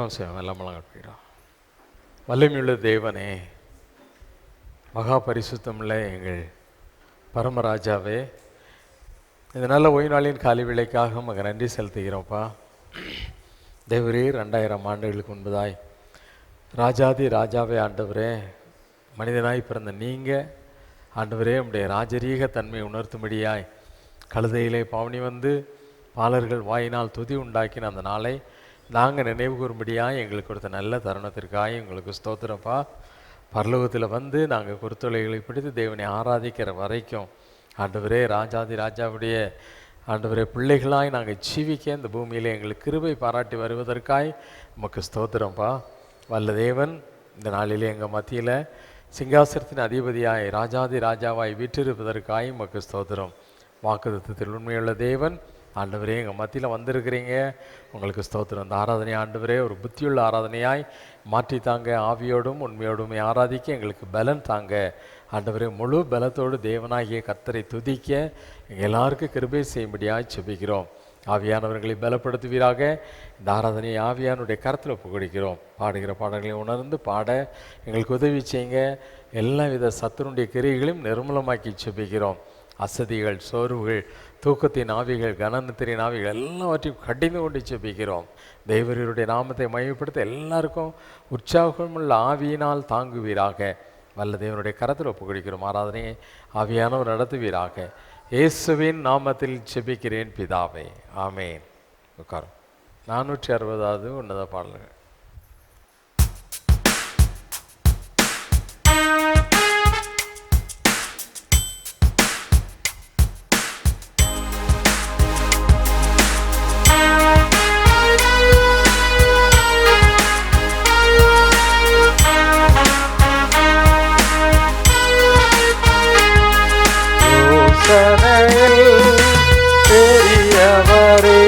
ஜெபம் செய்வோம். எல்லாம் கற்பிக்கிறோம். வல்லமையுள்ள தேவனே, மகா பரிசுத்தமுள்ள எங்கள் பரமராஜாவே, இந்த நல்ல ஓய்வு நாளின் காலை வேளைக்காக மக நன்றி செலுத்துகிறோம்ப்பா. தேவரே, 2000 ஆண்டுகளுக்கு முன்பதாய் ராஜாதி ராஜாவே ஆண்டவரே, மனிதனாய் பிறந்த நீங்கள் ஆண்டவரே, உடைய ராஜரீக தன்மையை உணர்த்தும்படியாய் கழுதையிலே பவனி வந்து பாலர்கள் வாயினால் துதி உண்டாக்கின அந்த நாளை நாங்கள் நினைவு கூறும்படியாக எங்களுக்கு கொடுத்த நல்ல தருணத்திற்காக உங்களுக்கு ஸ்தோத்திரப்பா. பரலோகத்தில் வந்து நாங்கள் குருத்தொலைகளை பிடித்து தேவனை ஆராதிக்கிற வரைக்கும் ஆண்டவரே, ராஜாதி ராஜாவுடைய ஆண்டவரே பிள்ளைகளாய் நாங்கள் ஜீவிக்க இந்த பூமியில் எங்களுக்கு கிருபை பாராட்டி வருவதற்காய் உமக்கு ஸ்தோத்திரம்ப்பா. வல்ல தேவன் இந்த நாளிலே எங்கள் மத்தியில் சிங்காசனத்தின் அதிபதியாய் ராஜாதி ராஜாவாய் வீற்றிருப்பதற்காய் உமக்கு ஸ்தோத்திரம். வாக்குத்தத்தத்தில் உண்மையுள்ள தேவன் ஆண்டவரே, எங்கள் மத்தியில் வந்திருக்கிறீங்க, உங்களுக்கு ஸ்தோத்திரம். அந்த ஆராதனை ஆண்டவரே ஒரு புத்தியுள்ள ஆராதனையாய் மாற்றி தாங்க. ஆவியோடும் உண்மையோடுமே ஆராதிக்க எங்களுக்கு பலன் தாங்க ஆண்டவரே. முழு பலத்தோடு தேவனாகிய கர்த்தரை துதிக்க எங்கள் எல்லாருக்கும் கிருபை செய்யும்படியாய் செபிக்கிறோம். ஆவியானவர்களை பலப்படுத்துவீராக. இந்த ஆராதனையை ஆவியானுடைய கருத்தில் ஒப்புக்கொடுக்கிறோம். பாடுகிற பாடல்களை உணர்ந்து பாட எங்களுக்கு உதவி செய்யுங்க. எல்லா வித சத்துருடைய கிரியைகளையும் நிர்மூலமாக்கி செபிக்கிறோம். அசதிகள், சோர்வுகள், தூக்கத்தின் ஆவிகள், கனத்தின் ஆவிகள் எல்லாவற்றையும் கடிந்து கொண்டு செபிக்கிறோம். தேவருடைய நாமத்தை மையப்படுத்த எல்லாருக்கும் உற்சாகமுள்ள ஆவியினால் தாங்குவீராக. வல்ல தேவனுடைய கரத்தில் ஒப்புக்கொடுக்கிறோம். ஆராதனையை ஆவியானவர் நடத்துவீராக. இயேசுவின் நாமத்தில் செபிக்கிறேன் பிதாவே, ஆமேன். உட்காரும். 460வது உன்னத பாடல்கள். பெரியவரே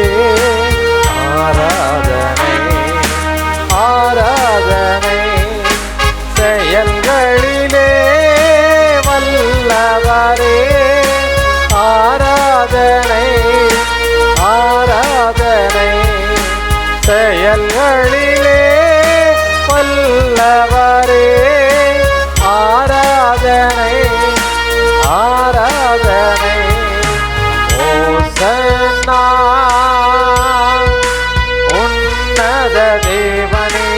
ஆராதனை, ஆராதனை, செயல்களிலே வல்லவரே ஆராதனை, ஆராதனை, செயல்களிலே வல்லவரே ஆராதனை, ஆராதனை. ஓசன்னா உன்னத தேவனே,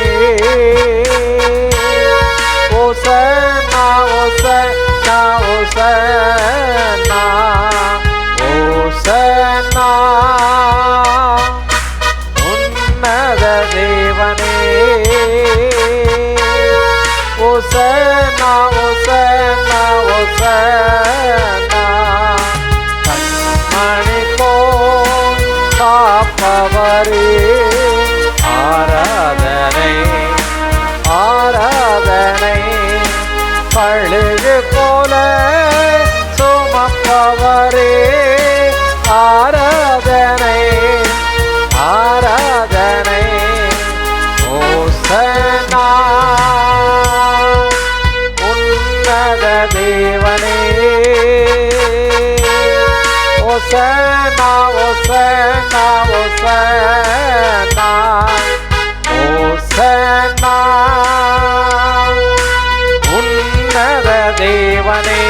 ஓசன்னா, ஓசன்னா, ஓசன்னா, ஓசன்னா உன்னத தேவனே, ஓசன்னா, ஓசன்னா, ஓசன்னா. காப்பவரே ஆராதனை, ஆராதனை, பழுகு போல சுமப்பவரே ஆராதனை, ஆராதனை. ஓசன்னா உன்னத தேவனே, ஓசன்னா, ஓசன்னா, ஓசன்னா, ஓசன்னா உன்னத தேவனே,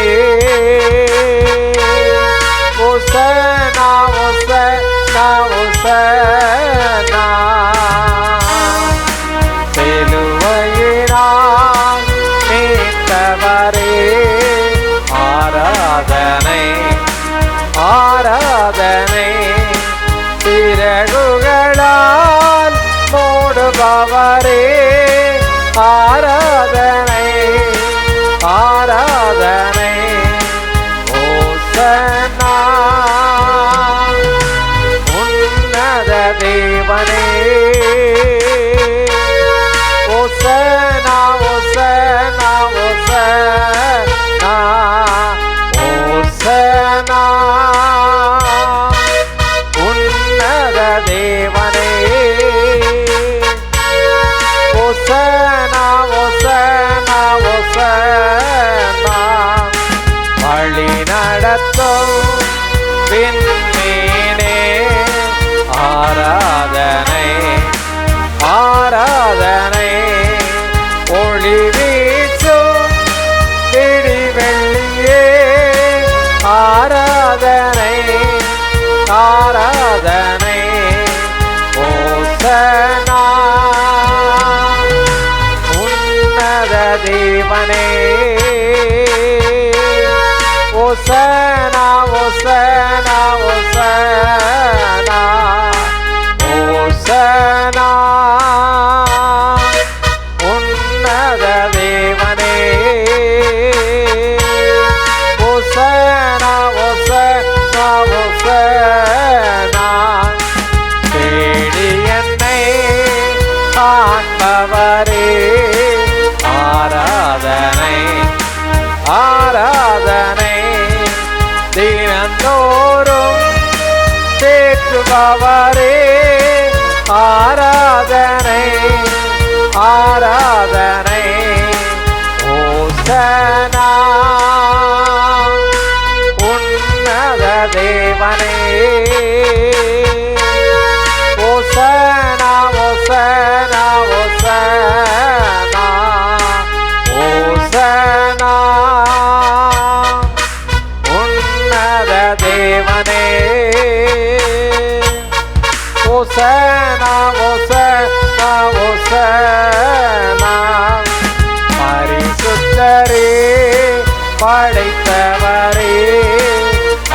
ஓசன்னா, ஓசன்னா, ஓசன்னா. சிலுவையினால் மீட்டவரே ஆராதனை, ஆராதனை, சிறகுகளால் மூடுபவரே ஆராதனை, ஆராதனை. ஓசன்னா உன்னத தேவனே, ஓசன்னா, ஓசன்னா, ஓசன்னா, ஓசன்னா உன்னத தேவனே, ஓசன்னா, ஓசன்னா, ஓசன்னா. வழி நடத்தும் விண்மீனே ஆராதனை, மன்னிப்பவரே ஆராதனை ஆராதனை ஓசனா உன்னத தேவனே ஓசனா ஓசனா ஓசனா ஓசனா உன்னத தேவனே ஓசனா ஓசனா ஓசனா பரிசுத்தரே படைத்தவரே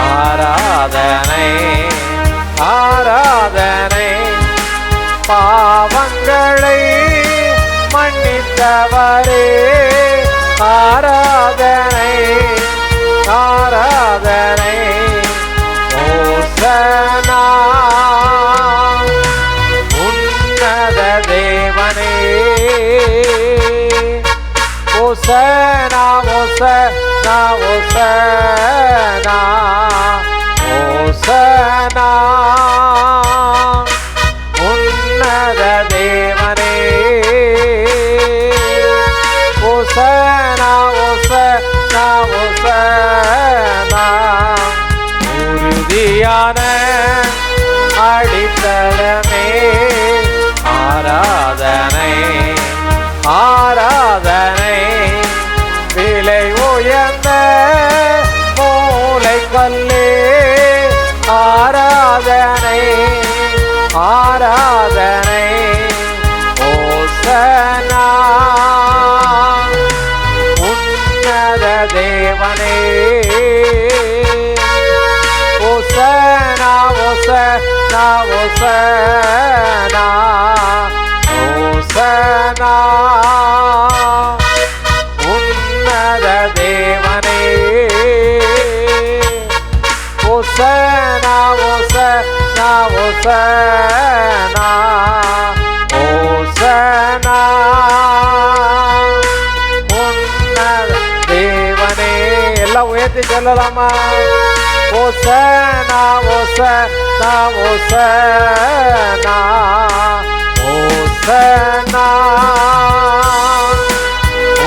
ஆராதனை ஆராதனை பாவங்களை மன்னித்தவரே ஆராதனை ஆராதனை ஓசனா உன்னத தேவனே ஓசனா ஓசனா ஓசனா ஓசனா உன்னத தேவனே ஓசனா ஓசனா ஓசனா உறுதியான அடித்தளமே ஆராதனை ஆராதனை விலை உயர்ந்த மூலை கல்லே ஆராதனை ஆராதனை ஓசனா உன்னத தேவனே ஓசனா ஓசனா ஓசனா ஓசனா உன்னத தேவனே ஓசனா ஓசனா ஓசனா ஓசனா உன்னத தேவனே எல்லாம் உயர்த்தி சொல்லலாமா ஓசனா ஓசனா ஓசனா ஓசனா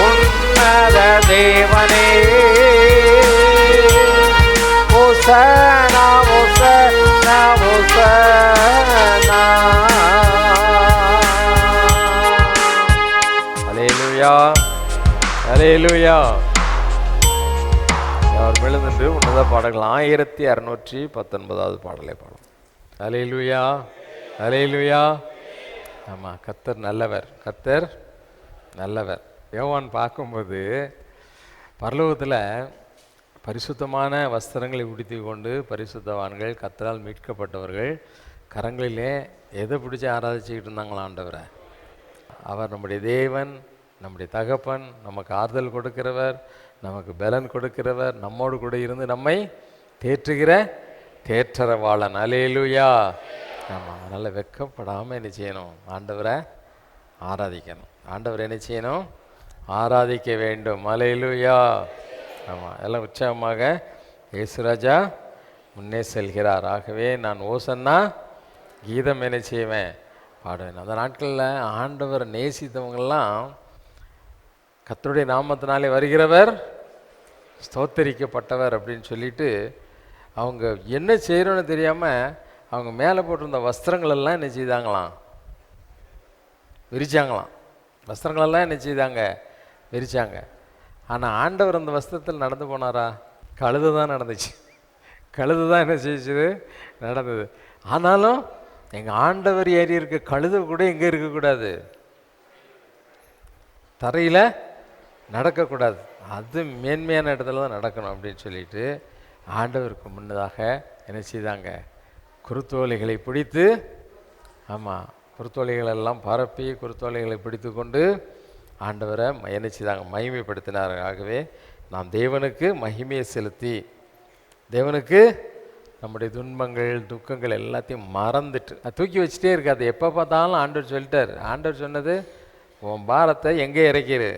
உன்னத தேவனே ஓசனா ஓசனா ஓசனா ஹல்லேலூயா ஹல்லேலூயா. அவர் விழுந்து உன்னத பாடல்கள் 1619 பாடலை பாடும். ஹல்லேலூயா ஹல்லேலூயா. ஆமாம், கர்த்தர் நல்லவர், கர்த்தர் நல்லவர். யோவான் பார்க்கும்போது பரலோகத்தில் பரிசுத்தமான வஸ்திரங்களை உடுத்தி கொண்டு பரிசுத்தவான்கள் கர்த்தரால் மீட்கப்பட்டவர்கள் கரங்களிலே எதை பிடிச்சி ஆராதிச்சுக்கிட்டு இருந்தாங்களா ஆண்டவரை. அவர் நம்முடைய தேவன், நம்முடைய தகப்பன், நமக்கு ஆறுதல் கொடுக்கிறவர், நமக்கு பலன் கொடுக்கிறவர், நம்மோடு கூட இருந்து நம்மை தேற்றுகிற தேற்றரவாளன். அல்லேலூயா. ஆமாம், அதனால் வெட்கப்படாமல் என்ன செய்யணும்? ஆண்டவரை ஆராதிக்கணும். ஆண்டவரை என்ன செய்யணும்? ஆராதிக்க வேண்டும். அல்லேலூயா. ஆமாம், எல்லாம் உற்சாகமாக இயேசுராஜா முன்னே செல்கிறார். ஆகவே நான் ஓசன்னா கீதம் என்ன செய்வேன்? பாடுவேன். அந்த நாட்களில் ஆண்டவர் நேசித்தவங்கெல்லாம் கர்த்தருடைய நாமத்தினாலே வருகிறவர் ஸ்தோத்தரிக்கப்பட்டவர் அப்படின்னு சொல்லிட்டு அவங்க என்ன செய்கிறோன்னு தெரியாமல் அவங்க மேலே போட்டிருந்த வஸ்திரங்களெல்லாம் என்ன செய்தாங்களாம்? விரிச்சாங்களாம். வஸ்திரங்களெல்லாம் என்ன செய்தாங்க? விரிச்சாங்க. ஆனால் ஆண்டவர் அந்த வஸ்திரத்தில் நடந்து போனாரா? கழுது தான் நடந்துச்சு. கழுது தான் என்ன செய்யுது? நடந்தது. ஆனாலும் எங்கள் ஆண்டவர் ஏறி இருக்க கழுது கூட எங்கே இருக்கக்கூடாது? தரையில் நடக்கக்கூடாது. அது மேன்மையான இடத்துல தான் நடக்கணும் அப்படின்னு சொல்லிட்டு ஆண்டவருக்கு முன்னதாக என்ன செய்தாங்க? குருத்தோலைகளை பிடித்து, ஆமாம், குருத்தோலைகளெல்லாம் பரப்பி குருத்தோலைகளை பிடித்து கொண்டு ஆண்டவரை என்ன செய்தாங்க? மகிமைப்படுத்தினார். ஆகவே நாம் தேவனுக்கு மகிமையை செலுத்தி தேவனுக்கு நம்முடைய துன்பங்கள் துக்கங்கள் எல்லாத்தையும் மறந்துட்டு தூக்கி வச்சுட்டே இருக்காது. எப்போ பார்த்தாலும் ஆண்டவர் சொல்லிட்டார். ஆண்டவர் சொன்னது, உன் பாரத்தை எங்கே இறக்கிடு,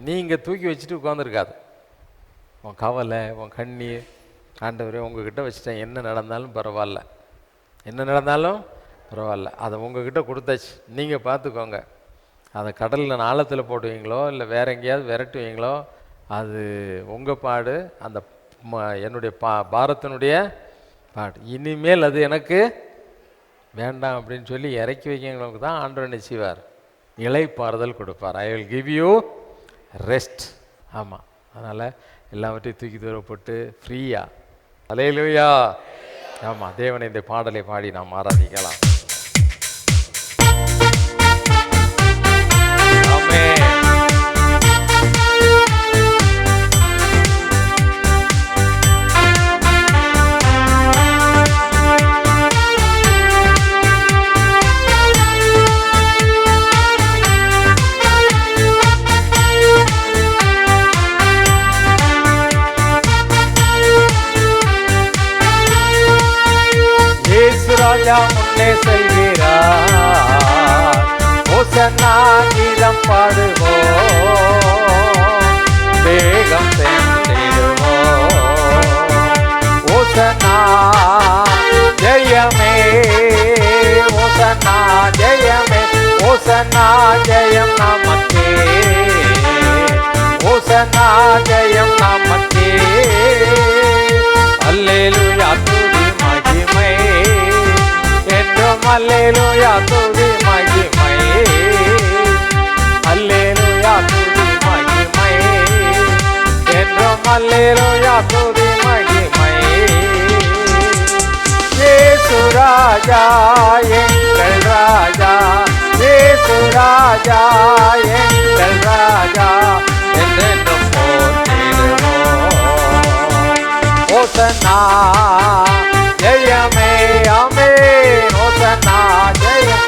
நீ இங்கே தூக்கி வச்சுட்டு உட்காந்துருக்காது. உன் கவலை, உன் கண்ணீர், ஆண்டவரே உங்ககிட்ட வச்சுட்டேன், என்ன நடந்தாலும் பரவாயில்ல, என்ன நடந்தாலும் பரவாயில்ல, அதை உங்ககிட்ட கொடுத்தாச்சு, நீங்கள் பார்த்துக்கோங்க. அதை கடலில் ஆழத்தில் போடுவீங்களோ இல்லை வேற எங்கேயாவது விரட்டுவீங்களோ அது உங்கள் பாடு, அந்த என்னுடைய பாரத்தினுடைய பாடு. இனிமேல் அது எனக்கு வேண்டாம் அப்படின்னு சொல்லி இறக்கி வைக்கிறவங்களுக்கு தான் ஆண்டவர் என்ன செய்வார்? இளைப்பாறுதல் கொடுப்பார். I will give you rest. ஆமாம், அதனால் எல்லாவற்றையும் தூக்கி தூரப்பட்டு ஃப்ரீயா. அல்லேலூயா. ஆமாம், தேவனை இந்த பாடலை பாடி நாம் ஆராதிக்கலாம். ஆமென். ராஜா முன்னே செல்கிறார், ஓசன்னா கீதம் பாடுவோம், வேகம் சென்றிடுவோம். ஓசன்னா ஜெயமே, ஓசன்னா ஜெயமே, ஓசன்னா ஜெயம் நமக்கே, ஓசன்னா ஜெயம் நமக்கே. அல்லேலூயா துதி மகிமை என்றும், அல்லேலூயா துதி மகிமை, அல்லேலூயா துதி மகிமை என்றும், அல்லேலூயா துதி மகிமை. இயேசு ராஜா எங்கள் ராஜா, இயேசு ராஜா எங்கள் ராஜா, என்றென்றும் போற்றிடுவோம். ஓசன்னா ஜெயமே, ஆமென். ஓசன்னா ஜெயம்,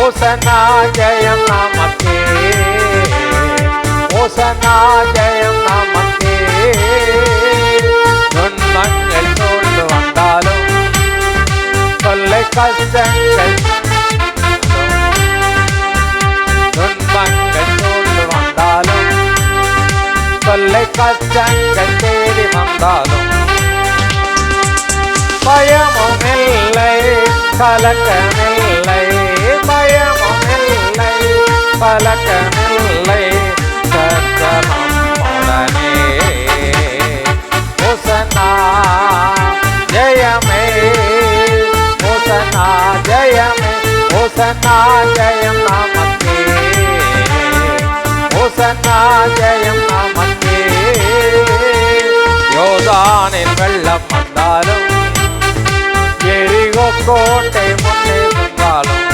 ஓசன்னா ஜெயம் நமக்கே, ஓசன்னா ஜெயம் நமக்கே. துன்பங்கள் சூழ்ந்து வந்தாலும், தொல்லை கஷ்டங்கள், துன்பங்கள் சூழ்ந்து வந்தாலும், தொல்லை கஷ்டங்கள் தேடி வந்தாலும், பயமும் இல்லை கலக்கமில்லை, பயமும் இல்லை கலக்கமில்லை, கர்த்தரும் உடனே. ஓசன்னா ஜெயமே, ஓசன்னா ஜெயமே, ஓசன்னா ஜெயம் நமக்கே, ஓசன்னா ஜெயம் நமக்கே. யோர்தானில் வெள்ளம் வந்தாலும், எரிகோ கோட்டை முன்னே நின்றாலும்,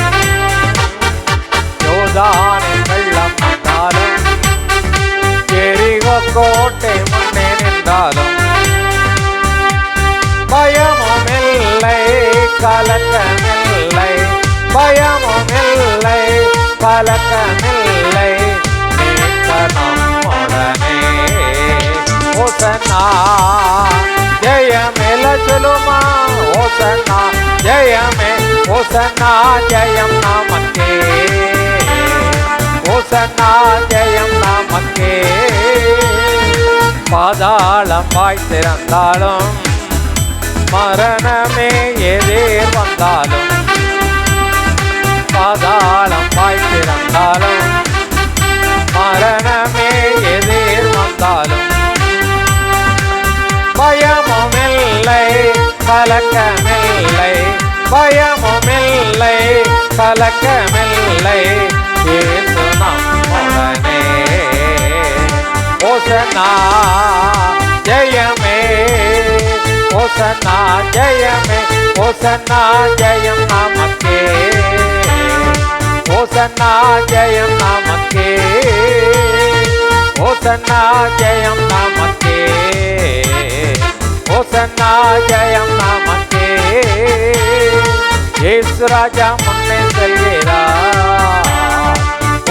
யோர்தானில் வெள்ளம் வந்தாலும், எரிகோ கோட்டை முன்னே நின்றாலும், பயமும் இல்லை கலக்கமில்லை, பயமும் இல்லை கலக்கமில்லை, நம்முடனே. ஓசன்னா ஜெயமே, சொல்லுமா, ஓசன்னா ஜெயமே, ஓசன்னா ஜெயம் நமக்கே, ஓசன்னா ஜெயம் நமக்கே. பாதாளம் வாய் திறந்தாலும், மரணமே எதிர் வந்தாலும், பாதாளம் வாய் திறந்தாலும், மரணமே எதிர் வந்தாலும், பயமும் இல்லை கலக்கமில்லை, பயமும் இல்லை கலக்கமில்லை, இயேசு நம்முடனே. ஓசன்னா ஜெயமே, ஓசன்னா ஜெயமே, ஓசன்னா ஜெயம் நமக்கே, ஓசன்னா ஜெயம் நமக்கே, ஓசன்னா ஜெயம் நமக்கே, ஓசன்னா ஜெயம் நமக்கே. இயேசு ராஜா முன்னே செல்கிறார்,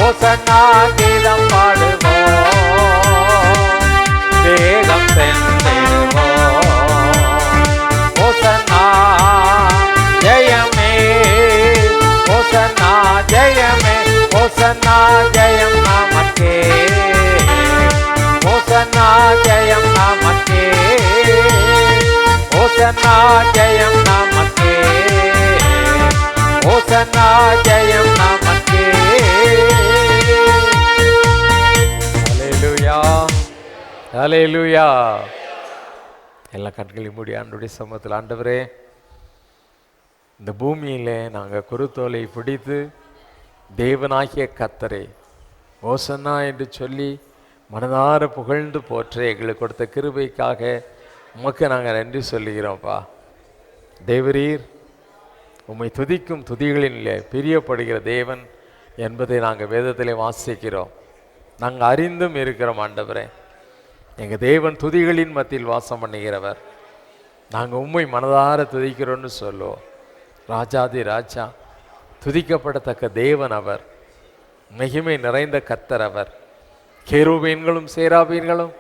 ஓசன்னா கீதம் பாடுவோம், வேகம் சென்றிடுவோம். ஓசன்னா ஜெயமே, ஓசன்னா ஜெயமே, ஓசன்னா ஜெயம் நமக்கே, ஓசன்னா ஜெயம் நமக்கே, ஓசன்னா ஜெயம் நமக்கே. ஓசன்னா ஜெயம் நமக்கே. ஹல்லேலூயா, ஹல்லேலூயா. எல்லா கண்களையும் மூடி ஆண்டவருடைய சமூகத்தில், ஆண்டவரே, இந்த பூமியிலே நாங்கள் குருத்தோலை பிடித்து தேவனாகிய கர்த்தரே ஓசன்னா என்று சொல்லி மனதார புகழ்ந்து போற்ற எங்களுக்கு கொடுத்த கிருபைக்காக உமக்கு நாங்கள் நன்றி சொல்லுகிறோம்ப்பா. தேவரீர் உம்மை துதிக்கும் துதிகளிலே பிரியப்படுகிற தேவன் என்பதை நாங்கள் வேதத்திலே வாசிக்கிறோம். நாங்கள் அறிந்தும் இருக்கிறோம் ஆண்டவரே. எங்கள் தேவன் துதிகளின் மத்தியில் வாசம் பண்ணுகிறவர். நாங்கள் உம்மை மனதார துதிக்கிறோன்னு சொல்லுவோம். ராஜாதி ராஜா, துதிக்கப்படத்தக்க தேவன் அவர். மகிமை நிறைந்த கர்த்தர் அவர். கேருபீன்களும் சேராபீன்களும்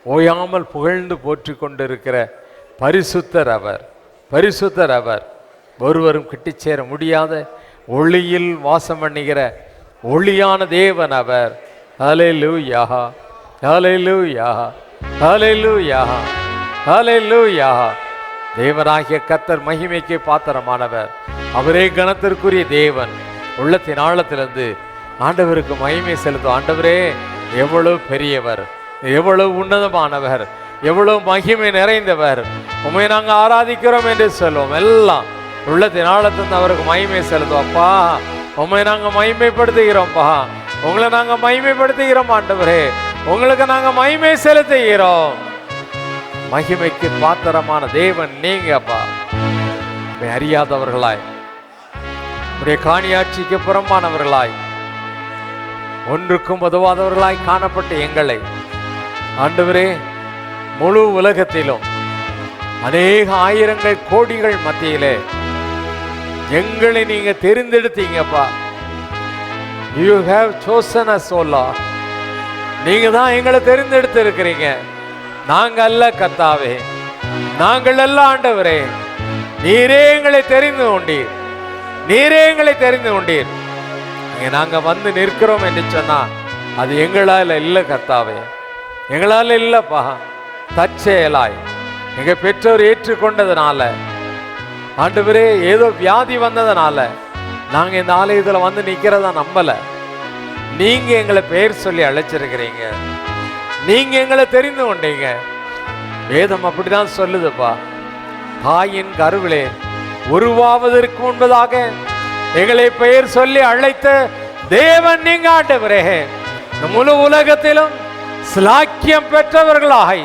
ஓயாமல் புகழ்ந்து போற்றி கொண்டிருக்கிற பரிசுத்தர் அவர். பரிசுத்தர் அவர். ஒருவரும் கிட்டிச் சேர முடியாத ஒளியில் வாசம் பண்ணுகிற ஒளியான தேவன் அவர். ஹல்லேலூயா, ஹல்லேலூயா, ஹல்லேலூயா, ஹல்லேலூயா. தேவனாகிய கர்த்தர் மகிமைக்கு பாத்திரமானவர். அவரே கனத்திற்குரிய தேவன். உள்ளத்தின் ஆழத்திலிருந்து ஆண்டவருக்கு மகிமை செலுத்தும். ஆண்டவரே, எவ்வளவு பெரியவர், எவ்வளவு உன்னதமானவர், எவ்வளவு மகிமை நிறைந்தவர். உண்மை நாங்கள் ஆராதிக்கிறோம் என்று சொல்லுவோம். எல்லாம் உள்ளத்தின் ஆழத்திலிருந்து அவருக்கு மகிமை செலுத்தும். அப்பா, உண்மை நாங்கள் மகிமைப்படுத்துகிறோம்ப்பா. உங்களை நாங்கள் மகிமைப்படுத்துகிறோம் ஆண்டவரே. உங்களுக்கு நாங்கள் மகிமை செலுத்துகிறோம். மகிமைக்கு பாத்திரமான தேவன் நீங்கப்பா. அறியாதவர்களாய், உடைய காணியாட்சிக்கு புறம்பானவர்களாய், ஒன்றுக்கும் உதவாதவர்களாய் காணப்பட்ட எங்களை ஆண்டவரே, முழு உலகத்திலும் அநேக ஆயிரங்கள் கோடிகள் மத்தியிலே எங்களை நீங்க தெரிந்தெடுத்தீங்கப்பா. You have chosen us, O Lord. நீங்க தான் எங்களை தெரிந்தெடுத்து இருக்கிறீங்க. நாங்க அல்ல கர்த்தாவே, நாங்கள் அல்ல ஆண்டவரே. நீரே எங்களை தெரிந்து கொண்டீர். நீரே எங்களை தெரிந்து கொண்டீர். நாங்க வந்து நிற்கிறோம் என்று சொன்னா அது எங்களால் இல்லை கர்த்தாவே, எங்களால் இல்லப்பா. தற்செயலாய் எங்க பெற்றோர் ஏற்றுக்கொண்டதுனால ஆண்டவரே, ஏதோ வியாதி வந்ததுனால நாங்க இந்த ஆலயத்தில் வந்து நிக்கிறதா நம்பல. நீங்க எங்களை பெயர் சொல்லி அழைச்சிருக்கிறீங்க. நீங்க எங்களை தெரிந்து கொண்டீங்க. வேதம் அப்படிதான் சொல்லுதுப்பா. தாயின் கருவிலே உருவாவதற்கு முன்பதாக எங்களை பெயர் சொல்லி அழைத்த தேவன் நீங்க ஆண்டவரே. முழு உலகத்திலும் ஸ்லாக்கியம் பெற்றவர்களாய்,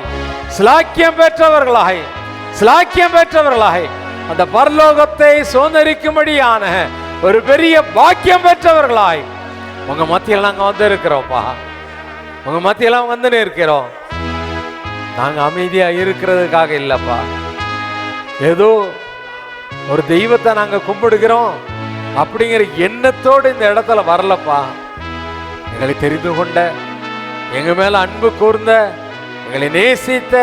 ஸ்லாக்கியம் பெற்றவர்களாய், ஸ்லாக்கியம் பெற்றவர்களாய் அந்த பரலோகத்தை சுதந்தரிக்கும்படியான ஒரு பெரிய பாக்கியம் பெற்றவர்களாய் உங்க மத்தியில் நாங்க வந்து இருக்கிறோம்ப்பா. உங்க மத்தியெல்லாம் வந்து இருக்கிறோம். நாங்க அமைதியா இருக்கிறதுக்காக இல்லப்பா. ஏதோ ஒரு தெய்வத்தை நாங்க கும்பிடுகிறோம் அப்படிங்கிற எண்ணத்தோடு இந்த இடத்துல வரலப்பா. எங்களை தெரிந்து கொண்ட, எங்க மேல அன்பு கூர்ந்த, எங்களை நேசித்த,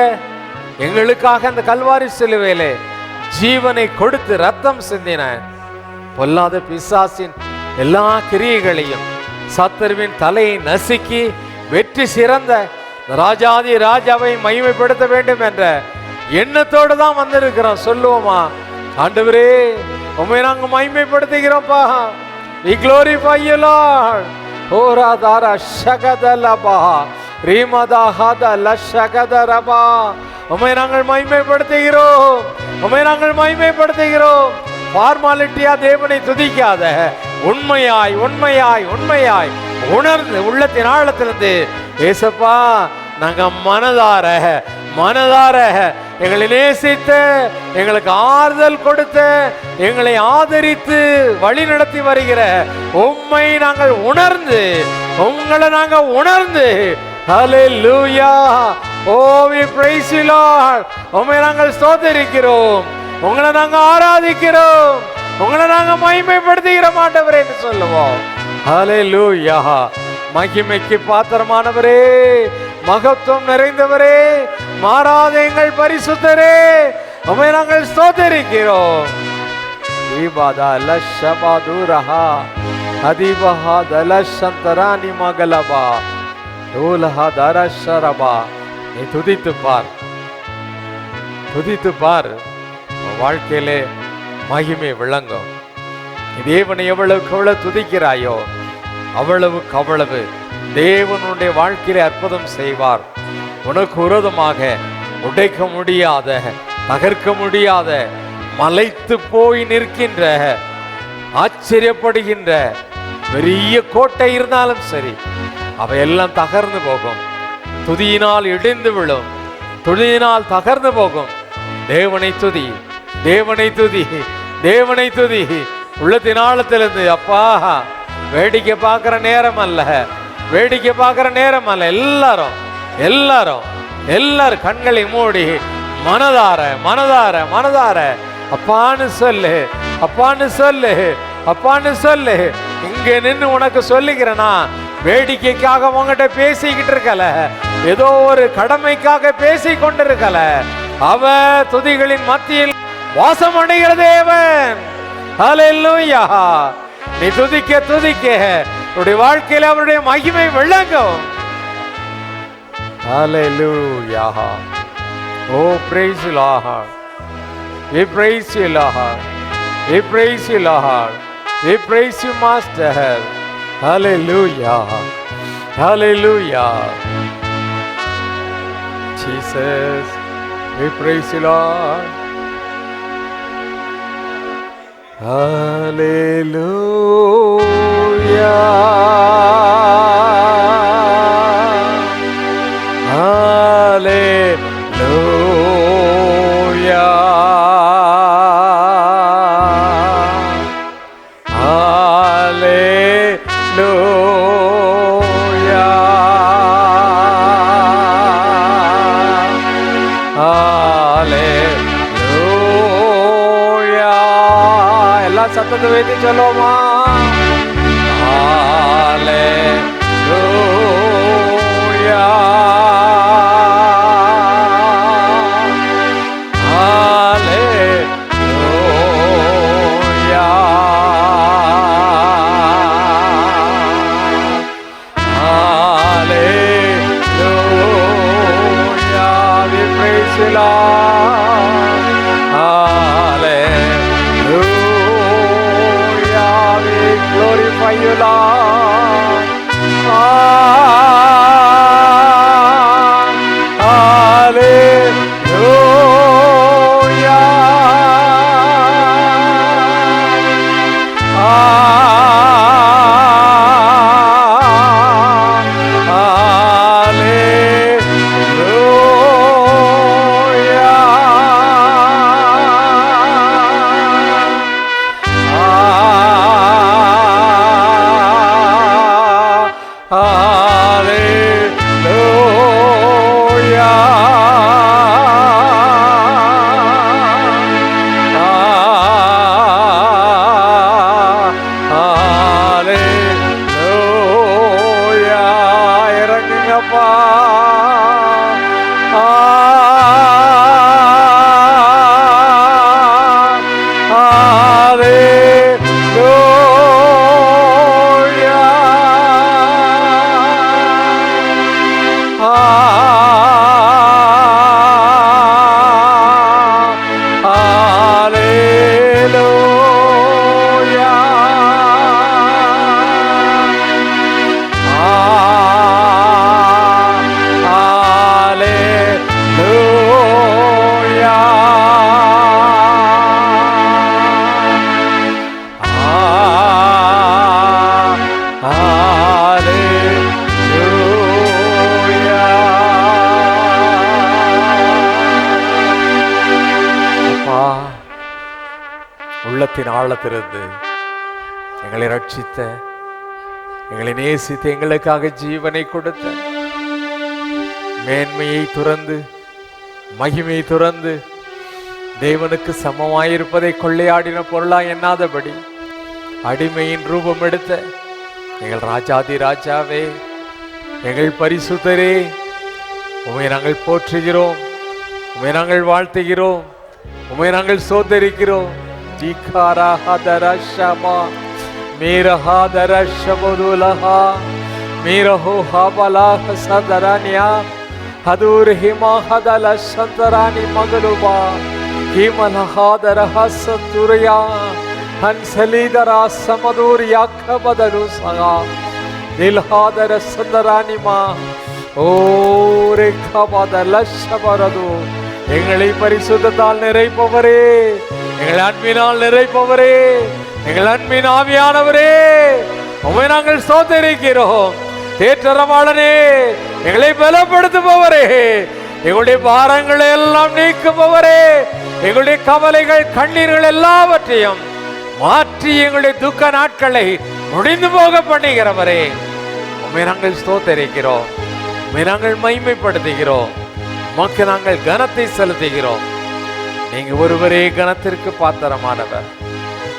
எங்களுக்காக அந்த கல்வாரி சிலுவையிலே ஜீவனை கொடுத்து ரத்தம் சிந்தின பொல்லாத பிசாசின் எல்லா கிரியைகளையும் சத்துருவின் தலையை நசுக்கி வெற்றி சிறந்த ராஜாதி ராஜாவை மகிமைப்படுத்த வேண்டும் என்ற எண்ணத்தோடு தான் வந்திருக்கிறோம். சொல்லுவோமா? ஆண்டவரே, உம்மை நாங்க மகிமைப்படுத்துகிறோம்ப்பா. We glorify you, Lord. ஓராதாரா ஷகதலபா ரீமதாஹாத லஷகதரபா. உம்மை நாங்கள் மகிமைப்படுத்துகிறோம். உம்மை நாங்கள் மகிமைப்படுத்துகிறோம். ஃபார்மாலிட்டியா தேவனை துதிக்காத, உண்மையாய் உண்மையாய் உண்மையாய் உணர்ந்து உள்ளத்தின் ஆழத்திலிருந்து ஏசப்பா, நாங்க மனதார மனதார எங்களை நேசித்த, எங்களுக்கு ஆறுதல் கொடுத்த, எங்களை ஆதரித்து வழி நடத்தி வருகிற உம்மை நாங்கள் உணர்ந்து, உங்களை நாங்க உணர்ந்து, ஹல்லேலூயா, ஓ we praise you Lord. உம்மை நாங்கள் ஸ்தோத்திரிக்கிறோம், உங்களை நாங்க ஆராதிக்கிறோம், உங்களை நாங்க மகிமைப்படுத்துகிறோம் ஆண்டவரே என்று சொல்லுவோம். ஹல்லேலூயா. மகிமைக்கு பாத்திரமானவரே, மகத்துவம் நிறைந்தவரே, மாறாத எங்கள் பரிசுத்தரே, உம்மை நாங்கள் ஸ்தோத்திரிக்கிறோம். ஈபாதா லஷபாதுரஹா அதிபஹா தலஷந்தரானி மகலபா தூலஹா தரஷரபா. நீ துதித்து பார், துதித்து பார். வாழ்க்கையிலே மகிமை விளங்கும். தேவனை எவ்வளவுக்கு எவ்வளவு துதிக்கிறாயோ அவ்வளவுக்கு அவ்வளவு தேவனுடைய வாழ்க்கையில அற்புதம் செய்வார். உனக்கு விரோதமாக உடைக்க முடியாத, தகர்க்க முடியாத, மலைத்து போய் நிற்கின்ற, ஆச்சரியப்படுகின்ற பெரிய கோட்டை இருந்தாலும் சரி, அவையெல்லாம் தகர்ந்து போகும். துதியினால் இடிந்து விழும், துதியினால் தகர்ந்து போகும். தேவனை துதி, தேவனை துதி, தேவனை துதி. உள்ளத்தின் ஆழத்திலிருந்து, அப்பா வேடிக்கை பார்க்கிற நேரம் அல்ல, வேடிக்கை பார்க்கிற நேரம் அல்ல. எல்லாரும் எல்லாரும் எல்லாரும் கண்களை மூடி மனதார மனதார மனதார அப்பான்னு சொல்லு, அப்பான்னு சொல்லு, அப்பான்னு சொல்லு. இங்க நின்று உனக்கு சொல்லிக்கிறேனா, வேடிக்கைக்காக உங்ககிட்ட பேசிக்கிட்டு இருக்கல, ஏதோ ஒரு கடமைக்காக பேசி கொண்டிருக்கல. அவ துதிகளின் மத்தியில் வாசம் அடைகிற தேவன். ஹல்லேலூயா. நீ துதிக்க துதிக்க உன்னுடைய வாழ்க்கையில் அவருடைய மகிமை விளங்கும். ஹல்லேலூயா. Oh, praise you, Lord. We praise you, Lord. We praise you, Lord. We praise you, Master. Hallelujah. Hallelujah. Jesus, we praise you, Lord. Hallelujah. Hallelujah. சத்தத்தை வைத்து சொல்லுவோமா? ஹல்லேலூயா. ஹல்லேலூயா. ஹல்லேலூயா. We praise you, Lord. Hallelujah. Glorify you, Lord. Hallelujah. உள்ளத்தின் ஆழத்திலிருந்து எங்களை ரட்சித்த, எங்களை நேசித்து எங்களுக்காக ஜீவனை கொடுத்த, மேன்மையை துறந்து மகிமையை துறந்து தேவனுக்கு சமமாயிருப்பதை கொள்ளையாடின பொருளா எண்ணாதபடி அடிமையின் ரூபம் எடுத்த எங்கள் ராஜாதி ராஜாவே, எங்கள் பரிசுத்தரே, உம்மை நாங்கள் போற்றுகிறோம், உம்மை நாங்கள் வாழ்த்துகிறோம், உம்மை நாங்கள் சோதரிக்கிறோம். ஜிகாரஹதரஷமா மீரஹதரஷபதுலஹா மீரஹு ஹபலஹ சதரன்யா ஹதுர் ஹிமஹதல சந்தரானி மகலுபா ஹிமலஹதரஹ சதுரயா ಹನ್ಸಲಿದರ ಸಮದೂರ್ ಯಾಕಬದರು ಸಹ ನಿಲ್ಹಾದರ சுந்தராணிமா ஓ ரேகபாத லட்சபரது எங்களை பரிசுத்தத்தால் நிறைப்பவரே, எங்கள் அன்பினால் நிறைப்பவரே, எங்கள் அன்பின் ஆவியானவரே, உம்மை நாங்கள் ஸ்தோத்திரிக்கிறோம். தேற்றரவாளனே, எங்களை பலப்படுத்துபவரே, எங்களுடைய பாரங்களை எல்லாம் நீக்குபவரே, எங்களுடைய கவலைகள் கண்ணீர்கள் எல்லாவற்றையும் மாற்றி எங்களுடைய துக்க நாட்களை முடிந்து போக பண்ணுகிறவரே, உம்மை நாங்கள் ஸ்தோத்திரிக்கிறோம். உம்மை நாங்கள் மகிமைப்படுத்துகிறோம். உமக்கு நாங்கள் கனத்தை செலுத்துகிறோம். நீங்க ஒருவரே கனத்திற்கு பாத்திரமானவர்.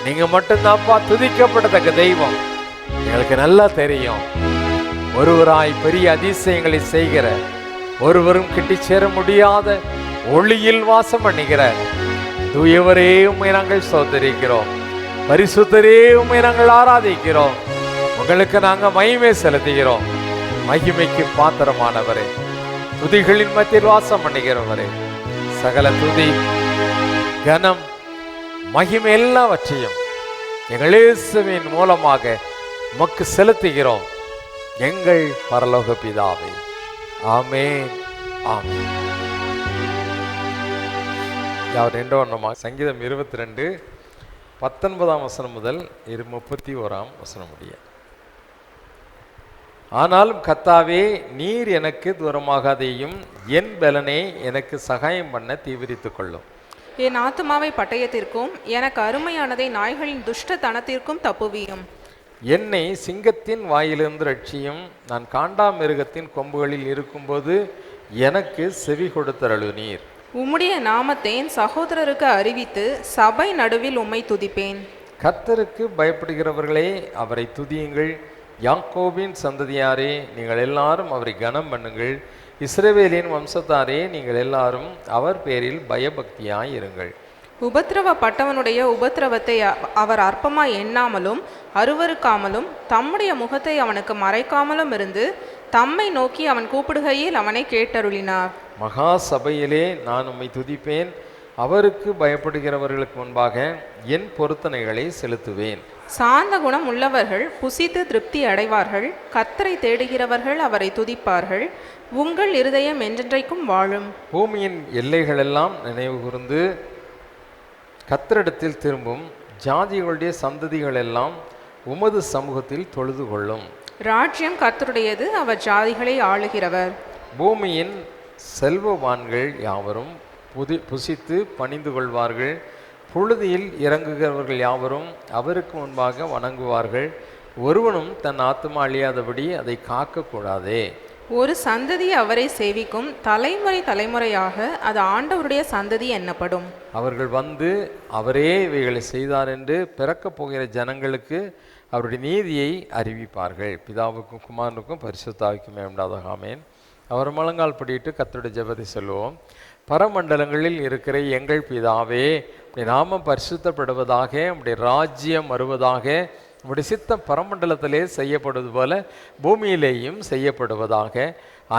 நீங்க மட்டும்தான்ப்பா துதிக்கப்படத்தக்க தெய்வம். எங்களுக்கு நல்லா தெரியும். ஒருவராய் பெரிய அதிசயங்களை செய்கிற, ஒருவரும் கிட்டி சேர முடியாத ஒளியில் வாசம் பண்ணுகிற தூயவரே உம்மை நாங்கள் ஸ்தோத்திரிக்கிறோம். பரிசுத்தரே உம்மை நாங்கள் ஆராதிக்கிறோம். உங்களுக்கு நாங்க மகிமை செலுத்துகிறோம். மகிமைக்கு பாத்திரமானவரே, துதிகளின் மத்தியில் வாசம் பண்ணுகிறவரே, சகல துதி கனம் மகிமை எல்லாவற்றையும் எங்கள் இயேசுவின் மூலமாக உமக்கு செலுத்துகிறோம். எங்கள் பரலோக பிதாவே, ஆமென், ஆமென். யார் ரெண்டோ ஒன்றுமா? சங்கீதம் 22:19 முதல் 31 முடிய. ஆனாலும் கர்த்தாவே, நீர் எனக்கு தூரமாகாதேயும், என் பலனே எனக்கு சகாயம் பண்ண தீவிரித்துக் கொள்ளும். என் ஆத்துமாவை பட்டயத்திற்கும் எனக்கு அருமையானதை நாய்களின் துஷ்டத்தனத்திற்கும் தப்புவியும். என்னை சிங்கத்தின் வாயிலிருந்து ரட்சியும். நான் காண்டாமிருகத்தின் கொம்புகளில் இருக்கும்போது எனக்கு செவி கொடுத்தருளு நீர். உம்முடைய நாமத்தை என் சகோதரருக்கு அறிவித்து சபை நடுவில் உம்மை துதிப்பேன். கர்த்தருக்கு பயப்படுகிறவர்களே, அவரை துதியுங்கள். யாக்கோபின் சந்ததியாரே, நீங்கள் எல்லாரும் அவரை கனம் பண்ணுங்கள். இஸ்ரவேலின் வம்சத்தாரே, நீங்கள் எல்லாரும் அவர் பேரில் பயபக்தியாய் இருங்கள். உபத்திரவப்பட்டவனுடைய உபத்திரவத்தை அவர் அற்பமாய் எண்ணாமலும் அருவருக்காமலும் தம்முடைய முகத்தை அவனுக்கு மறைக்காமலும் இருந்து தம்மை நோக்கி அவன் கூப்பிடுகையில் அவனை கேட்டருளினார். மகா சபையிலே நான் உம்மை துதிப்பேன். அவருக்கு பயப்படுகிறவர்களுக்கு முன்பாக என் பொருத்தனைகளை செலுத்துவேன். சாந்த குணம் உள்ளவர்கள் புசித்து திருப்தி அடைவார்கள். கர்த்தரை தேடுகிறவர்கள் அவரை துதிப்பார்கள். உங்கள் இருதயம் என்றென்றைக்கும் வாழும். பூமியின் எல்லைகளெல்லாம் நினைவு கூர்ந்து கர்த்தரிடத்தில் திரும்பும். ஜாதிகளுடைய சந்ததிகள் எல்லாம் உமது சமூகத்தில் தொழுது கொள்ளும். ராஜ்யம் கர்த்தருடையது, அவர் ஜாதிகளை ஆளுகிறவர். பூமியின் செல்வவான்கள் யாவரும் புசித்து பணிந்து கொள்வார்கள். புழுதியில் இறங்குகிறவர்கள் யாவரும் அவருக்கு முன்பாக வணங்குவார்கள். ஒருவனும் தன் ஆத்துமா அழியாதபடி அதை காக்கக்கூடாதே. ஒரு சந்ததி அவரை சேவிக்கும், தலைமுறை தலைமுறையாக அது ஆண்டவருடைய சந்ததி என்னப்படும். அவர்கள் வந்து அவரே இவைகளை செய்தார் என்று பிறக்கப் போகிற ஜனங்களுக்கு அவருடைய நீதியை அறிவிப்பார்கள். பிதாவுக்கும் குமாரனுக்கும் பரிசுத்தாவிக்கும் உண்டாதாக ஆமென். அவர் முழங்கால் படியிட்டு கர்த்தருடைய ஜெபத்தை சொல்லுவோம். பரமண்டலங்களில் இருக்கிற எங்கள் பிதாவே, உடைய நாமம் பரிசுத்தப்படுவதாக, உடைய ராஜ்யம் வருவதாக, உடைய சித்தம் பரமண்டலத்திலே செய்யப்படுவது போல பூமியிலேயும் செய்யப்படுவதாக.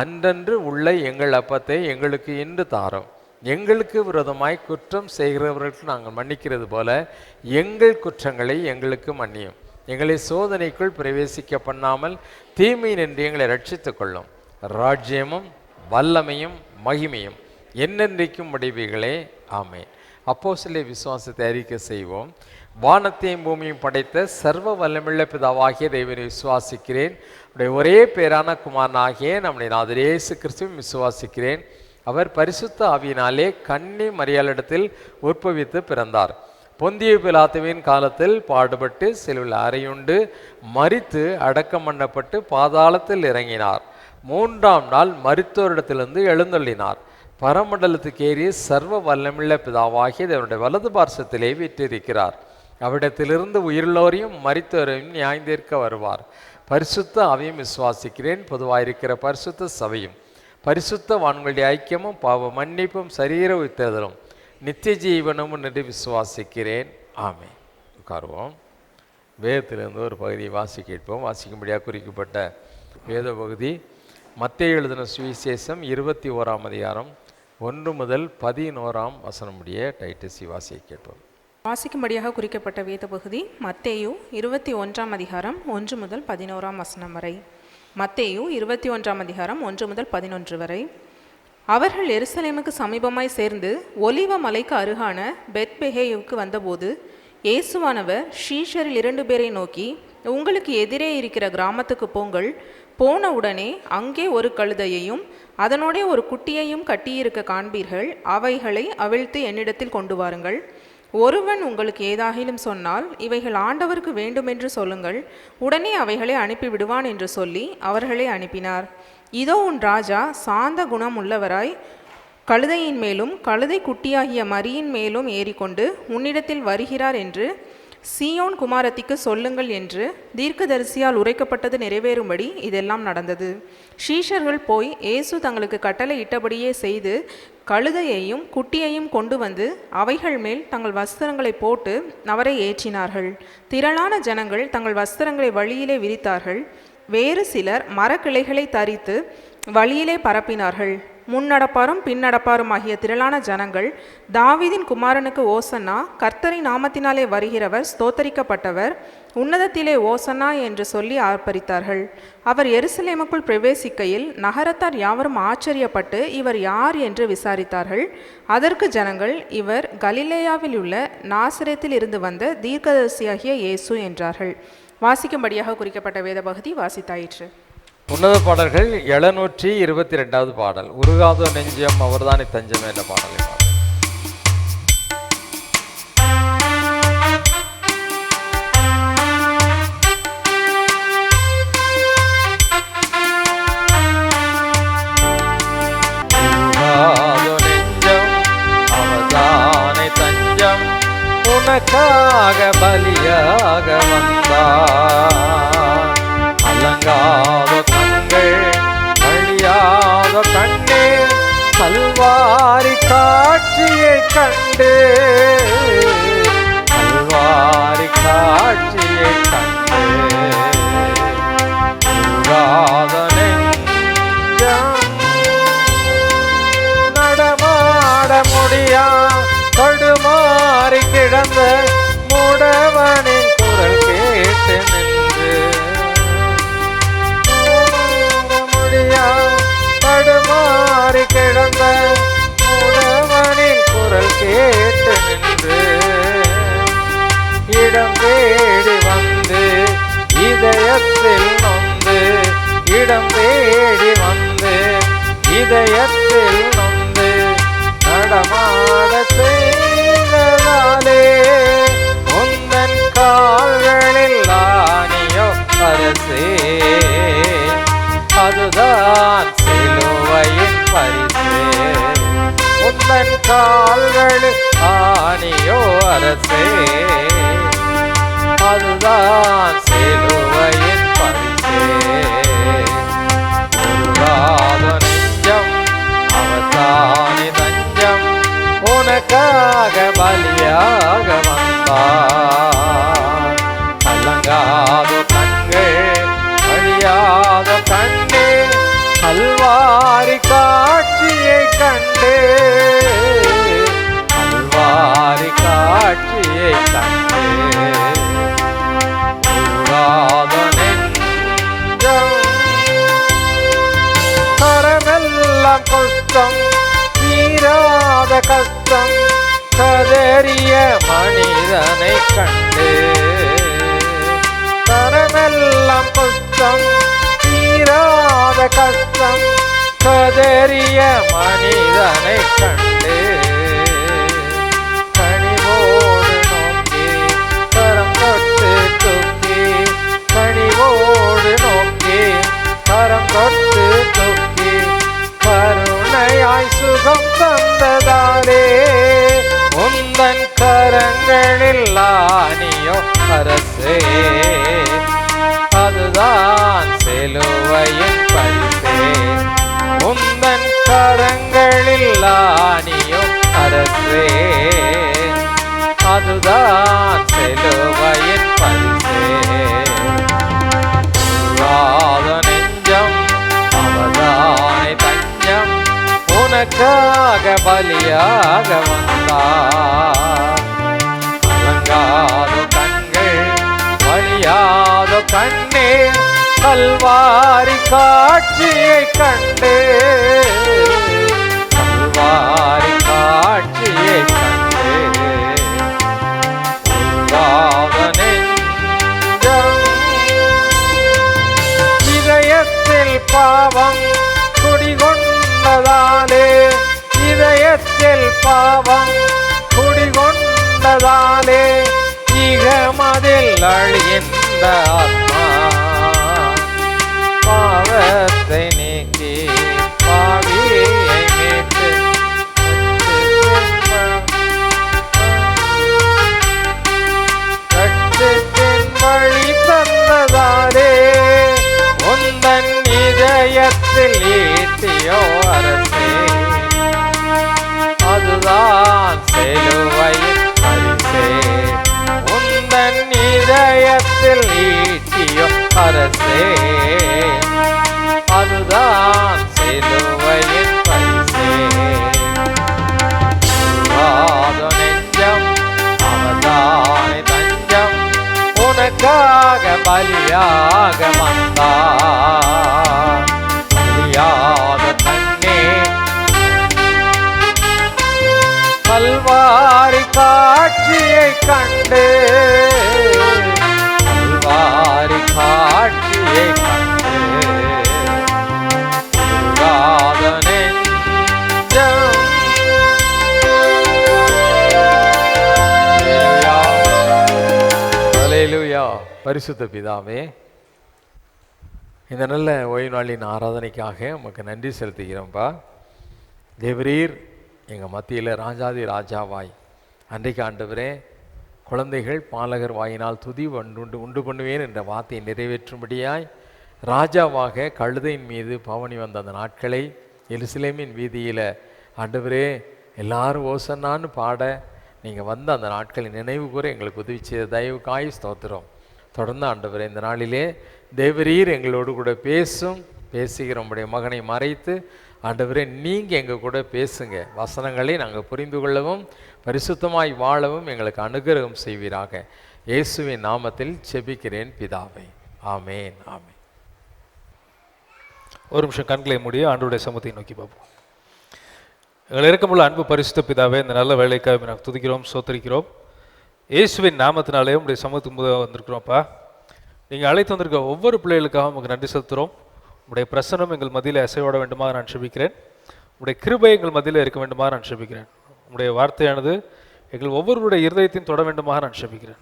அன்றன்று உள்ள எங்கள் அப்பத்தை எங்களுக்கு இன்று தாரும். எங்களுக்கு விரோதமாய் குற்றம் செய்கிறவர்களுக்கு நாங்கள் மன்னிக்கிறது போல எங்கள் குற்றங்களை எங்களுக்கு மன்னியும். எங்களை சோதனைக்குள் பிரவேசிக்க பண்ணாமல் தீமை நின்று எங்களை ரட்சித்துக் கொள்ளும். ராஜ்யமும் வல்லமையும் மகிமையும் என்னென்றைக்கும் உடையவைகளே, ஆமென். அப்போஸ்தலர் விசுவாசத்தை அறிக்கை செய்வோம். வானத்தையும் பூமியும் படைத்த சர்வ வல்லமையுள்ள பிதாவாகிய தேவனை விசுவாசிக்கிறேன். அவருடைய ஒரே பேரான குமாரனாகிய நம்முடைய நாதர் இயேசு கிறிஸ்துவை விசுவாசிக்கிறேன். அவர் பரிசுத்த ஆவியினாலே கன்னி மரியாளிடத்தில் உற்பவித்து பிறந்தார். பொந்திய பிலாத்துவின் காலத்தில் பாடுபட்டு சிலுவையில் அறையுண்டு மரித்து அடக்கம் பண்ணப்பட்டு பாதாளத்தில் இறங்கினார். 3ஆம் நாள் மரித்தோரிடத்திலிருந்து எழுந்தள்ளினார். பரமண்டலத்துக்கு ஏறி சர்வ வல்லமுள்ள பிதாவாகிய அவருடைய வலது பார்சத்திலே வீற்றிருக்கிறார். அவ்விடத்திலிருந்து உயிருள்ளோரையும் மரித்தோரையும் நியாயந்தீர்க்க வருவார். பரிசுத்த ஆவியும் விசுவாசிக்கிறேன். பொதுவாயிருக்கிற பரிசுத்த சபையும் பரிசுத்த வான்களுடைய ஐக்கியமும் பாவ மன்னிப்பும் சரீர உயிர்த்தெழுதலும் நித்திய ஜீவனும் என்று விசுவாசிக்கிறேன். ஆமென். உட்காருவோம். வேதத்திலிருந்து ஒரு பகுதியை கேட்போம். வாசிக்கும்படியாக குறிக்கப்பட்ட வேத பகுதி மத்தேயு எழுதின சுவிசேஷம் 21ஆம் அதிகாரம் 1 முதல் 11ஆம் வசனம் முடிய டைட்டில் வாசியை கேட்போம். வாசிக்கும்படியாக குறிக்கப்பட்ட வேத பகுதி மத்தேயு 21 அதிகாரம் 1 முதல் 11 வசனம் வரை. மத்தேயு 21 அதிகாரம் 1 முதல் 11 வரை. அவர்கள் எருசலேமுக்கு சமீபமாய் சேர்ந்து ஒலிவ மலைக்கு அருகான பெத்பெகேயுக்கு வந்தபோது இயேசுவானவர் ஷீஷரில் 2 பேரை நோக்கி, உங்களுக்கு எதிரே இருக்கிற கிராமத்துக்கு போங்கள். போன உடனே அங்கே ஒரு கழுதையையும் அதனோடே ஒரு குட்டியையும் கட்டியிருக்க காண்பீர்கள். அவைகளை அவிழ்த்து என்னிடத்தில் கொண்டு வாருங்கள். ஒருவன் உங்களுக்கு ஏதாகிலும் சொன்னால், இவைகள் ஆண்டவருக்கு வேண்டுமென்று சொல்லுங்கள், உடனே அவைகளை அனுப்பிவிடுவான் என்று சொல்லி அவர்களை அனுப்பினார். இதோ உன் ராஜா சாந்த குணம் உள்ளவராய் கழுதையின் மேலும் கழுதை குட்டியாகிய மரியின் மேலும் ஏறிக்கொண்டு உன்னிடத்தில் வருகிறார் என்று சீயோன் குமாரத்திக்கு சொல்லுங்கள் என்று தீர்க்கதரிசியால் உரைக்கப்பட்டது நிறைவேறும்படி இதெல்லாம் நடந்தது. ஷீஷர்கள் போய் இயேசு தங்களுக்கு கட்டளை இட்டபடியே செய்து கழுதையையும் குட்டியையும் கொண்டு வந்து அவைகள் மேல் தங்கள் வஸ்திரங்களை போட்டு அவரை ஏற்றினார்கள். திரளான ஜனங்கள் தங்கள் வஸ்திரங்களை வழியிலே விரித்தார்கள். வேறு சிலர் மரக்கிளைகளை தரித்து வழியிலே பரப்பினார்கள். முன்னடப்பாரும் பின்னடப்பாரும் ஆகிய திரளான ஜனங்கள், தாவீதின் குமாரனுக்கு ஓசன்னா, கர்த்தரின் நாமத்தினாலே வருகிறவர் ஸ்தோத்தரிக்கப்பட்டவர், உன்னதத்திலே ஓசன்னா என்று சொல்லி ஆர்ப்பரித்தார்கள். அவர் எருசலேமுக்குள் பிரவேசிக்கையில் நகரத்தார் யாவரும் ஆச்சரியப்பட்டு இவர் யார் என்று விசாரித்தார்கள். அதற்கு ஜனங்கள், இவர் கலிலேயாவில் உள்ள நாசரேத்தில் இருந்து வந்த தீர்க்கதரிசியாகிய இயேசு என்றார்கள். வாசிக்கும்படியாக குறிக்கப்பட்ட வேத பகுதி வாசித்தாயிற்று. உன்னத பாடல்கள் 722வது பாடல், உருகாத நெஞ்சம் அவர்தானே தஞ்சம் என்ற பாடலை பாடல். உனக்காக பலியாக வந்தார். அலங்காத கண்கள் அழியாத கண்ணே, கல்வாரி காட்சியை கண்டு, கல்வாரி காட்சியை கண்டு, உருகாத நெஞ்சம் நடமாட முடியா தடுமாறி கிடந்த முடவனின் குரல் கேட்டு நின்று, முடியா தடுமாறி கிடந்த முடவனின் குரல் கேட்டு நின்று, இடம் தேடி வந்து இதயத்தில் நொந்து, இடம் தேடி வந்து இதயத்தில் நொந்து நடமாட செய்ததாலே உந்தன் கால்களில் ஆணியோ அரசே, அதுதான் சிலுவையின் பரிசே. உந்தன் கால்களில் ஆணியோ அரசே, அதுதான் சிலுவையின் பரிசே. உருகாத நெஞ்சம் அவர்தானே தஞ்சம், உனக்காக பலியாக வந்தார். கலங்காத கண்கள் அழியாத கண்ணே, கல்வாரி காட்சியை கண்டு, கல்வாரி காட்சியை கண்டு, உருகாத நெஞ்சம் கரமெல்லாம் கஷ்டம் தீராத கஷ்டம், கதறிய மனிதனை கண்டு, கரமெல்லாம் கஷ்டம் தீராத கஷ்டம், கதறிய மனிதனை கண்டு, கனிவோடு நோக்கி கரம் தொட்டு தூக்கி, கனிவோடு நோக்கி கரம் தொட்டு தூக்கி, கருணையாய் சுகம் தந்ததாலே உந்தன் கரங்களில் ஆணியோ அரசே, அதுதான் சிலுவையின் பரிசே. உந்தன் கரங்களில் ஆணியோ அரசே, அதுதான் சிலுவையின் பரிசே. உருகாத நெஞ்சம் அவர்தானே தஞ்சம், உனக்காக பலியாக வந்தார். கண்ணே கல்வாரி காட்சியை கண்டே, கல்வாரி காட்சியை கண்டே, உருகாத நெஞ்சம் இதயத்தில் பாவம் குடிகொண்டதாலே, இதயத்தில் பாவம் குடிகொண்டதாலே, இகமதில் அழிகின்ற ஆத்மா பாவத்தை நீக்கி பாவியை மீட்டு கட்டுத்தின் வழி தந்ததாலே, உந்தன் இதயத்தில் ஈட்டியோ அரசே, அதுதான் சிலுவையின் பரிசே, உந்தன் இதயத்தில் ஈட்டியோ அரசே, அதுதான் சிலுவையின் பரிசே. உருகாத நெஞ்சம் அவதானே தஞ்சம், உனக்காக பலியாக வந்தார், பலியாத கண்ணே கல்வாரி காட்சியை கண்டு, கல்வாரி காட்சியை கண்டு, உருகாத நெஞ்சம். ஹல்லேலூயா. பரிசுத்த பிதாவே, இந்த நல்ல ஓய்வு நாளின் ஆராதனைக்காக உமக்கு நன்றி செலுத்துகிறோம்ப்பா. தேவரீர் எங்கள் மத்தியில் ராஜாதி ராஜாவாய் அன்றைக்கு ஆண்டவரே, குழந்தைகள் பாலகர் வாயினால் துதி உண்டு பண்ணுவேன் என்ற வார்த்தையை நிறைவேற்றும்படியாய் ராஜாவாக கழுதையின் மீது பவனி வந்த அந்த நாட்களை எருசலேமின் வீதியில் ஆண்டவரே எல்லாரும் ஓசன்னான்னு பாட நீங்கள் வந்த அந்த நாட்களை நினைவு கூற எங்களுக்கு உதவி செய்த தயவுக்காய் ஸ்தோத்திரம். தொடர்ந்து ஆண்டவரே இந்த நாளிலே தேவரீர் எங்களோடு கூட பேசுகிற உம்முடைய மகனை மறைத்து ஆண்டவரே நீங்கள் எங்கள் கூட பேசுங்க, வசனங்களை நாங்கள் புரிந்து கொள்ளவும் பரிசுத்தமாய் வாழவும் எங்களுக்கு அனுகிரகம் செய்வீராக. இயேசுவின் நாமத்தில் செபிக்கிறேன் பிதாவே, ஆமேன் ஆமேன். ஒரு நிமிஷம் கண்களை மூடி ஆண்டவருடைய சமூகத்தை நோக்கி பார்ப்போம். எங்களை இருக்கமுள்ள அன்பு பரிசுத்த பிதாவே, இந்த நல்ல வேலைக்காக நாங்கள் துதிக்கிறோம், சோத்தரிக்கிறோம். இயேசுவின் நாமத்தினாலே உங்களுடைய சமூகத்துக்கு முதல் வந்திருக்கிறோம்ப்பா. நீங்கள் அழைத்து வந்திருக்க ஒவ்வொரு பிள்ளைகளுக்காக உங்களுக்கு நன்றி செலுத்துகிறோம். உங்களுடைய பிரசனம் எங்கள் மத்தியில் அசையோட வேண்டுமா நான் செபிக்கிறேன். உங்களுடைய கிருபை எங்கள் மத்தியில் இருக்க வேண்டுமா நான் செபிக்கிறேன். உங்களுடைய வார்த்தையானது எங்கள் ஒவ்வொருவருடைய இருதயத்தையும் தொட வேண்டுமாக நான் செபிக்கிறேன்.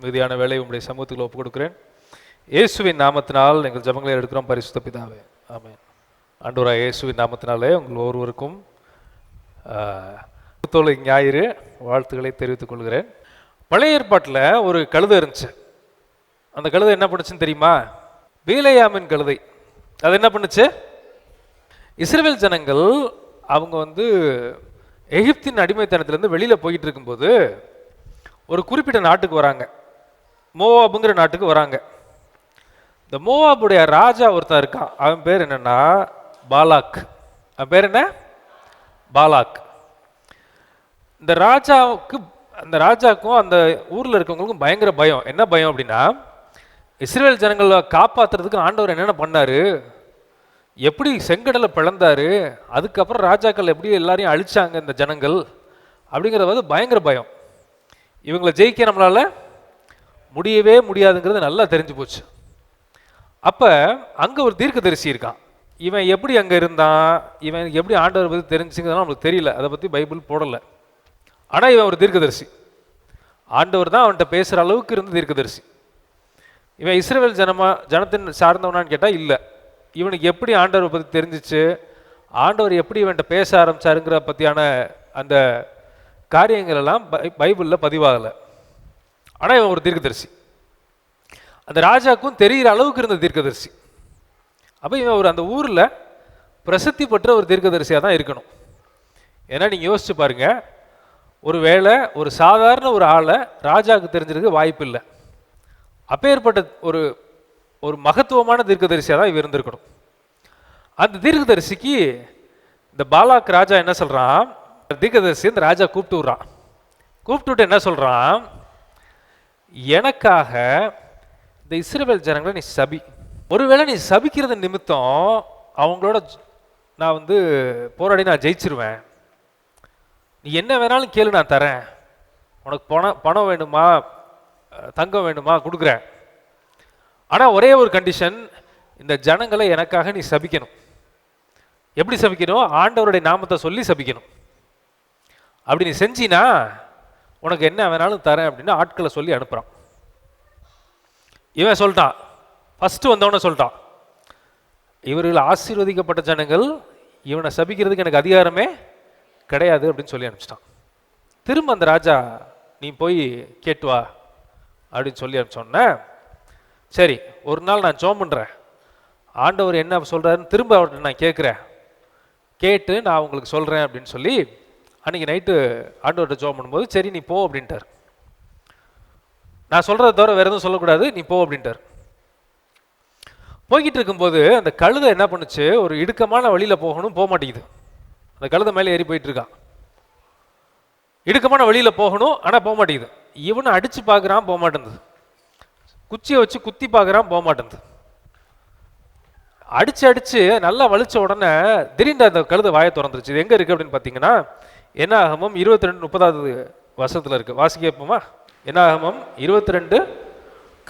மீதியான வேலை உங்களுடைய சமூகத்தில் ஒப்புக் கொடுக்கிறேன். இயேசுவின் நாமத்தினால் எங்கள் ஜெபங்களை எடுக்கிறோம் பரிசுத்த பிதாவே, ஆமென். ஆண்டவராகிய இயேசுவின் நாமத்தினாலே உங்கள் ஒவ்வொருவருக்கும் தோலை ஞாயிறு வாழ்த்துக்களை தெரிவித்துக் கொள்கிறேன். பழைய ஏற்பாட்டில் ஒரு கழுதை இருந்துச்சு. அந்த கழுதை என்ன பண்ணுச்சுன்னு தெரியுமா? பீலேயாமின் கழுதை. அது என்ன பண்ணுச்சு? இஸ்ரவேல் ஜனங்கள் அவங்க எகிப்தின் அடிமைத்தனத்திலேருந்து வெளியில் போயிட்டு இருக்கும்போது ஒரு குறிப்பிட்ட நாட்டுக்கு வராங்க, மோவாபுங்கிற நாட்டுக்கு வராங்க. இந்த மோவாபுடைய ராஜா ஒருத்தன் இருக்கான், அவன் பேர் என்னன்னா பாலாக். அவன் பேர் என்ன? பாலாக். இந்த ராஜாவுக்கும் அந்த ஊரில் இருக்கவங்களுக்கும் பயங்கர பயம். என்ன பயம் அப்படின்னா, இஸ்ரேல் ஜனங்களை காப்பாற்றுறதுக்கு ஆண்டவர் என்னென்ன பண்ணாரு, எப்படி செங்கடலை பிளந்தாரு, அதுக்கப்புறம் ராஜாக்கள் எப்படி எல்லாரையும் அழிச்சாங்க இந்த ஜனங்கள் அப்படிங்கிறத பயங்கர பயம். இவங்களை ஜெயிக்க நம்மளால முடியவே முடியாதுங்கிறது நல்லா தெரிஞ்சு போச்சு. அப்போ அங்கே ஒரு தீர்க்கதரிசி இருக்கான். இவன் எப்படி அங்கே இருந்தான், இவன் எப்படி ஆண்டவர் பற்றி தெரிஞ்சுங்கிறதுலாம் நம்மளுக்கு தெரியல, அதை பற்றி பைபிள் போடலை. ஆனால் இவன் ஒரு தீர்க்கதரிசி, ஆண்டவர் தான் அவன்கிட்ட பேசுகிற அளவுக்கு இருந்த தீர்க்கதரிசி. இவன் இஸ்ரவேல் ஜனத்தின் சார்ந்தவனான்னு கேட்டால் இல்லை. இவனுக்கு எப்படி ஆண்டவரை பற்றி தெரிஞ்சிச்சு, ஆண்டவர் எப்படி இவன்கிட்ட பேச ஆரம்பிச்சாருங்கிற பற்றியான அந்த காரியங்கள் எல்லாம் பைபிளில் பதிவாகலை. ஆனால் இவன் ஒரு தீர்க்கதரிசி, அந்த ராஜாவுக்கும் தெரிகிற அளவுக்கு இருந்த தீர்க்கதரிசி. அப்போ இவன் அந்த ஊரில் பிரசித்தி பெற்ற ஒரு தீர்க்கதரிசியாக தான் இருக்கணும். ஏன்னா நீங்கள் யோசிச்சு பாருங்க, ஒரு வேளை ஒரு சாதாரண ஒரு ஆளை ராஜாவுக்கு தெரிஞ்சிருக்க வாய்ப்பு இல்லை. அப்பேற்பட்ட ஒரு மகத்துவமான தீர்க்கதரிசியாக தான் இவன் இருந்திருக்கணும். அந்த தீர்க்கதரிசிக்கு இந்த பாலாக் ராஜா என்ன சொல்கிறான், தீர்க்கதரிசி இந்த ராஜா கூப்பிட்டு விட்றான். கூப்பிட்டு என்ன சொல்கிறான், எனக்காக இந்த இஸ்ரவேல் ஜனங்களை நீ சபி. ஒருவேளை நீ சபிக்கிறது நிமித்தம் அவங்களோட நான் வந்து போராடி நான் ஜெயிச்சிருவேன். நீ என்ன வேணாலும் கேளு, நான் தரேன். உனக்கு பணம் வேணுமா, தங்கம் வேணுமா, கொடுக்குறேன். ஆனால் ஒரே ஒரு கண்டிஷன், இந்த ஜனங்களை எனக்காக நீ சபிக்கணும். எப்படி சபிக்கணும்? ஆண்டவருடைய நாமத்தை சொல்லி சபிக்கணும். அப்படி நீ செஞ்சினா உனக்கு என்ன வேணாலும் தரேன் அப்படின்னு ஆட்களை சொல்லி அனுப்புகிறான். இவன் சொல்லிட்டான், ஃபஸ்ட்டு வந்தவன சொல்லிட்டான், இவர்கள் ஆசீர்வதிக்கப்பட்ட ஜனங்கள், இவனை சபிக்கிறதுக்கு எனக்கு அதிகாரமே கிடையாது அப்படின்னு சொல்லி அனுப்பிச்சிட்டான். திரும்ப அந்த ராஜா நீ போய் கேட்டு வா அப்படின்னு சொல்லி அனுப்பிச்சோன்ன, சரி ஒரு நாள் நான் ஜெபம் பண்ணுறேன், ஆண்டவர் என்ன சொல்கிறாருன்னு திரும்ப அவர்கிட்ட நான் கேட்குறேன், கேட்டு நான் உங்களுக்கு சொல்கிறேன் அப்படின்னு சொல்லி அன்றைக்கி நைட்டு ஆண்டவர்கிட்ட ஜெபம் பண்ணும்போது சரி நீ போ அப்படின்ட்டார். நான் சொல்கிறத தவிர வேறு எதுவும் சொல்லக்கூடாது, நீ போ அப்படின்ட்டார். போய்கிட்டு இருக்கும்போது அந்த கழுதை என்ன பண்ணுச்சு, ஒரு இடுக்கமான வழியில் போகணும், போக மாட்டேங்குது. அந்த கழுதை மேலே ஏறி போயிட்டு இருக்கான். இடுக்கமான வழியில் போகணும், ஆனால் போக மாட்டேங்குது. இவனை அடித்து பார்க்குறான், போக மாட்டேங்குது. குச்சியை வச்சு குத்தி பார்க்குறான், போக மாட்டேங்குது. அடிச்சு அடிச்சு நல்லா வலிச்ச உடனே திடீர்னு அந்த கழுதை வாயை திறந்துருச்சு. இது எங்கே இருக்குது அப்படின்னு பார்த்தீங்கன்னா, என்னாகமம் 22:30 வசனத்தில் இருக்குது. வாசிக்கப்போமா? என்னாகமம் 22.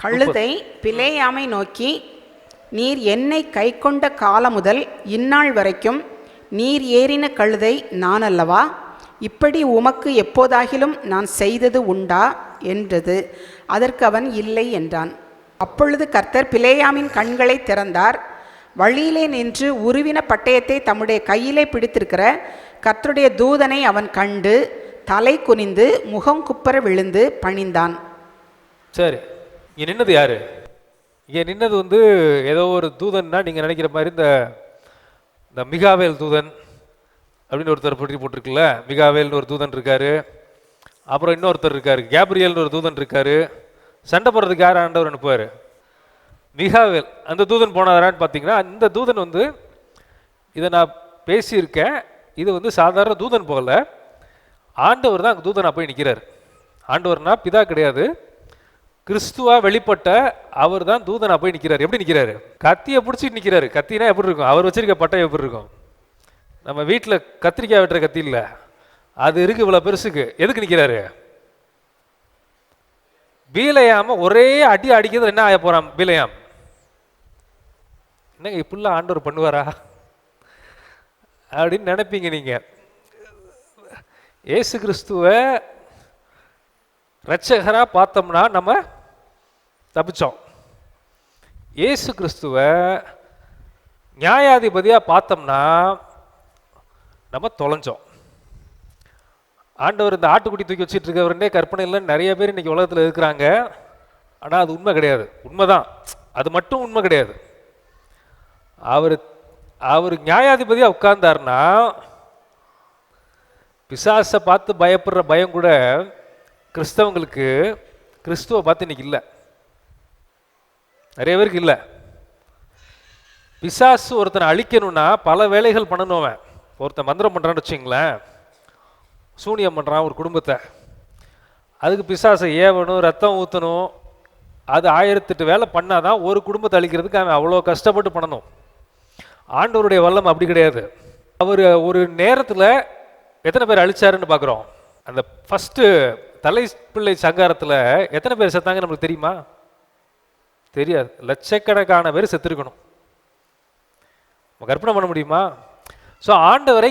கழுதை பிலேயாமை நோக்கி, நீர் என்னை கை கொண்ட காலம் முதல் இந்நாள் வரைக்கும் நீர் ஏறின கழுதை நான் அல்லவா? இப்படி உமக்கு எப்போதாகிலும் நான் செய்தது உண்டா என்றது. அதற்கு அவன் இல்லை என்றான். அப்பொழுது கர்த்தர் பிலேயாமின் கண்களை திறந்தார். வழியிலே நின்று உருவின பட்டயத்தை தம்முடைய கையிலே பிடித்திருக்கிற கர்த்தருடைய தூதனை அவன் கண்டு தலை குனிந்து முகம் குப்பர விழுந்து பணிந்தான். சரி, இங்கே நின்னது யாரு? இங்கே நின்னது வந்து ஏதோ ஒரு தூதன்னா நீங்கள் நினைக்கிற மாதிரி இந்த மிகாவேல் தூதன் அப்படின்னு ஒருத்தர் பற்றி போட்டிருக்குல்ல. மிகாவேல்னு ஒரு தூதன் இருக்காரு, அப்புறம் இன்னொருத்தர் இருக்காரு, கேப்ரியல்னு ஒரு தூதன் இருக்காரு. சண்டை போடுறதுக்கு யார் ஆண்டவர் அனுப்புவார்? மிகாவேல். அந்த தூதன் போனாரான்னு பார்த்தீங்கன்னா, இந்த தூதன் வந்து இதை நான் பேசியிருக்கேன், இது வந்து சாதாரண தூதன் போகல, ஆண்டவர் தான் அங்கே தூதனா போய் நிற்கிறார். ஆண்டவர்னா பிதா கிடையாது, கிறிஸ்துவா வெளிப்பட்ட அவர் தான் தூதனா போய் நிற்கிறார். எப்படி நிற்கிறாரு? கத்தியை பிடிச்சிட்டு நிற்கிறாரு. கத்தினா எப்படி இருக்கும்? அவர் வச்சிருக்க பட்டம் எப்படி இருக்கும்? நம்ம வீட்டில் கத்திரிக்காய் வெட்டுற கத்தி இல்லை, அது இருக்கு இவ்வளோ பெருசுக்கு. எதுக்கு நிற்கிறாரு? பீலையாம ஒரே அடி அடிக்கிறது என்ன ஆக போறான்? பீலையாம் என்னங்க இப்படிலாம் ஆண்டவர் பண்ணுவாரா அப்படின்னு நினைப்பீங்க நீங்க. ஏசு கிறிஸ்துவை இரட்சகரா பார்த்தோம்னா நம்ம தப்பிச்சோம். ஏசு கிறிஸ்துவை நியாயாதிபதியா பார்த்தோம்னா நம்ம தொலைஞ்சோம். ஆண்டவர் இந்த ஆட்டுக்குட்டி தூக்கி வச்சுட்டு இருக்கவருன்னே கற்பனையில் நிறைய பேர் இன்னைக்கு உலகத்தில் இருக்கிறாங்க. ஆனால் அது உண்மை கிடையாது. உண்மைதான், அது மட்டும் உண்மை கிடையாது. அவர் நியாயாதிபதியாக உட்கார்ந்தாருன்னா பிசாசை பார்த்து பயப்படுற பயம் கூட கிறிஸ்தவங்களுக்கு கிறிஸ்துவை பார்த்து இன்னைக்கு இல்லை, நிறைய பேருக்கு இல்லை. பிசாசு ஒருத்தனை அழிக்கணும்னா பல வேலைகள் பண்ணணும். அவன் ஒருத்தன் மந்திரம் பண்ணுறான்னு வச்சுங்களேன், சூனியம் பண்ணுறான் ஒரு குடும்பத்தை, அதுக்கு பிசாசை ஏவணும், ரத்தம் ஊற்றணும், அது 1008 வேலை பண்ணாதான் ஒரு குடும்பத்தை அழிக்கிறதுக்கு அவன் அவ்வளோ கஷ்டப்பட்டு பண்ணணும். ஆண்டவருடைய வல்லம் அப்படி கிடையாது. அவர் ஒரு நேரத்தில் எத்தனை பேர் அழிச்சாருன்னு பார்க்குறோம். அந்த ஃபஸ்ட்டு தலைப்பிள்ளை சங்காரத்தில் எத்தனை பேர் செத்தாங்க நம்மளுக்கு தெரியுமா? தெரியாது. லட்சக்கணக்கான பேர் செத்துருக்கணும். நம்ம கற்பனை பண்ண முடியுமா? ஸோ ஆண்டவரை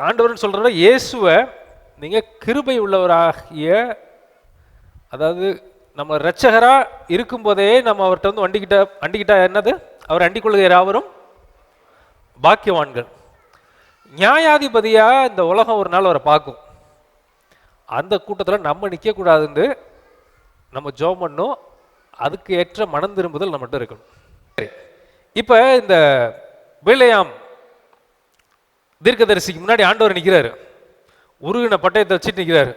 ஆண்டவர்னு சொல்கிற இயேசுவை நீங்கள் கிருபை உள்ளவராகிய, அதாவது நம்ம இரட்சகராக இருக்கும்போதே நம்ம அவர்கிட்ட வந்து அண்டிக்கிட்டா என்னது? அவர் அண்டிக்கொள்கிற யாவரும் பாக்கியவான்கள். நியாயாதிபதியாக இந்த உலகம் ஒரு நாள் அவரை பார்க்கும். அந்த கூட்டத்தில் நம்ம நிற்கக்கூடாதுன்னு நம்ம ஜெபம் பண்ணணும். அதுக்கு ஏற்ற மனம் திரும்புதல் நம்மகிட்ட இருக்கணும். சரி, இப்போ இந்த பிலேயாம் தீர்க்கதரிசிக்கு முன்னாடி ஆண்டவர் நிற்கிறாரு, உருகின பட்டயத்தை வச்சுட்டு நிற்கிறாரு.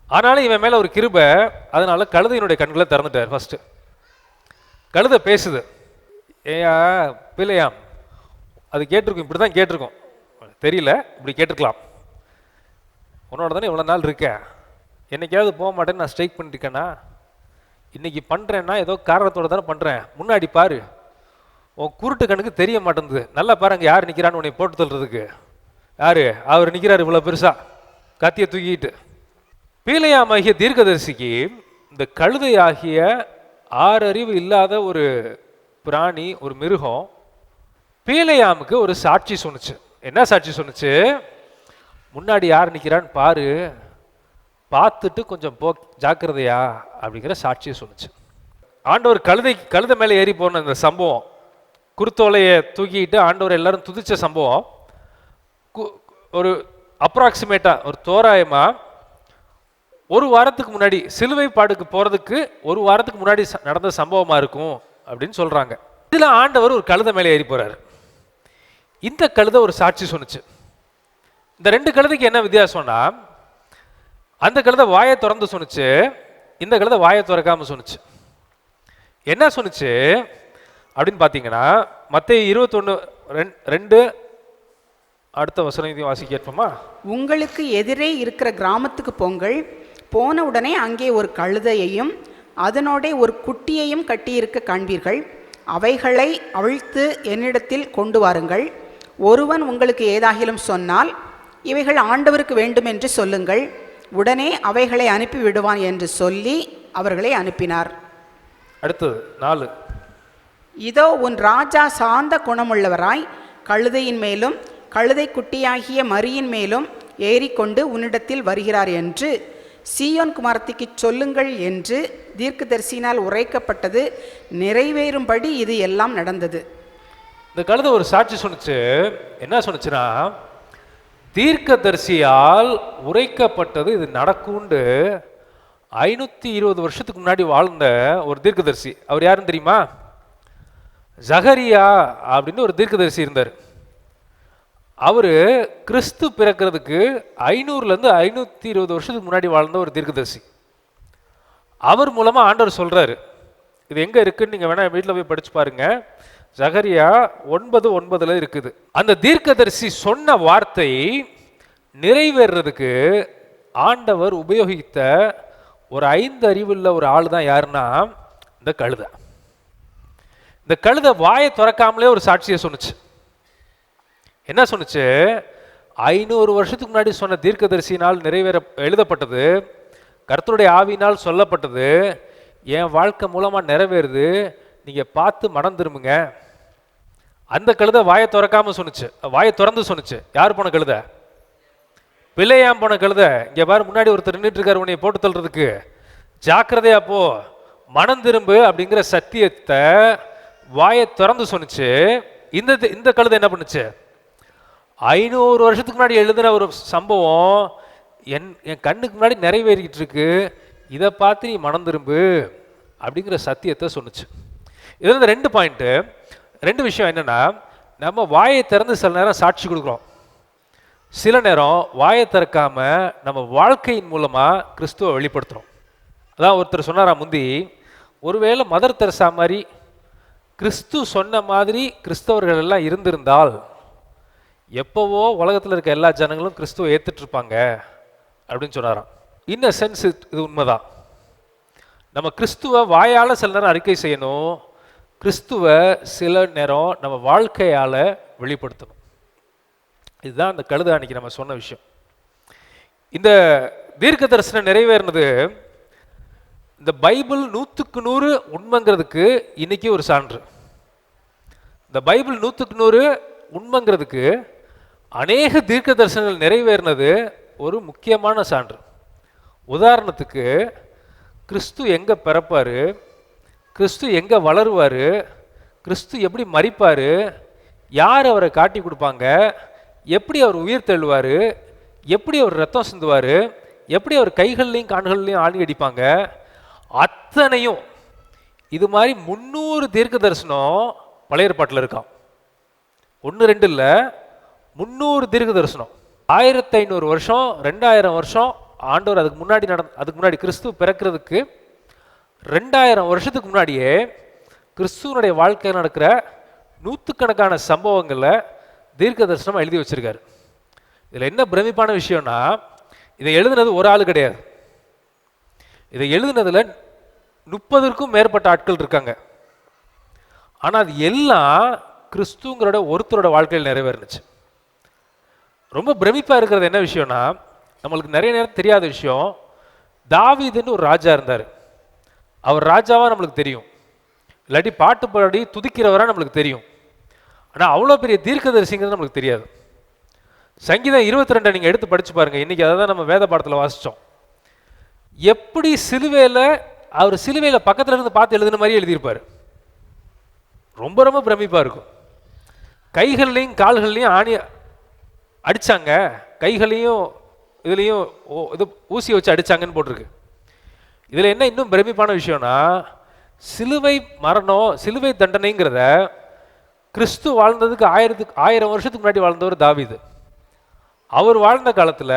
ஆனாலும் இவன் மேலே ஒரு கிருபை, அதனால கழுதையினுடைய கண்களை திறந்துட்டார். ஃபஸ்ட்டு கழுதை பேசுது. ஏயா பிலேயாம், அது கேட்டிருக்கும், இப்படி தான் கேட்டிருக்கோம், தெரியல, இப்படி கேட்டிருக்கலாம். உன்னோட தானே இவ்வளோ நாள் இருக்கேன், என்னைக்காவது போக மாட்டேன்னு நான் ஸ்ட்ரைக் பண்ணிருக்கேனா? இன்னைக்கு பண்ணுறேன்னா ஏதோ காரணத்தோடு தானே பண்ணுறேன். முன்னாடி பாரு, உன் குருட்டு கண்ணுக்கு தெரிய மாட்டேங்குது. நல்லா பாருங்க யார் நிற்கிறான்னு உன்னை போட்டு தள்ளுறதுக்கு. யாரு அவர் நிற்கிறார் இவ்வளோ பெருசா கத்தியை தூக்கிட்டு. பீலையாமாகிய தீர்க்கதரிசிக்கு இந்த கழுதை ஆகிய 6 அறிவு இல்லாத ஒரு பிராணி, ஒரு மிருகம் பீலையாமுக்கு ஒரு சாட்சி சொன்னுச்சு. என்ன சாட்சி சொன்னுச்சு? முன்னாடி யார் நிற்கிறான்னு பாரு, பார்த்துட்டு கொஞ்சம் போ, ஜாக்கிரதையா அப்படிங்கிற சாட்சியை சொன்னுச்சு. ஆண்டவர் கழுதை மேலே ஏறி போன இந்த சம்பவம், குருத்தோலையை தூக்கிட்டு ஆண்டவர் எல்லாரும் துதிச்ச சம்பவம், ஒரு அப்ராக்சிமேட்டா ஒரு தோராயமா 1 வாரத்துக்கு முன்னாடி சிலுவை பாடுக்கு போறதுக்கு 1 வாரத்துக்கு முன்னாடி நடந்த சம்பவமா இருக்கும் அப்படின்னு சொல்றாங்க. இதுல ஆண்டவர் ஒரு கழுதை மேலே ஏறி போறாரு. இந்த கழுதை ஒரு சாட்சி சொன்னுச்சு. இந்த 2 கழுதைக்கு என்ன வித்தியாசம்னா, அந்த கழுதை வாயை திறந்து சொன்னுச்சு, இந்த கழுதை வாயை திறக்காம சொன்னுச்சு. என்ன சொன்னுச்சு அப்படின்னு பார்த்தீங்கன்னா, மத்தேயு 21:2 அடுத்த வசனத்தையும் வாசிக்க கேட்போமா? உங்களுக்கு எதிரே இருக்கிற கிராமத்துக்கு போங்கள், போன உடனே அங்கே ஒரு கழுதையையும் அதனோட ஒரு குட்டியையும் கட்டியிருக்க காண்பீர்கள். அவைகளை அவிழ்த்து என்னிடத்தில் கொண்டு வாருங்கள். ஒருவன் உங்களுக்கு ஏதாகிலும் சொன்னால் இவைகள் ஆண்டவருக்கு வேண்டும் என்று சொல்லுங்கள், உடனே அவைகளை அனுப்பி விடுவான் என்று சொல்லி அவர்களை அனுப்பினார். அடுத்தது 4. இதோ உன் ராஜா சாந்த குணமுள்ளவராய் கழுதையின் மேலும் கழுதை குட்டியாகிய மரியின் மேலும் ஏறிக்கொண்டு உன்னிடத்தில் வருகிறார் என்று சீயோன் குமாரத்திக்கு சொல்லுங்கள் என்று தீர்க்கதரிசியினால் உரைக்கப்பட்டது நிறைவேறும்படி இது எல்லாம் நடந்தது. இந்த கழுதை ஒரு சாட்சி சொன்னுச்சு. என்ன சொன்னுச்சுன்னா, தீர்க்கதரிசியால் உரைக்கப்பட்டது இது நடக்கும்னு 520 வருஷத்துக்கு முன்னாடி வாழ்ந்த ஒரு தீர்க்கதரிசி. அவர் யாருன்னு தெரியுமா? ஜகரியா அப்படின்னு ஒரு தீர்க்கதரிசி இருந்தார். அவரு கிறிஸ்து பிறக்கிறதுக்கு 500லேருந்து 520 வருஷத்துக்கு முன்னாடி வாழ்ந்த ஒரு தீர்க்கதரிசி. அவர் மூலமா ஆண்டவர் சொல்றாரு. இது எங்க இருக்குன்னு நீங்க வேணா வீட்டில் போய் படிச்சு பாருங்க. ஜகரியா 9:9 இருக்குது. அந்த தீர்க்கதரிசி சொன்ன வார்த்தை நிறைவேறதுக்கு ஆண்டவர் உபயோகித்த ஒரு 5 அறிவுள்ள ஒரு ஆள் தான் யாருன்னா இந்த கழுதை. இந்த கழுதை வாயை திறக்காமலே ஒரு சாட்சியை சொன்னுச்சு. என்ன சொன்னுச்சு? 500 வருஷத்துக்கு முன்னாடி சொன்ன தீர்க்கதரிசியினால் நிறைவேற எழுதப்பட்டது, கர்த்தருடைய ஆவியினால் சொல்லப்பட்டது என் வாழ்க்கை மூலமா நிறைவேறுது, நீங்க பார்த்து மனம் திரும்புங்க. அந்த கழுதை வாயை திறக்காம சொன்னுச்சு, வாயை திறந்து சொன்னுச்சு. யார் போன கழுதை? பிள்ளையாம் போன கழுதை. இங்க பாரு, முன்னாடி ஒருத்தர் நின்றுட்டு இருக்காரு உன்னை போட்டு தள்ளுறதுக்கு, ஜாக்கிரதையா போ, மனம் திரும்பு அப்படிங்கிற சத்தியத்தை வாயை திறந்து சொன்னுச்சு. இந்த கழுதை என்ன பண்ணுச்சு? 500 வருஷத்துக்கு முன்னாடி எழுதின ஒரு சம்பவம் என் கண்ணுக்கு முன்னாடி நிறைவேறிக்கிட்டு இருக்கு, இதை பார்த்து நீ மனம் திரும்பு அப்படிங்கிற சத்தியத்தை சொன்னுச்சு. இது வந்து 2 பாயிண்ட்டு. 2 விஷயம் என்னன்னா, நம்ம வாயை திறந்து சில நேரம் சாட்சி கொடுக்குறோம், சில நேரம் வாயை திறக்காம நம்ம வாழ்க்கையின் மூலமா கிறிஸ்துவை வெளிப்படுத்துறோம். அதான் ஒருத்தர் சொன்னாரா முந்தி, ஒருவேளை மதர் தெரசா மாதிரி கிறிஸ்து சொன்ன மாதிரி கிறிஸ்தவர்கள் எல்லாம் இருந்திருந்தால் எப்போவோ உலகத்தில் இருக்க எல்லா ஜனங்களும் கிறிஸ்துவை ஏற்றுட்டு இருப்பாங்க அப்படின்னு சொன்னாராம். இன் அ சென்ஸ் இது உண்மைதான். நம்ம கிறிஸ்துவை வாயால் சில நேரம் அறிக்கை செய்யணும், கிறிஸ்துவை சில நேரம் நம்ம வாழ்க்கையால் வெளிப்படுத்தணும். இதுதான் அந்த கழுதை அன்னைக்கு நம்ம சொன்ன விஷயம். இந்த தீர்க்க தரிசனம் நிறைவேறினது இந்த பைபிள் 100க்கு 100 உண்மைங்கிறதுக்கு இன்னைக்கு ஒரு சான்று. இந்த பைபிள் 100க்கு 100 உண்மைங்கிறதுக்கு அநேக தீர்க்க தரிசனங்கள் நிறைவேறினது ஒரு முக்கியமான சான்று. உதாரணத்துக்கு, கிறிஸ்து எங்கே பிறப்பார், கிறிஸ்து எங்கே வளருவார், கிறிஸ்து எப்படி மரிப்பார், யார் அவரை காட்டி கொடுப்பாங்க, எப்படி அவர் உயிர் தள்ளுவார், எப்படி அவர் ரத்தம் சிந்துவார், எப்படி அவர் கைகள்லையும் கால்கள்லையும் ஆணி அடிப்பாங்க, அத்தனையும் இது மாதிரி 300 தீர்க்க தரிசனம் பழைய ஏற்பாட்டில் இருக்கான். 1 2 இல்லை, 300 தீர்க்க தரிசனம். 1500 வருஷம் 2000 வருஷம் ஆண்டவர் அதுக்கு முன்னாடி கிறிஸ்துவ பிறக்கிறதுக்கு 2000 வருஷத்துக்கு முன்னாடியே கிறிஸ்துவனுடைய வாழ்க்கையில் நடக்கிற நூற்றுக்கணக்கான சம்பவங்களில் தீர்க்க தரிசனம் எழுதி வச்சிருக்காரு. இதில் என்ன பிரமிப்பான விஷயம்னா, இதை எழுதுனது ஒரு ஆள் கிடையாது. இதை எழுதுனதுல 30க்கும் மேற்பட்ட ஆட்கள் இருக்காங்க. ஆனால் அது எல்லாம் கிறிஸ்துங்கிறோட ஒருத்தரோட வாழ்க்கையில் நிறைவேறுனுச்சு. ரொம்ப பிரமிப்பாக இருக்கிறது என்ன விஷயம்னா, நம்மளுக்கு நிறைய நேரம் தெரியாத விஷயம், தாவீதுன்னு ஒரு ராஜா இருந்தார். அவர் ராஜாவாக நம்மளுக்கு தெரியும், இல்லாட்டி பாட்டு பாடி துதிக்கிறவராக நம்மளுக்கு தெரியும். ஆனால் அவ்வளோ பெரிய தீர்க்கதரிசிங்கிறது நம்மளுக்கு தெரியாது. சங்கீதம் 22 நீங்கள் எடுத்து படித்து பாருங்கள். இன்றைக்கி அதை தான் நம்ம வேத பாடத்தில் வாசித்தோம். எப்படி சிலுவையில் அவர் சிலுவையில் பக்கத்தில் இருந்து பார்த்து எழுதுன மாதிரி எழுதியிருப்பார். ரொம்ப ரொம்ப பிரமிப்பாக இருக்கும். கைகள்லையும் கால்கள்லையும் ஆணி அடித்தாங்க, கைகளையும் இதுலேயும் இது ஊசி வச்சு அடித்தாங்கன்னு போட்டிருக்கு. இதில் என்ன இன்னும் பிரமிப்பான விஷயம்னா, சிலுவை மரணம், சிலுவை தண்டனைங்கிறத கிறிஸ்து வாழ்ந்ததுக்கு 1000 வருஷத்துக்கு முன்னாடி வாழ்ந்தவர் தாவீது. அவர் வாழ்ந்த காலத்தில்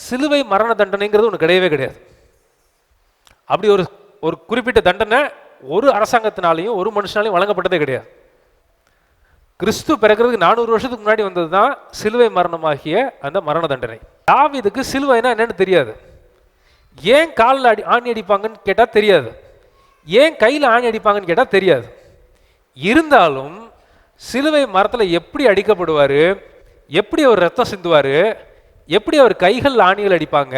சிலுவை மரண தண்டனைங்கிறது ஒன்று கிடையவே கிடையாது. அப்படி ஒரு குறிப்பிட்ட தண்டனை ஒரு அரசாங்கத்தினாலையும் ஒரு மனுஷனாலையும் வழங்கப்பட்டதே கிடையாது. கிறிஸ்து பிறக்கிறதுக்கு 400 வருஷத்துக்கு முன்னாடி வந்தது தான் சிலுவை மரணமாகிய அந்த மரண தண்டனை. தாவீதுக்கு சிலுவைனா என்னன்னு தெரியாது. ஏன் காலில் ஆணி அடிப்பாங்கன்னு கேட்டால் தெரியாது, ஏன் கையில் ஆணி அடிப்பாங்கன்னு கேட்டால் தெரியாது. இருந்தாலும் சிலுவை மரத்தில் எப்படி அடிக்கப்படுவார், எப்படி அவர் ரத்தம் சிந்துவார், எப்படி அவர் கைகள் ஆணிகள் அடிப்பாங்க,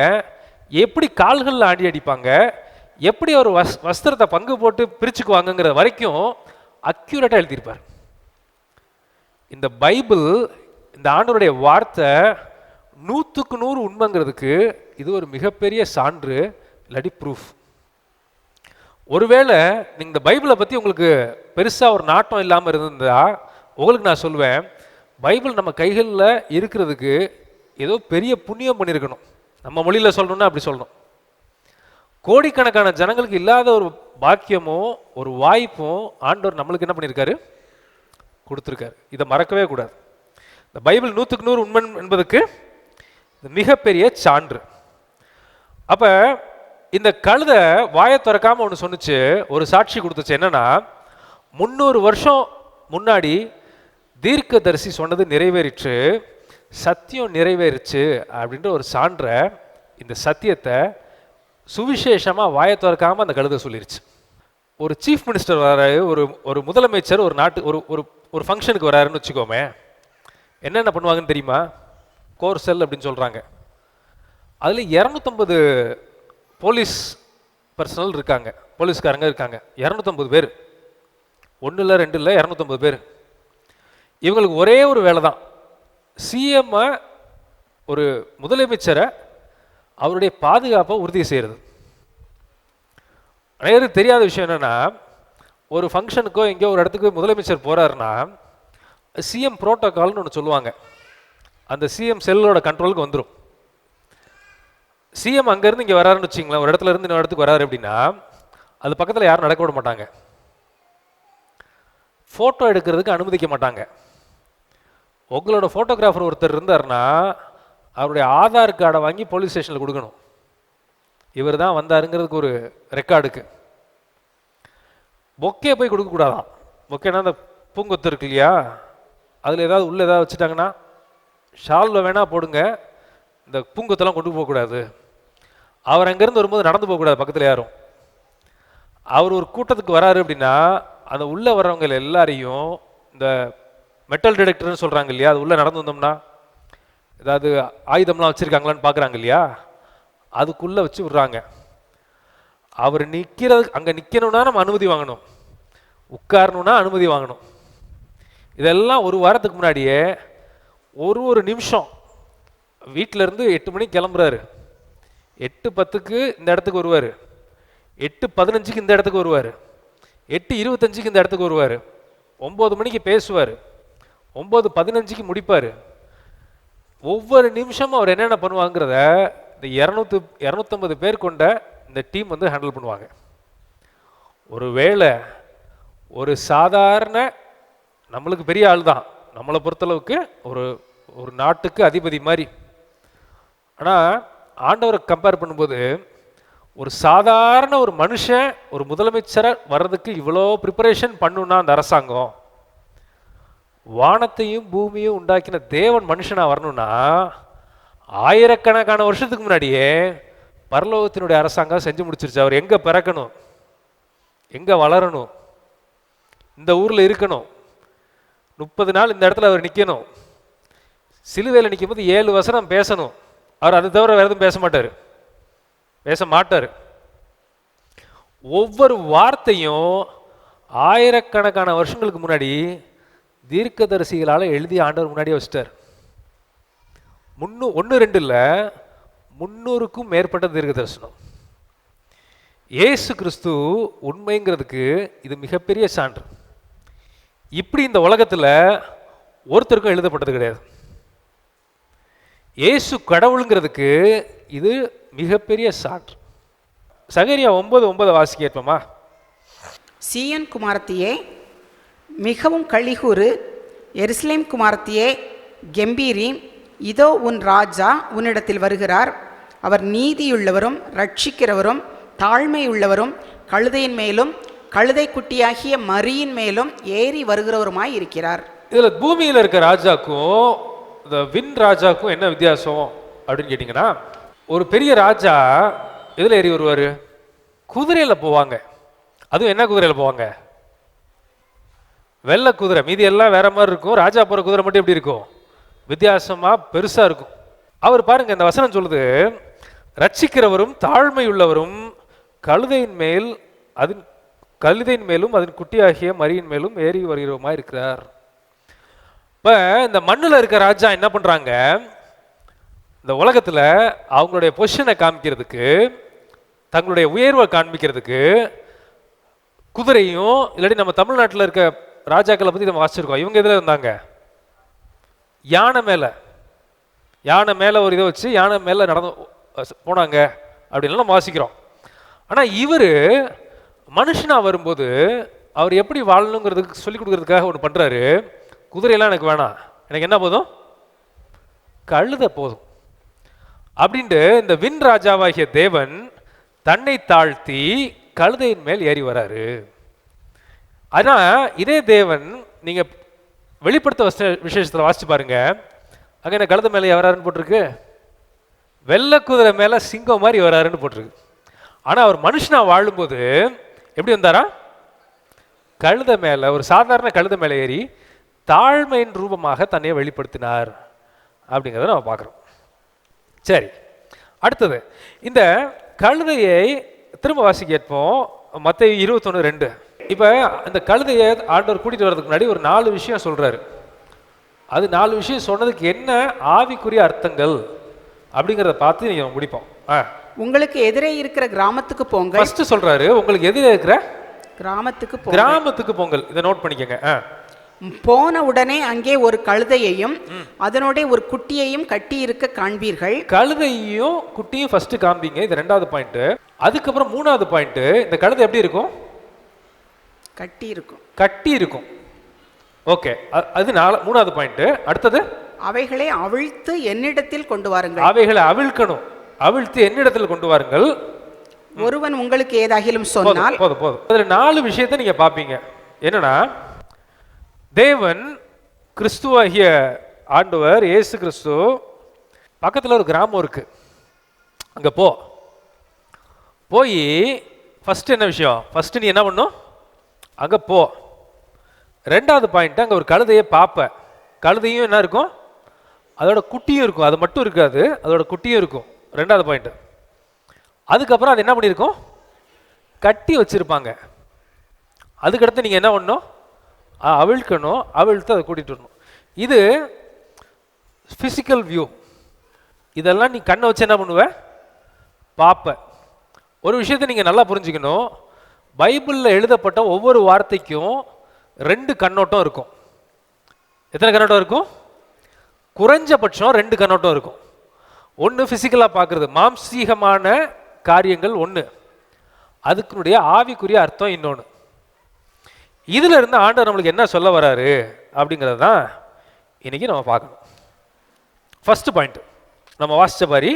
எப்படி கால்கள் ஆணி அடிப்பாங்க, எப்படி அவர் வஸ்திரத்தை பங்கு போட்டு பிரிச்சுக்குவாங்கங்கிற வரைக்கும் அக்யூரேட்டாக எழுதியிருப்பார். இந்த பைபிள், இந்த ஆண்டவருடைய வார்த்தை 100க்கு 100 உண்மைங்கிறதுக்கு இது ஒரு மிகப்பெரிய சான்று, இல்லாட்டி ப்ரூஃப். ஒருவேளை நீங்கள் இந்த பைபிளை பற்றி உங்களுக்கு பெருசாக ஒரு நாட்டம் இல்லாமல் இருந்திருந்தா, உங்களுக்கு நான் சொல்வேன், பைபிள் நம்ம கைகளில் இருக்கிறதுக்கு ஏதோ பெரிய புண்ணியம் பண்ணியிருக்கணும். நம்ம மொழியில் சொல்லணும்னா அப்படி சொல்லணும். கோடிக்கணக்கான ஜனங்களுக்கு இல்லாத ஒரு பாக்கியமும் ஒரு வாய்ப்பும் ஆண்டவர் நம்மளுக்கு என்ன பண்ணியிருக்காரு, கொடுத்துருக்காரு. இதை மறக்கவே கூடாது. இந்த பைபிள் 100க்கு 100 உண்மை என்பதுக்கு மிகப்பெரிய சான்று. அப்போ இந்த கழுதை வாயை திறக்காம ஒன்று சொன்னிச்சு, ஒரு சாட்சி கொடுத்துச்சு. என்னன்னா, 300 வருஷம் முன்னாடி தீர்க்கதரிசி சொன்னது நிறைவேறிச்சு, சத்தியம் நிறைவேறிச்சு அப்படின்ற ஒரு சான்றை, இந்த சத்தியத்தை சுவிசேஷமாக வாயை திறக்காம அந்த கழுதை சொல்லிருச்சு. ஒரு சீஃப் மினிஸ்டர் வராரு, ஒரு முதலமைச்சர் ஒரு நாட்டு ஒரு ஃபங்க்ஷனுக்கு வராருன்னு வச்சுக்கோமே, என்னென்ன பண்ணுவாங்கன்னு தெரியுமா? கோர் செல் அப்படின்னு சொல்கிறாங்க. அதில் 250 போலீஸ் பர்சனல் இருக்காங்க, போலீஸ்காரங்க இருக்காங்க. 250 பேர், 1 இல்லை 2 இல்லை, 250 பேர். இவங்களுக்கு ஒரே ஒரு வேலை தான், சிஎம் ஒரு முதலமைச்சரை அவருடைய பாதுகாப்பை உறுதி செய்கிறது. அனைவருக்கு தெரியாத விஷயம் என்னென்னா, ஒரு ஃபங்க்ஷனுக்கோ எங்கேயோ ஒரு இடத்துக்கு முதலமைச்சர் போகிறாருன்னா சிஎம் புரோட்டோகால்னு ஒன்று சொல்லுவாங்க. அந்த சிஎம் செல்லோட கண்ட்ரோலுக்கு வந்துடும். சிஎம் அங்கேருந்து இங்கே வராருன்னு வச்சிங்களேன், ஒரு இடத்துல இருந்து இன்னொரு இடத்துக்கு வராரு அப்படின்னா அது பக்கத்தில் யாரும் நடக்க விட மாட்டாங்க, ஃபோட்டோ எடுக்கிறதுக்கு அனுமதிக்க மாட்டாங்க. உங்களோட ஃபோட்டோகிராஃபர் ஒருத்தர் இருந்தார்னா அவருடைய ஆதார் கார்டை வாங்கி போலீஸ் ஸ்டேஷனில் கொடுக்கணும், இவர் தான் வந்தாருங்கிறதுக்கு ஒரு ரெக்கார்டுக்கு. பொக்கே போய் கொடுக்கக்கூடாதான். பொக்கேனா அந்த பூங்கொத்து இருக்கு இல்லையா, அதில் ஏதாவது உள்ளே ஏதாவது வச்சுட்டாங்கன்னா ஷாலில் வேணால் போடுங்க, இந்த பூங்கொத்தெல்லாம் கொண்டு போகக்கூடாது. அவர் அங்கேருந்து வரும்போது நடந்து போகக்கூடாது பக்கத்தில் யாரும். அவர் ஒரு கூட்டத்துக்கு வராரு அப்படின்னா அந்த உள்ளே வர்றவங்க எல்லாரையும் இந்த மெட்டல் டிடெக்டர்னு சொல்கிறாங்க இல்லையா, அது உள்ளே நடந்து வந்தோம்னா ஏதாவது ஆயுதம்லாம் வச்சுருக்காங்களான்னு பார்க்குறாங்க இல்லையா, அதுக்குள்ளே வச்சு விட்றாங்க. அவர் நிற்கிறது, அங்கே நிற்கணும்னா நம்ம அனுமதி வாங்கணும், உட்காரணுன்னா அனுமதி வாங்கணும். இதெல்லாம் ஒரு வாரத்துக்கு முன்னாடியே ஒரு நிமிஷம் வீட்டிலேருந்து 8 மணிக்கு கிளம்புறாரு, 8:10க்கு இந்த இடத்துக்கு வருவார், 8:15க்கு இந்த இடத்துக்கு வருவார், 8:25க்கு இந்த இடத்துக்கு வருவார், 9 மணிக்கு பேசுவார், 9:15க்கு முடிப்பார். ஒவ்வொரு நிமிஷமும் அவர் என்னென்ன பண்ணுவாங்கிறத இந்த 250 பேர் கொண்ட இந்த டீம் வந்து ஹேண்டில் பண்ணுவாங்க. ஒருவேளை ஒரு சாதாரண, நம்மளுக்கு பெரிய ஆள் தான், நம்மளை பொறுத்தளவுக்கு ஒரு நாட்டுக்கு அதிபதி மாதிரி. ஆனால் ஆண்டவரை கம்பேர் பண்ணும்போது ஒரு சாதாரண ஒரு மனுஷன் ஒரு முதலமைச்சரை வர்றதுக்கு இவ்வளோ ப்ரிப்பரேஷன் பண்ணுன்னா அந்த அரசாங்கம், வானத்தையும் பூமியும் உண்டாக்கின தேவன் மனுஷனாக வரணும்னா ஆயிரக்கணக்கான வருஷத்துக்கு முன்னாடியே பரலோகத்தினுடைய அரசாங்கம் செஞ்சு முடிச்சிருச்சு. அவர் எங்கே பிறக்கணும், எங்கே வளரணும், இந்த ஊரில் இருக்கணும், 30 நாள் இந்த இடத்துல அவர் நிற்கணும், சிலுவையில் நிற்கும் போது 7 வசனம் பேசணும். அவர் அதை தவிர வேறு எதுவும் பேச மாட்டார். ஒவ்வொரு வார்த்தையும் ஆயிரக்கணக்கான வருஷங்களுக்கு முன்னாடி தீர்க்கதரிசிகளால் எழுதி ஆண்டவர் முன்னாடியே வச்சிட்டார். 1-2 இல்லை, 300க்கும் மேற்பட்ட தீர்க்க தரிசனம். இயேசு கிறிஸ்து உண்மைங்கிறதுக்கு இது மிகப்பெரிய சான்று. இப்படி இந்த உலகத்தில் ஒருத்தருக்கும் எழுதப்பட்டது கிடையாது. இயேசு கடவுளுங்கிறதுக்கு இது மிகப்பெரிய சான்று. சகரியா 9:9 வாசிக்க ஏற்பமா? சீயோன் குமாரத்தியே மிகவும் களிகூறு, எருசலேம் குமாரத்தியே கெம்பீரி, இதோ உன் ராஜா உன்னிடத்தில் வருகிறார். அவர் நீதியுள்ளவரும் ரட்சிக்கிறவரும் தாழ்மையுள்ளவரும் கழுதையின் மேலும் கழுதை குட்டியாகிய மரியின் மேலும் ஏறி வருகிறவருமாய் இருக்கிறார். இதில் பூமியில் இருக்க ராஜாக்கும் இந்த வின் ராஜாக்கும் என்ன வித்தியாசம் அப்படின்னு கேட்டிங்கன்னா, ஒரு பெரிய ராஜா எதில் ஏறி வருவார்? குதிரையில் போவாங்க. அதுவும் என்ன குதிரையில் போவாங்க? வெள்ளை குதிரை. மீதி எல்லாம் வேற மாதிரி இருக்கும். ராஜா போகிற குதிரை மட்டும் எப்படி இருக்கும்? வித்தியாசமாக பெருசாக இருக்கும். அவர் பாருங்க, இந்த வசனம் சொல்லுது, ரட்சிக்கிறவரும் தாழ்மையுள்ளவரும் கழுதையின் மேலும் அதன் குட்டியாகிய மரியின் மேலும் ஏறி வருகிறவருமா இருக்கிறார். இப்போ இந்த மண்ணில் இருக்க ராஜா என்ன பண்ணுறாங்க? இந்த உலகத்தில் அவங்களுடைய பொசிஷனை காமிக்கிறதுக்கு, தங்களுடைய உயர்வை காண்பிக்கிறதுக்கு குதிரையும், இல்லாட்டி நம்ம தமிழ்நாட்டில் இருக்க ராஜாக்களை பற்றி நம்ம வாசிச்சிருக்கோம். இவங்க இதில் இருந்தாங்க யானை மேலே ஒரு இதை வச்சு யானை மேலே நடந்து போனாங்க அப்படின்லாம் நம்ம வாசிக்கிறோம். ஆனால் இவர் மனுஷனாக வரும்போது அவர் எப்படி வாழணுங்கிறதுக்கு சொல்லிக் கொடுக்கறதுக்காக ஒன்று பண்ணுறாரு. குதிரையெல்லாம் எனக்கு வேணாம், எனக்கு என்ன போதும்? கழுதை போதும் அப்படின்ட்டு இந்த வின் ராஜாவாகிய தேவன் தன்னை தாழ்த்தி கழுதையின் மேல் ஏறி வராரு. ஆனால் இதே தேவன் நீங்கள் வெளிப்படுத்த விசேஷத்தில் வாசிச்சு பாருங்க, அங்கே என்ன கழுதை மேலே வராருன்னு போட்டிருக்கு, வெள்ளை குதிரை மேலே சிங்கம் மாதிரி வராருன்னு போட்டிருக்கு. ஆனால் அவர் மனுஷனாக வாழும்போது எப்படி வந்தாரா? கழுதை மேலே, ஒரு சாதாரண கழுதை மேலே ஏறி தாழ்மையின் ரூபமாக தன்னையை வெளிப்படுத்தினார் அப்படிங்கிறத நம்ம பார்க்குறோம். சரி, அடுத்தது இந்த கழுதையை திரும்ப வாசி கேட்போம். மத்தேயு 21:2. இப்போ இந்த கழுதையை ஆண்டவர் கூட்டிகிட்டு வர்றதுக்கு முன்னாடி ஒரு 4 விஷயம் சொல்கிறாரு. அது 4 விஷயம் சொன்னதுக்கு என்ன ஆவிக்குரிய அர்த்தங்கள் அப்படிங்கிறத பார்த்து நீங்கள் முடிப்போம். உங்களுக்கு எதிரே இருக்கிற கிராமத்துக்கு போங்க. ஃபர்ஸ்ட் சொல்றாரு, உங்களுக்கு எதிரே இருக்கிற கிராமத்துக்கு போங்கள். இதை நோட் பண்ணிக்கங்க. போன உடனே அங்கே ஒரு கழுதையையும் அதனோட ஒரு குட்டியையும் கட்டி இருக்க காண்பீர்கள். கழுதையும் குட்டியும் ஃபர்ஸ்ட் காண்பீங்க, இது 2வது பாயிண்ட். அதுக்கப்புறம் 3வது பாயிண்ட், இந்த கழுதை எப்படி இருக்கும்? கட்டி இருக்கும். ஓகே, அது 3வது பாயிண்ட். அடுத்தது, அவைகளை அவிழ்த்து என்னிடத்தில் கொண்டு வாருங்கள். அவைகளை அவிழ்த்து என்னிடத்தில் கொண்டு வாருங்கள். ஒருவன் உங்களுக்கு ஏதாகிலும் சொன்னால் போதும். அதுல 4 விஷயத்தை நீங்க பாப்பீங்க. என்னன்னா, தேவன் கிறிஸ்துவாகிய ஆண்டவர் இயேசு கிறிஸ்து பக்கத்தில் ஒரு கிராமம் இருக்கு, அங்க போய் ஃபர்ஸ்ட் என்ன விஷயம்? ஃபர்ஸ்ட் நீ என்ன பண்ணும்? அங்க போ. 2வது பாயிண்ட், அங்க ஒரு கழுதையை பார்ப்ப. கழுதையும் என்ன இருக்கும்? அதோட குட்டியும் இருக்கும். அது மட்டும் இருக்காது, அதோட குட்டியும் இருக்கும். 2வது பாயிண்ட். அதுக்கப்புறம் அது என்ன பண்ணியிருக்கோம்? கட்டி வச்சிருப்பாங்க. அதுக்கடுத்து நீங்கள் என்ன பண்ணணும்? அவிழ்க்கணும். அவிழ்த்து அதை கூட்டிகிட்டு வரணும். இது ஃபிசிக்கல் வியூ. இதெல்லாம் நீ கண்ணை வச்சு என்ன பண்ணுவ? பார்ப்ப. ஒரு விஷயத்தை நீங்கள் நல்லா புரிஞ்சுக்கணும். பைபிளில் எழுதப்பட்ட ஒவ்வொரு வார்த்தைக்கும் 2 கண்ணோட்டம் இருக்கும். எத்தனை கண்ணோட்டம் இருக்கும்? குறைஞ்சபட்சம் 2 கண்ணோட்டம் இருக்கும். ஒன்று ஃபிசிக்கலாக பார்க்குறது, மாம்சீகமான காரியங்கள் ஒன்று, அதுக்குனுடைய ஆவிக்குரிய அர்த்தம் இன்னொன்று. இதில் இருந்து ஆண்டவர் நம்மளுக்கு என்ன சொல்ல வராரு அப்படிங்கிறது தான் இன்னைக்கு நம்ம பார்க்கணும். ஃபர்ஸ்ட் பாயிண்ட் நம்ம வாசித்த மாதிரி,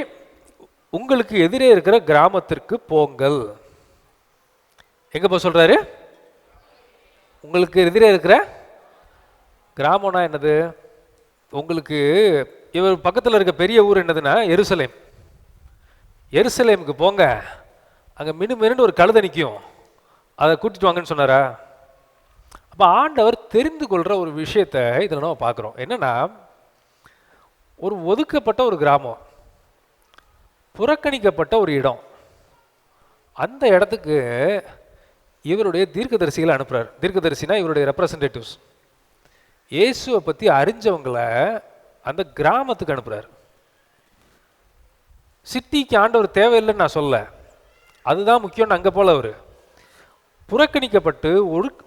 உங்களுக்கு எதிரே இருக்கிற கிராமத்திற்கு போங்கள். எங்கே போக சொல்கிறாரு? உங்களுக்கு எதிரே இருக்கிற கிராமம்னா என்னது? உங்களுக்கு இவர் பக்கத்தில் இருக்க பெரிய ஊர் என்னதுன்னா எருசலேம். எருசலேமுக்கு போங்க, அங்கே மினுமினுன்னு ஒரு கழுதை நிற்கும். அதை கூட்டிட்டு வாங்கன்னு சொன்னாரா? அப்போ ஆண்டவர் தெரிந்து கொள்கிற ஒரு விஷயத்தை இதில் நம்ம பார்க்குறோம். என்னன்னா, ஒரு ஒதுக்கப்பட்ட ஒரு கிராமம், புறக்கணிக்கப்பட்ட ஒரு இடம், அந்த இடத்துக்கு இவருடைய தீர்க்கதரிசிகளை அனுப்புகிறார். தீர்க்கதரிசினா இவருடைய ரெப்ரசன்டேட்டிவ்ஸ். இயேசுவை பற்றி அறிஞ்சவங்களை அந்த கிராமத்துக்கு அனுப்புகிறார். சிட்டிக்கு ஆண்டவர் தேவையில்லைன்னு நான் சொல்ல, அதுதான் முக்கியம்னு அங்கே போல அவர் புறக்கணிக்கப்பட்டு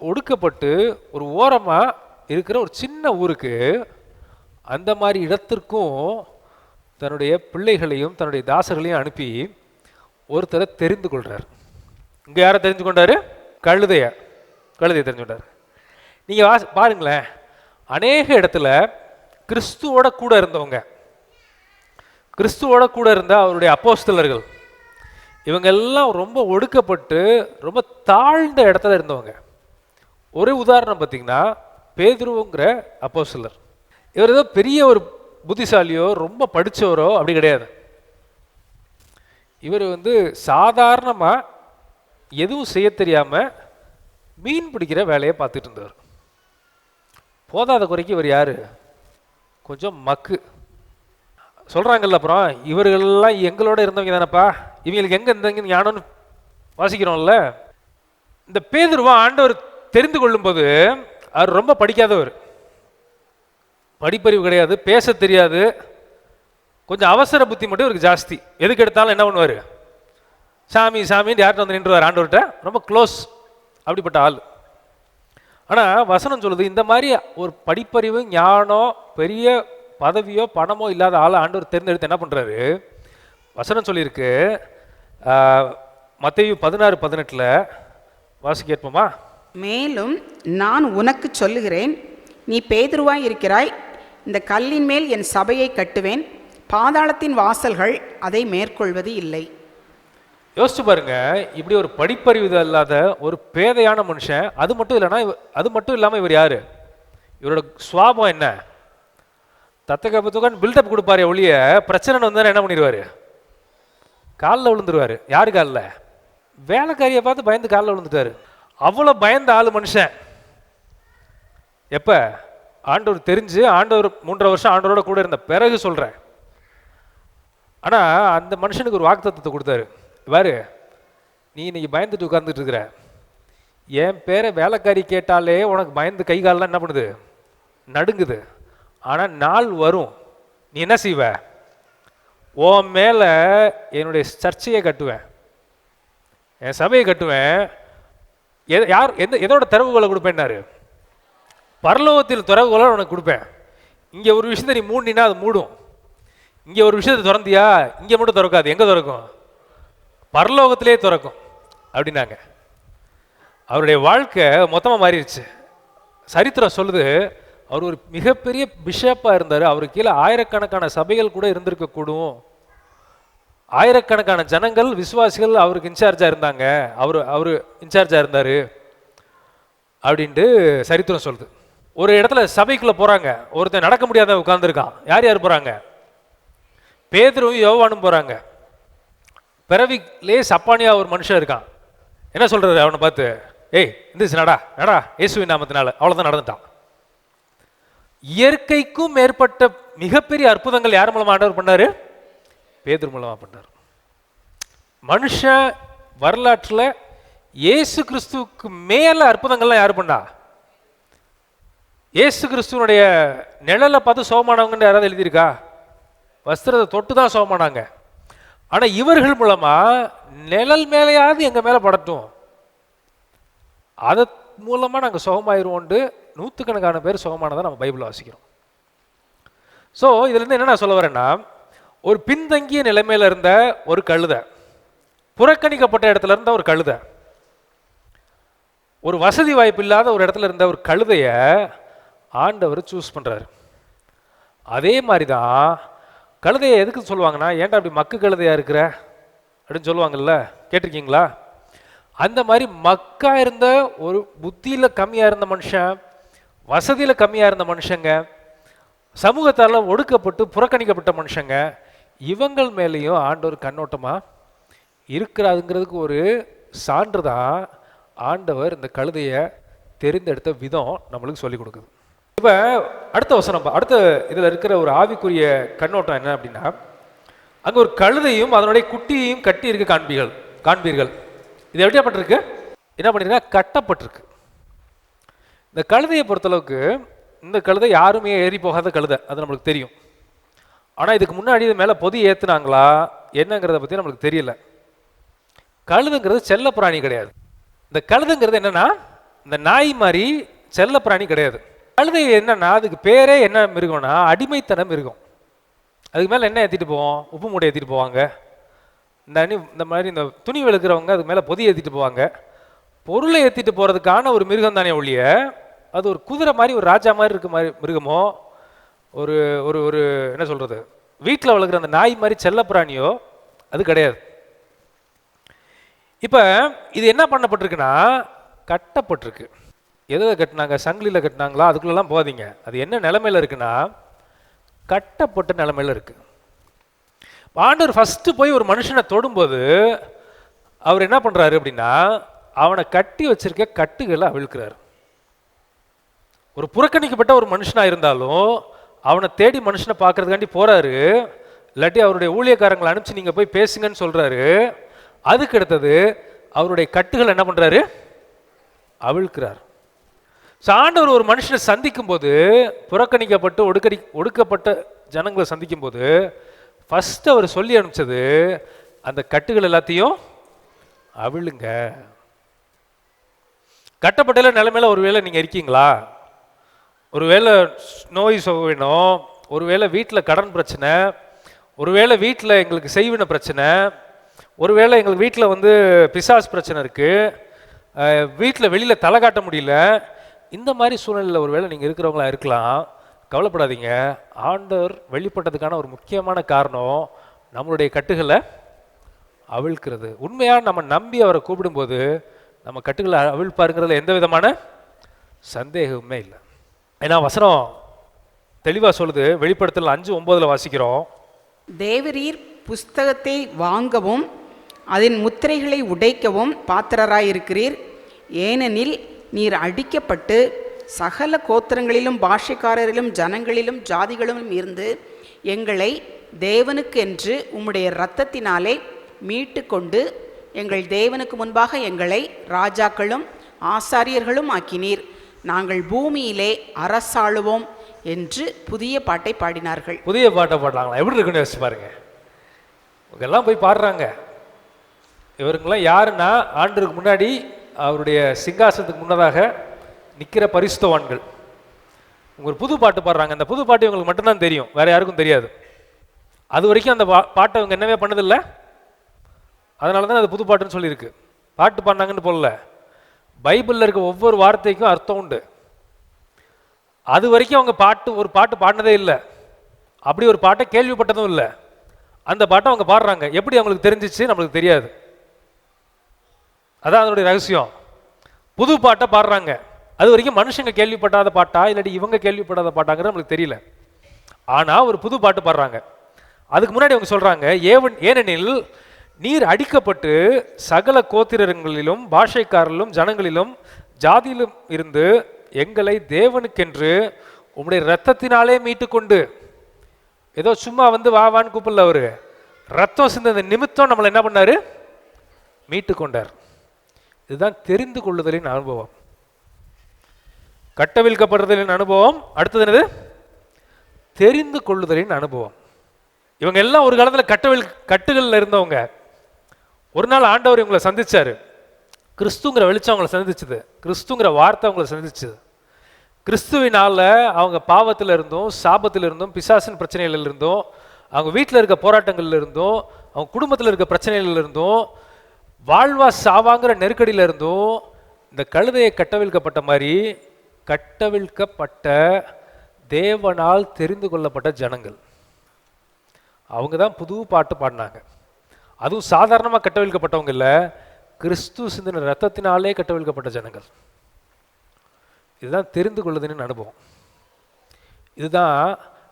ஒடுக்கப்பட்டு ஒரு ஓரமாக இருக்கிற ஒரு சின்ன ஊருக்கு, அந்த மாதிரி இடத்திற்கும் தன்னுடைய பிள்ளைகளையும் தன்னுடைய தாசர்களையும் அனுப்பி ஒருத்தரை தெரிந்து கொள்கிறார். இங்கே யாரை தெரிஞ்சு கொண்டாரு? கழுதையை தெரிஞ்சு கொண்டார். நீங்கள் பாருங்களேன், அநேக இடத்துல கிறிஸ்துவோட கூட இருந்தவங்க, கிறிஸ்துவோட கூட இருந்த அவருடைய அப்போஸ்தலர்கள், இவங்க எல்லாம் ரொம்ப ஒடுக்கப்பட்டு ரொம்ப தாழ்ந்த இடத்துல இருந்தவங்க. ஒரு உதாரணம் பார்த்தீங்கன்னா, பேதுருங்கிற அப்போஸ்தலர். இவர் ஏதோ பெரிய ஒரு புத்திசாலியோ ரொம்ப படித்தவரோ அப்படி கிடையாது. இவர் சாதாரணமாக எதுவும் செய்ய தெரியாமல் மீன் பிடிக்கிற வேலையை பார்த்துட்டு இருந்தவர். போதாத குறைக்கு இவர் யார்? கொஞ்சம் மக்கு. சொல்கிறாங்கல்ல, அப்புறம் இவர்களெல்லாம் எங்களோட இருந்தவங்க தானப்பா, இவங்களுக்கு எங்கே இருந்தவங்க ஞானம்னு வாசிக்கிறோம்ல. இந்த பேதுருவா ஆண்டவர் தெரிந்து கொள்ளும்போது அவர் ரொம்ப படிக்காதவர், படிப்பறிவு கிடையாது, பேச தெரியாது, கொஞ்சம் அவசர புத்தி மட்டும் இவருக்கு ஜாஸ்தி. எதுக்கு எடுத்தாலும் என்ன பண்ணுவார்? சாமி சாமின்னு யார்கிட்ட வந்து நின்றுவார்? ஆண்டவர்கிட்ட ரொம்ப க்ளோஸ், அப்படிப்பட்ட ஆள். ஆனால் வசனம் சொல்லுது, இந்த மாதிரி ஒரு படிப்பறிவு ஞானம் பெரிய பதவியோ பணமோ இல்லாத ஆளை ஆண்டவர் தேர்ந்தெடுத்து என்ன பண்ணுறாரு? வசனம் சொல்லியிருக்கு, மத்தேயு 16:18 வாசி கேட்போமா? மேலும் நான் உனக்கு சொல்லுகிறேன், நீ பேதுருவாய் இருக்கிறாய், இந்த கல்லின் மேல் என் சபையை கட்டுவேன், பாதாளத்தின் வாசல்கள் அதை மேற்கொள்வது இல்லை. யோசிச்சு பாருங்க, இப்படி ஒரு படிப்பறிவு இல்லாத ஒரு பேதையான மனுஷன். அது மட்டும் இல்லாமல் இவர் யாரு? இவரோட சுவாபம் என்ன? தத்தகப்பத்துக்கான் பில்டப் கொடுப்பாரு ஒழிய பிரச்சனை வந்தால் என்ன பண்ணிடுவார்? காலில் விழுந்துருவார். யாரு காலில்? வேலைக்காரியை பார்த்து பயந்து காலில் விழுந்துட்டாரு. அவ்வளோ பயந்த ஆளு மனுஷன். எப்போ ஆண்டவர் தெரிஞ்சு, ஆண்டவர் 3.5 வருஷம் ஆண்டவரோட கூட இருந்த பிறகு சொல்கிறேன். ஆனால் அந்த மனுஷனுக்கு ஒரு வாக்குத்தத்தத்தை கொடுத்தாரு. பாரு, நீ இன்னைக்கு பயந்துட்டு உட்கார்ந்துட்டு இருக்கிற, என் பேரை வேலைக்காரி கேட்டாலே உனக்கு பயந்து கை காலெலாம் என்ன பண்ணுது? நடுங்குது. ஆனால் நாள் வரும், நீ என்ன செய்வ? உன் மேலே என்னுடைய சர்ச்சையை கட்டுவேன், என் சபையை கட்டுவேன். எதோட திறவுகளை கொடுப்பேன்னாரு? பரலோகத்தில் திறவுகளை உனக்கு கொடுப்பேன். இங்கே ஒரு விஷயத்தை நீ மூடினா அது மூடும், இங்கே ஒரு விஷயத்தை திறந்தியா இங்கே மட்டும் திறக்காது. எங்கே திறக்கும்? பரலோகத்திலே திறக்கும் அப்படின்னாங்க. அவருடைய வாழ்க்கை மொத்தமாக மாறிடுச்சு. சரித்திரம் சொல்லுது, அவர் ஒரு மிகப்பெரிய பிஷப்பாக இருந்தார். அவருக்கு கீழே ஆயிரக்கணக்கான சபைகள் கூட இருந்திருக்கக்கூடும். ஆயிரக்கணக்கான ஜனங்கள் விசுவாசிகள் அவருக்கு இன்சார்ஜாக இருந்தாங்க, அவர் இன்சார்ஜாக இருந்தார் அப்படின்ட்டு சரித்திரம் சொல்லுது. ஒரு இடத்துல சபைக்குள்ளே போகிறாங்க, ஒருத்தன் நடக்க முடியாத உட்கார்ந்துருக்கான். யார் யார் போகிறாங்க? பேதுருவும் யோவானும் போகிறாங்க. பிறவிலே சப்பானியா ஒரு மனுஷன் இருக்கான். என்ன சொல்கிறாரு அவனை பார்த்து? ஏய் எந்திரிச்சு நடா நடா இயேசுவின் நாமத்தினால. அவ்வளோதான், நடந்துட்டான். இயற்கைக்கும் மேற்பட்ட மிகப்பெரிய அற்புதங்கள் யார் மூலமாக ஆண்டவர் பண்ணாரு? பேதுரு மூலமாக பண்ணார். மனுஷன் வரலாற்றில் இயேசு கிறிஸ்துவுக்கு மேலே அற்புதங்கள்லாம் யார் பண்ணா? இயேசு கிறிஸ்துவனுடைய நிழலை பார்த்து சோமானவங்கன்னு யாராவது எழுதியிருக்கா? வஸ்திரத்தை தொட்டு தான் சோமானாங்க. ஆனால் இவர்கள் மூலமாக நிழல் மேலேயாவது எங்கள் மேலே படட்டும், அது மூலமாக நாங்கள் சுகமாயிருவோண்டு நூற்றுக்கணக்கான பேர் சுகமானதை நம்ம பைபிளில் வாசிக்கிறோம். ஸோ இதுலேருந்து என்ன நான் சொல்ல வரேன்னா, ஒரு பின்தங்கிய நிலைமையில் இருந்த ஒரு கழுதை, புறக்கணிக்கப்பட்ட இடத்துல இருந்த ஒரு கழுதை, ஒரு வசதி வாய்ப்பு இல்லாத ஒரு இடத்துல இருந்த ஒரு கழுதையை ஆண்டவர் சூஸ் பண்ணுறாரு. அதே மாதிரி தான் கழுதையை எதுக்கு சொல்லுவாங்கன்னா, ஏன்டா அப்படி மக்கு கழுதையாக இருக்கிற அப்படின்னு சொல்லுவாங்கல்ல, கேட்டிருக்கீங்களா? அந்த மாதிரி மக்கா இருந்த ஒரு புத்தியில் கம்மியாக இருந்த மனுஷன், வசதியில் கம்மியாக இருந்த மனுஷங்க, சமூகத்தால் ஒடுக்கப்பட்டு புறக்கணிக்கப்பட்ட மனுஷங்க, இவங்கள் மேலேயும் ஆண்டவர் கண்ணோட்டமாக இருக்கிறாருங்கிறதுக்கு ஒரு சான்று தான் ஆண்டவர் இந்த கழுதையை தெரிந்தெடுத்த விதம் நம்மளுக்கு சொல்லிக் கொடுக்குது. இப்போ அடுத்த வசனம், அடுத்த இதில் இருக்கிற ஒரு ஆவிக்குரிய கண்ணோட்டம் என்ன அப்படின்னா, அங்கே ஒரு கழுதையும் அதனுடைய குட்டியையும் கட்டி இருக்க காண்பீர்கள். இது எப்படியாப்பட்டிருக்கு? என்ன பண்ணிருக்கா? கட்டப்பட்டிருக்கு. இந்த கழுதையை பொறுத்தளவுக்கு இந்த கழுதை யாருமே ஏறி போகாத கழுதை, அது நம்மளுக்கு தெரியும். ஆனால் இதுக்கு முன்னாடி இது மேலே பொதி ஏற்றுனாங்களா என்னங்கிறத பற்றி நம்மளுக்கு தெரியல. கழுதுங்கிறது செல்ல பிராணி கிடையாது. இந்த கழுதுங்கிறது என்னன்னா, இந்த நாய் மாதிரி செல்ல பிராணி கிடையாது. கழுதை என்னன்னா, அதுக்கு பேரே என்ன மிருகம்னா அடிமைத்தன மிருகம். அதுக்கு மேலே என்ன ஏற்றிட்டு போவோம்? உப்பு மூட்டை ஏற்றிட்டு போவாங்க. இந்த மாதிரி இந்த துணி வெளுக்கிறவங்க அதுக்கு மேலே பொதி ஏற்றிட்டு போவாங்க. பொருளை ஏற்றிட்டு போகிறதுக்கான ஒரு மிருகம் தானே ஒழிய, அது ஒரு குதிரை மாதிரி ஒரு ராஜா மாதிரி இருக்க மாதிரி மிருகமோ, ஒரு ஒரு ஒரு என்ன சொல்கிறது, வீட்டில் வளர்க்குற அந்த நாய் மாதிரி செல்ல பிராணியோ அது கிடையாது. இப்போ இது என்ன பண்ணப்பட்டிருக்குன்னா, கட்டப்பட்டிருக்கு. எதை கட்டினாங்க? சங்கிலியில் கட்டினாங்களா? அதுக்குள்ளெல்லாம் போகாதீங்க. அது என்ன நிலைமையில் இருக்குன்னா, கட்டப்பட்ட நிலைமையில் இருக்கு. ஆண்டவர் ஃபஸ்ட்டு போய் ஒரு மனுஷனை தொடும்போது அவர் என்ன பண்ணுறாரு அப்படின்னா, அவனை கட்டி வச்சிருக்க கட்டுகளை அவிழ்க்கிறார். ஒரு புறக்கணிக்கப்பட்ட ஒரு மனுஷனாக இருந்தாலும் அவனை தேடி மனுஷனை பார்க்கறதுக்காண்டி போகிறாரு. இல்லாட்டி அவருடைய ஊழியக்காரங்களை அனுப்பிச்சு நீங்கள் போய் பேசுங்கன்னு சொல்கிறாரு. அதுக்கு அடுத்தது அவருடைய கட்டுகள் என்ன பண்ணுறாரு? அவிழ்க்கிறார். ஆண்டவர் ஒரு மனுஷனை சந்திக்கும் போது, புறக்கணிக்கப்பட்டு ஒடுக்கப்பட்ட ஜனங்களை சந்திக்கும் போது ஃபஸ்ட்டு அவர் சொல்லி அனுப்பிச்சது, அந்த கட்டுகள் எல்லாத்தையும் அவிழுங்க. கட்டப்பட்ட நிலைமையில ஒருவேளை நீங்கள் இருக்கீங்களா? ஒருவேளை நோய் வேணும், ஒருவேளை வீட்டில் கடன் பிரச்சனை, ஒருவேளை வீட்டில் எங்களுக்கு செய்வின பிரச்சனை, ஒருவேளை எங்களுக்கு வீட்டில் பிசாஸ் பிரச்சனை இருக்குது, வீட்டில் வெளியில் தலை காட்ட முடியல. இந்த மாதிரி சூழ்நிலையில் ஒருவேளை நீங்கள் இருக்கிறவங்களா இருக்கலாம். கவலைப்படாதீங்க. ஆண்டவர் வெளிப்பட்டதுக்கான ஒரு முக்கியமான காரணம் நம்மளுடைய கட்டுகளை அவிழ்க்கிறது. உண்மையாக நம்ம நம்பி அவரை கூப்பிடும்போது நம்ம கட்டுகளை அவிழ்ப்பாருங்கிறதுல எந்த விதமான சந்தேகமே இல்லை. ஏன்னா வசனம் தெளிவாக சொல்லுது. வெளிப்படுத்தல் 5:9 வாசிக்கிறோம், தேவரீர் புஸ்தகத்தை வாங்கவும் அதன் முத்திரைகளை உடைக்கவும் பாத்திரராயிருக்கிறீர். ஏனெனில் நீர் அடிக்கப்பட்டு சகல கோத்திரங்களிலும் பாஷைக்காரரிலும் ஜனங்களிலும் ஜாதிகளிலும் இருந்து எங்களை தேவனுக்கென்று உம்முடைய இரத்தத்தினாலே மீட்டு கொண்டு எங்கள் தேவனுக்கு முன்பாக எங்களை ராஜாக்களும் ஆசாரியர்களும் ஆக்கினீர். நாங்கள் பூமியிலே அரசாளுவோம் என்று புதிய பாட்டை பாடினார்கள். புதிய பாட்டை பாடுறாங்களா? எப்படி இருக்குன்னு யோசிச்சு பாருங்க. இவங்கெல்லாம் போய் பாடுறாங்க. இவருங்கெல்லாம் யாருன்னா, ஆண்டருக்கு முன்னாடி அவருடைய சிங்காசனத்துக்கு முன்னதாக நிற்கிற பரிசுத்தவான்கள். இவங்க ஒரு புது பாட்டு பாடுறாங்க. அந்த புது பாட்டு இவங்களுக்கு மட்டும்தான் தெரியும், வேற யாருக்கும் தெரியாது. அது வரைக்கும் அந்த பாட்டை அவங்க என்னவே பண்ணதில்லை. அதனால தான் அது புது பாட்டுன்னு சொல்லியிருக்கு. பாட்டு பாடினாங்கன்னு போடல. பைபிளில் இருக்க ஒவ்வொரு வார்த்தைக்கும் அர்த்தம் உண்டு. அது வரைக்கும் அவங்க ஒரு பாட்டு பாடினதே இல்லை. அப்படி ஒரு பாட்டை கேள்விப்பட்டதும் இல்லை. அந்த பாட்டை அவங்க பாடுறாங்க. எப்படி அவங்களுக்கு தெரிஞ்சிச்சு நம்மளுக்கு தெரியாது. அதான் அதனுடைய ரகசியம். புது பாட்டை பாடுறாங்க. அது வரைக்கும் மனுஷங்க கேள்விப்படாத பாட்டா இல்லாட்டி இவங்க கேள்விப்படாத பாட்டாங்கிறது நம்மளுக்கு தெரியல. ஆனால் ஒரு புது பாட்டு பாடுறாங்க. அதுக்கு முன்னாடி அவங்க சொல்றாங்க, ஏனெனில் நீர் அடிக்கப்பட்டு சகல கோத்திரங்களிலும் பாஷைக்காரர்களும் ஜனங்களிலும் ஜாதியிலும் இருந்து எங்களை தேவனுக்கென்று உம்முடைய இரத்தத்தினாலே மீட்டு கொண்டு. ஏதோ சும்மா வான்னு கூப்பிடல. அவரு ரத்தம் சிந்த நிமித்தம் நம்மளை என்ன பண்ணாரு? மீட்டு கொண்டார். இதுதான் தெரிந்து கொள்ளுதலின் அனுபவம், கட்டவிழ்க்கப்படுறதின் அனுபவம். அடுத்தது என்னது? தெரிந்து கொள்ளுதலின் அனுபவம். இவங்க எல்லாம் ஒரு காலத்தில் கட்டுகளில் இருந்தவங்க. ஒரு நாள் ஆண்டவர் இவங்களை சந்திச்சாரு. கிறிஸ்துங்கிற வெளிச்சம் அவங்களை சந்திச்சுது. கிறிஸ்துங்கிற வார்த்தை அவங்களை சந்திச்சுது. கிறிஸ்துவினால அவங்க பாவத்தில் இருந்தும் சாபத்தில் இருந்தும் பிசாசின் பிரச்சனைகள் இருந்தும் அவங்க வீட்டில் இருக்க போராட்டங்கள்ல இருந்தும் அவங்க குடும்பத்தில் இருக்க பிரச்சனைகள் இருந்தும் வாழ்வா சாவாங்கிற நெருக்கடியில் இருந்தும் இந்த கழுதையை கட்டவிழ்க்கப்பட்ட மாதிரி கட்டவிழ்க்கப்பட்ட தேவனால் தெரிந்து கொள்ளப்பட்ட ஜனங்கள். அவங்க தான் புது பாட்டு பாடினாங்க. அதுவும் சாதாரணமாக கட்டவிழ்க்கப்பட்டவங்க இல்லை, கிறிஸ்து சிந்தின ரத்தத்தினாலே கட்டவிழ்க்கப்பட்ட ஜனங்கள். இதுதான் தெரிந்து கொள்ளுதலின் அனுபவம். இதுதான்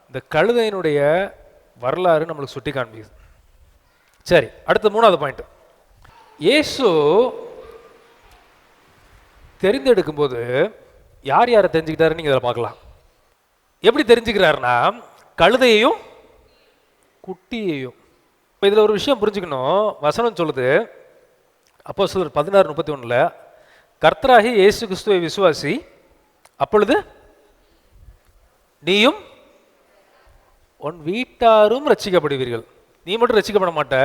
இந்த கழுதையினுடைய வரலாறு நம்மளுக்கு சுட்டி காண்பிக்குது. சரி, அடுத்த 3வது பாயிண்ட். இயேசு தெரிந்தெடுக்கும் போது யார் யாரை தெரிஞ்சுக்கிட்டாருன்னு நீங்கள் இதில் பார்க்கலாம். எப்படி தெரிஞ்சுக்கிறாருன்னா கழுதையையும் குட்டியையும். இப்போ இதில் ஒரு விஷயம் புரிஞ்சுக்கணும். வசனம் சொல்லுது அப்போஸ்தலர் 16:31 கர்த்தராகிய இயேசு கிறிஸ்துவை விசுவாசி, அப்பொழுது நீயும் உன் வீட்டாரும் ரட்சிக்கப்படுவீர்கள். நீ மட்டும் ரட்சிக்கப்பட மாட்ட,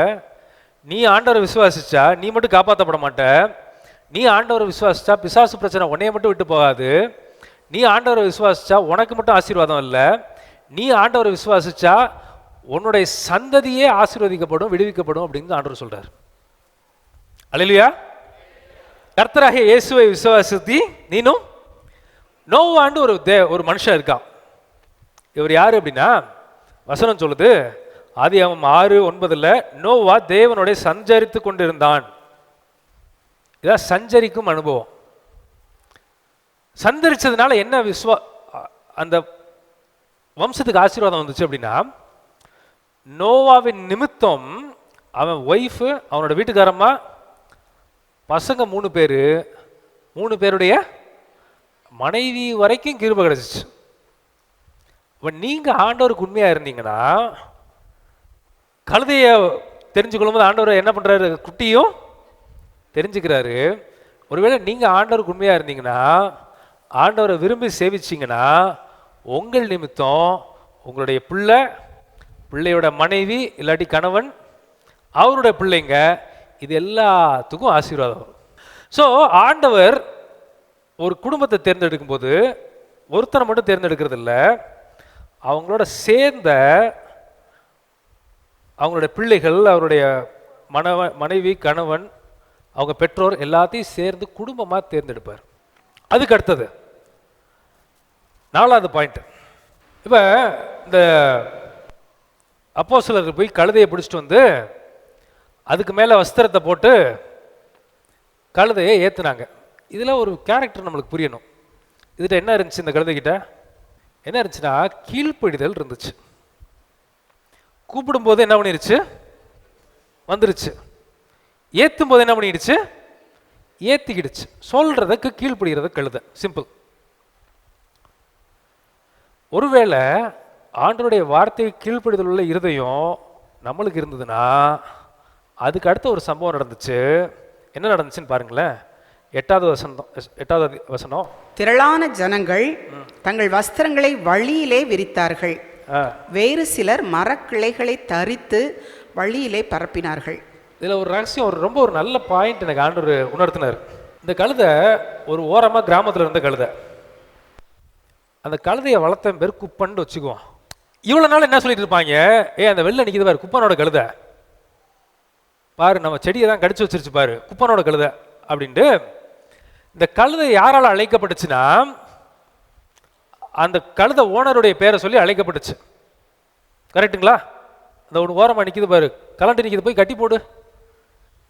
நீ ஆண்டவரை விசுவாசிச்சா நீ மட்டும் காப்பாற்றப்பட மாட்ட. நீ ஆண்டவரை விசுவாசிச்சா பிசாசு பிரச்சனை உன்னைய மட்டும் விட்டு போகாது. நீ ஆண்டவரை விசுவாசிச்சா உனக்கு மட்டும் ஆசீர்வாதம் இல்லை, நீ ஆண்டவரை விசுவாசிச்சா உன்னுடைய சந்ததியே ஆசீர்வதிக்கப்படும், விடுவிக்கப்படும் அப்படின்னு ஆண்டவர் சொல்றார். அல்லேலூயா. கர்த்தராகிய இயேசுவை விசுவாசித்தி நீனும். நோவாண்டு ஒரு மனுஷன் இருக்கான். இவர் யாரு அப்படின்னா வசனம் சொல்லுது ஆதியாகமம் 6:9 நோவா தேவனுடைய சஞ்சரித்து கொண்டிருந்தான். இதான் சஞ்சரிக்கும் அனுபவம். சந்தரிச்சதுனால என்ன அந்த வம்சத்துக்கு ஆசீர்வாதம் வந்துச்சு அப்படின்னா, நோவாவின் நிமித்தம் அவன் ஒய்ஃபு, அவனோட வீட்டுக்காரம்மா, பசங்க 3 பேர், 3 பேருடைய மனைவி வரைக்கும் கிருபை கிடைச்சிச்சு. இப்போ நீங்கள் ஆண்டவருக்கு உண்மையாக இருந்தீங்கன்னா, கழுதையை தெரிஞ்சுக்கொள்ளும் போது ஆண்டவர் என்ன பண்ணுறாரு, குட்டியும் தெரிஞ்சுக்கிறாரு. ஒருவேளை நீங்கள் ஆண்டவருக்கு உண்மையாக இருந்தீங்கன்னா, ஆண்டவரை விரும்பி சேவிச்சிங்கன்னா, உங்கள் நிமித்தம் உங்களுடைய பிள்ளையோட மனைவி இல்லாட்டி கணவன், அவருடைய பிள்ளைங்க, இது எல்லாத்துக்கும் ஆசீர்வாதம் வரும். ஸோ ஆண்டவர் ஒரு குடும்பத்தை தேர்ந்தெடுக்கும் போது ஒருத்தரை மட்டும் தேர்ந்தெடுக்கிறது இல்லை, அவங்களோட சேர்ந்த அவங்களுடைய பிள்ளைகள், அவருடைய மனைவி, கணவன், அவங்க பெற்றோர் எல்லாத்தையும் சேர்ந்து குடும்பமாக தேர்ந்தெடுப்பார். அதுக்கு அடுத்தது 4வது பாயிண்ட். இப்போ இந்த அப்போஸ்தலர் போய் கழுதையை பிடிச்சிட்டு வந்து அதுக்கு மேலே வஸ்திரத்தை போட்டு கழுதையை ஏற்றுனாங்க. இதில் ஒரு கேரக்டர் நம்மளுக்கு புரியணும். இதுகிட்ட என்ன இருந்துச்சு, இந்த கழுதைகிட்ட என்ன இருந்துச்சுன்னா கீழ்ப்படிதல் இருந்துச்சு. கூப்பிடும்போது என்ன பண்ணிருச்சு, வந்துருச்சு. ஏற்றும் போது என்ன பண்ணிடுச்சு, ஏற்றிக்கிடுச்சு. சொல்றதுக்கு கீழ்ப்படுகிறத கழுத. சிம்பிள். ஒருவேளை ஆண்டவருடைய வார்த்தை கீழ்ப்படுதல் உள்ள இருதயம் நம்மளுக்கு இருந்ததுன்னா, அதுக்கு அடுத்த ஒரு சம்பவம் நடந்துச்சு. என்ன நடந்துச்சுன்னு பாருங்களேன். 8வது வசனம். திரளான ஜனங்கள் தங்கள் வஸ்திரங்களை வழியிலே விரித்தார்கள், வேறு சிலர் மரக்கிளைகளை தரித்து வழியிலே பரப்பினார்கள். இதில் ஒரு ரகசியம், ரொம்ப ஒரு நல்ல பாயிண்ட் எனக்கு ஆண்டவர் உணர்த்தினார். இந்த கழுதை ஒரு ஓரமாக கிராமத்தில் இருந்த கழுதை. அந்த கழுதையை வளர்த்த பேர் குப்பன்னு வச்சுக்குவோம். இவ்வளோ நாள் என்ன சொல்லிட்டு இருப்பாங்க, அந்த வெளில நிற்கிது பாரு குப்பனோட கழுதை, பாரு நம்ம செடியை தான் கடிச்சு வச்சிருச்சு பாரு குப்பனோட கழுதை அப்படின்ட்டு. இந்த கழுதை யாரால் அழைக்கப்பட்டுச்சுன்னா, அந்த கழுதை ஓனருடைய பேரை சொல்லி அழைக்கப்பட்டுச்சு. கரெக்டுங்களா? அந்த ஒரு ஓரமாக நிற்கிது பாரு, கலண்டு நிற்கிது, போய் கட்டி போடு,